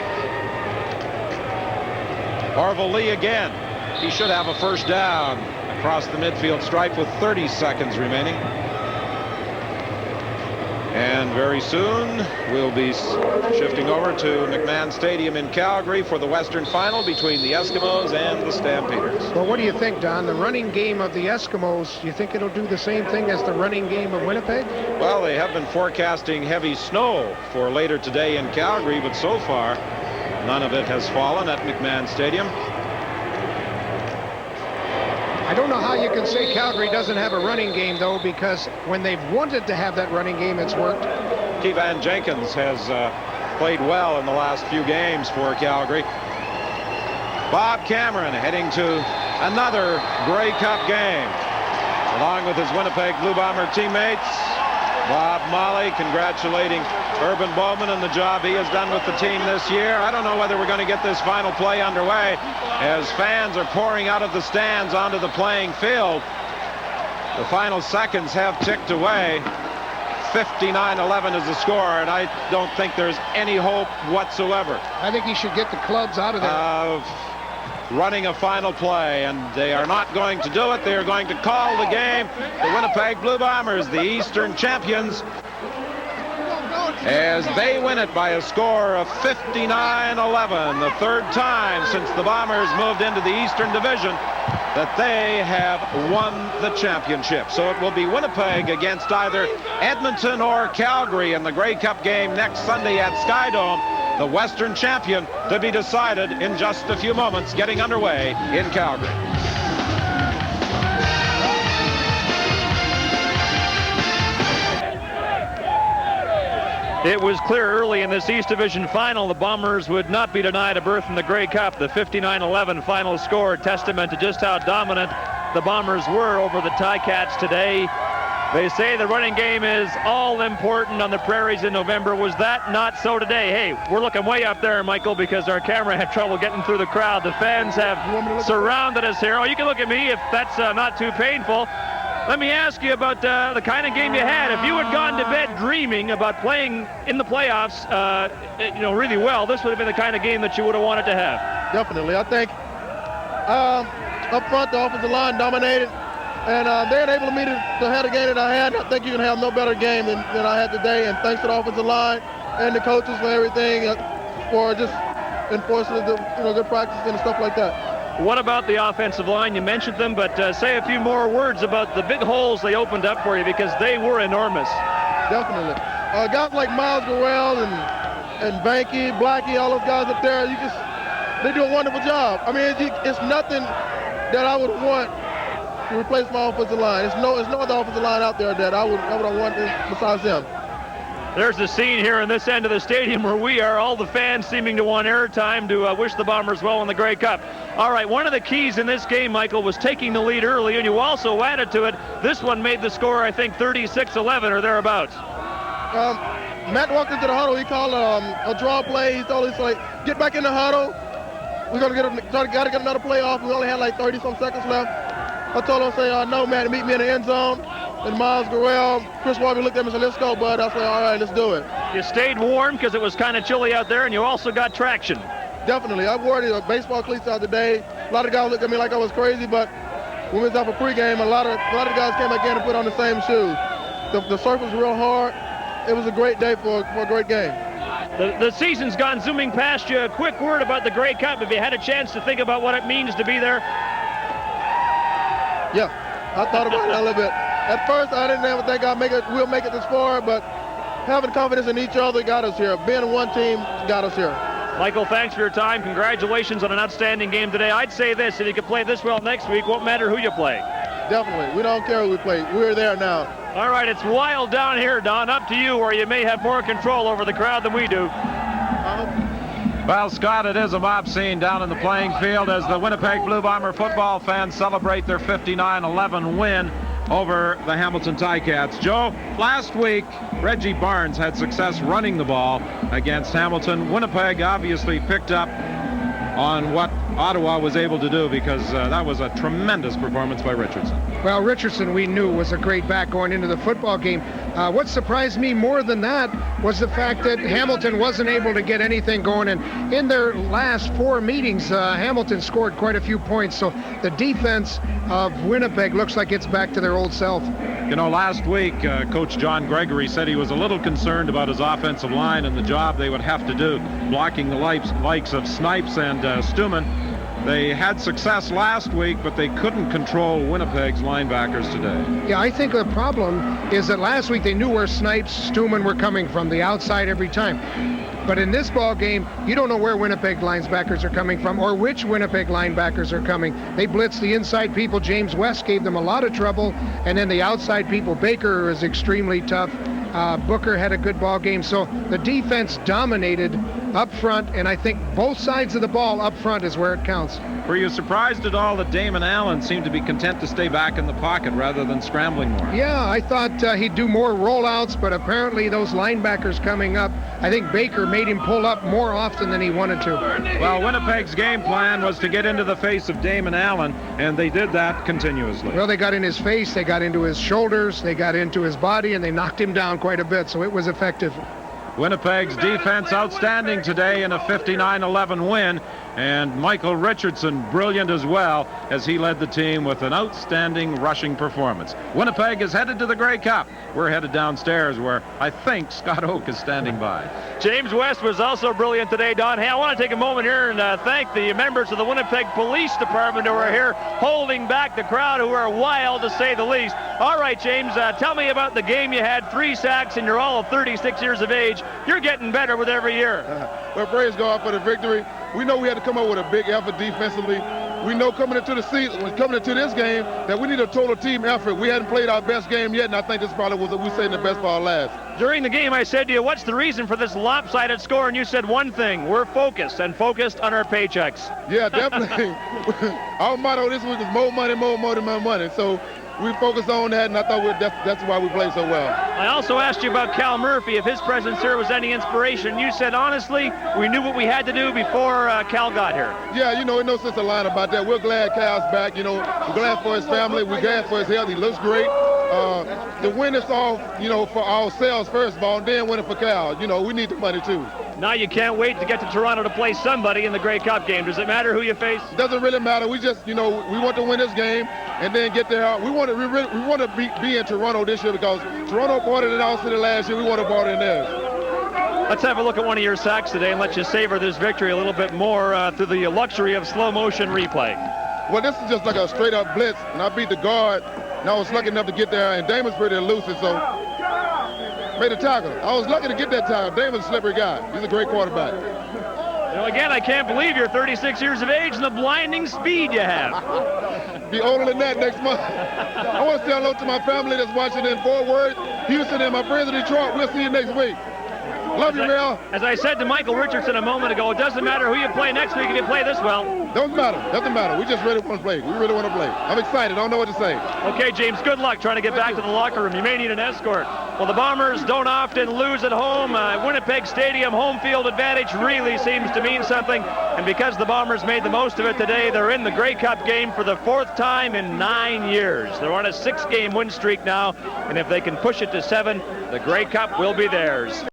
Speaker 1: Orville Lee again. He should have a first down across the midfield stripe with 30 seconds remaining. And very soon we'll be shifting over to McMahon Stadium in Calgary for the Western Final between the Eskimos and the Stampeders.
Speaker 2: Well, what do you think, Don? The running game of the Eskimos, do you think it'll do the same thing as the running game of Winnipeg?
Speaker 1: Well, they have been forecasting heavy snow for later today in Calgary, but so far none of it has fallen at McMahon Stadium.
Speaker 2: I don't know how you can say Calgary doesn't have a running game, though, because when they've wanted to have that running game, it's worked.
Speaker 1: Kevan Jenkins has played well in the last few games for Calgary. Bob Cameron heading to another Grey Cup game. Along with his Winnipeg Blue Bomber teammates, Bob Molly congratulating Urban Bowman and the job he has done with the team this year. I don't know whether we're going to get this final play underway as fans are pouring out of the stands onto the playing field. The final seconds have ticked away. 59-11 is the score, and I don't think there's any hope whatsoever.
Speaker 2: I think he should get the clubs out of there.
Speaker 1: Of running a final play, and they are not going to do it. They are going to call the game. The Winnipeg Blue Bombers, the Eastern champions, as they win it by a score of 59-11, the third time since the Bombers moved into the Eastern Division that they have won the championship. So it will be Winnipeg against either Edmonton or Calgary in the Grey Cup game next Sunday at Skydome. The Western champion to be decided in just a few moments, getting underway in Calgary.
Speaker 4: It was clear early in this East Division final the Bombers would not be denied a berth in the Grey Cup. The 59-11 final score, testament to just how dominant the Bombers were over the Ticats today. They say the running game is all important on the prairies in November. Was that not so today? Hey, we're looking way up there, Michael, because our camera had trouble getting through the crowd. The fans have surrounded us here. Oh, you can look at me if that's not too painful. Let me ask you about the kind of game you had. If you had gone to bed dreaming about playing in the playoffs, really well, this would have been the kind of game that you would have wanted to have.
Speaker 6: Definitely. I think up front, the offensive line dominated, and they're able to have the game that I had. I think you can have no better game than I had today, and thanks to the offensive line and the coaches for everything, for just enforcing the good practice and stuff like that.
Speaker 4: What about the offensive line? You mentioned them, but say a few more words about the big holes they opened up for you, because they were enormous.
Speaker 6: Definitely. Guys like Miles Gorel and Banky, Blackie, all those guys up there, they do a wonderful job. I mean, it's nothing that I would want to replace my offensive line. There's no other offensive line out there that I would want besides him.
Speaker 4: There's the scene here in this end of the stadium where we are, all the fans seeming to want airtime to wish the Bombers well in the Grey Cup. All right, one of the keys in this game, Michael, was taking the lead early, and you also added to it. This one made the score, I think, 36-11 or thereabouts.
Speaker 6: Matt walked into the huddle. He called a draw play. He told us, like, get back in the huddle. We're going to get another play off. We only had like 30-some seconds left. I told him, no, Matt, meet me in the end zone. And Miles Gurrell, Chris Warby looked at me and said, let's go, bud. I said, all right, let's do it.
Speaker 4: You stayed warm because it was kind of chilly out there, and you also got traction.
Speaker 6: Definitely. I wore the baseball cleats out today. A lot of guys looked at me like I was crazy, but when we was out for pregame, a lot of guys came back in and put on the same shoes. The surf was real hard. It was a great day for a great game.
Speaker 4: The season's gone zooming past you. A quick word about the Grey Cup. If you had a chance to think about what it means to be there.
Speaker 6: Yeah, I thought about it a little bit. At first, I didn't ever think we'll make it this far, but having confidence in each other got us here. Being one team got us here.
Speaker 4: Michael, thanks for your time. Congratulations on an outstanding game today. I'd say this, if you could play this well next week, won't matter who you play.
Speaker 6: Definitely. We don't care who we play. We're there now.
Speaker 4: All right, it's wild down here, Don. Up to you, where you may have more control over the crowd than we do.
Speaker 1: Well, Scott, it is a mob scene down in the playing field as the Winnipeg Blue Bomber football fans celebrate their 59-11 win over the Hamilton Ticats. Joe, last week, Reggie Barnes had success running the ball against Hamilton. Winnipeg obviously picked up on what Ottawa was able to do because that was a tremendous performance by Richardson.
Speaker 2: Well, Richardson, we knew, was a great back going into the football game. What surprised me more than that was the fact that Hamilton wasn't able to get anything going. And in their last 4 meetings, Hamilton scored quite a few points. So the defense of Winnipeg looks like it's back to their old self.
Speaker 1: You know, last week, Coach John Gregory said he was a little concerned about his offensive line and the job they would have to do blocking the likes of Snipes and Stuman. They had success last week, but they couldn't control Winnipeg's linebackers today.
Speaker 2: Yeah, I think the problem is that last week they knew where Snipes, Stuman were coming from, the outside every time. But in this ball game, you don't know where Winnipeg linebackers are coming from or which Winnipeg linebackers are coming. They blitzed the inside people. James West gave them a lot of trouble. And then the outside people, Baker is extremely tough. Booker had a good ball game. So the defense dominated up front, and I think both sides of the ball up front is where it counts.
Speaker 1: Were you surprised at all that Damon Allen seemed to be content to stay back in the pocket rather than scrambling more?
Speaker 2: Yeah, I thought he'd do more rollouts, but apparently those linebackers coming up, I think Baker made him pull up more often than he wanted to.
Speaker 1: Well, Winnipeg's game plan was to get into the face of Damon Allen, and they did that continuously.
Speaker 2: Well, they got in his face, they got into his shoulders, they got into his body, and they knocked him down quite a bit, so it was effective.
Speaker 1: Winnipeg's defense outstanding today in a 59-11 win, and Michael Richardson brilliant as well as he led the team with an outstanding rushing performance. Winnipeg is headed to the Grey Cup. We're headed downstairs where I think Scott Oak is standing by.
Speaker 4: James West was also brilliant today, Don. Hey, I want to take a moment here and thank the members of the Winnipeg Police Department who are here holding back the crowd, who are wild to say the least. All right, James, tell me about the game. You had 3 sacks and you're all of 36 years of age. You're getting better with every year.
Speaker 6: Well, praise God for the victory. We know we had to come up with a big effort defensively. We know coming into this game that we need a total team effort. We hadn't played our best game yet, and I think this probably was what we saved the best for our last.
Speaker 4: During the game, I said to you, what's the reason for this lopsided score? And you said one thing: we're focused and focused on our paychecks.
Speaker 6: Yeah, definitely. Our motto this week is more money, more money. So we focused on that, and I thought that's why we played so well.
Speaker 4: I also asked you about Cal Murphy, if his presence here was any inspiration. You said, honestly, we knew what we had to do before Cal got here.
Speaker 6: Yeah, you know, no sense of lying about that. We're glad Cal's back. You know, we're glad for his family. We're glad for his health. He looks great. The win is all, you know, for ourselves first of all, and then winning for Cal. You know, we need the money too.
Speaker 4: Now you can't wait to get to Toronto to play somebody in the Grey Cup game. Does it matter who you face?
Speaker 6: It doesn't really matter. We just, you know, we want to win this game and then get there. We want to be in Toronto this year because Toronto bought it in our city last year. We want to bought it in theirs.
Speaker 4: Let's have a look at one of your sacks today and let you savor this victory a little bit more through the luxury of slow motion replay.
Speaker 6: Well, this is just like a straight up blitz, and I beat the guard, and I was lucky enough to get there, and Damon's pretty elusive, so made a tackle. I was lucky to get that tackle. Damon's a slippery guy. He's a great quarterback.
Speaker 4: You know, again, I can't believe you're 36 years of age and the blinding speed you have.
Speaker 6: be older than that next month. I want to say hello to my family that's watching in Fort Worth, Houston, and my friends in Detroit. We'll see you next week. Love you, Mel.
Speaker 4: As I said to Michael Richardson a moment ago, it doesn't matter who you play next week if you play this well.
Speaker 6: Doesn't matter. We just really want to play. We really want to play. I'm excited. I don't know what to say.
Speaker 4: Okay, James, good luck trying to get back to the locker room. You may need an escort. Well, the Bombers don't often lose at home. Winnipeg Stadium home field advantage really seems to mean something. And because the Bombers made the most of it today, they're in the Grey Cup game for the 4th time in 9 years. They're on a 6-game win streak now. And if they can push it to 7, the Grey Cup will be theirs.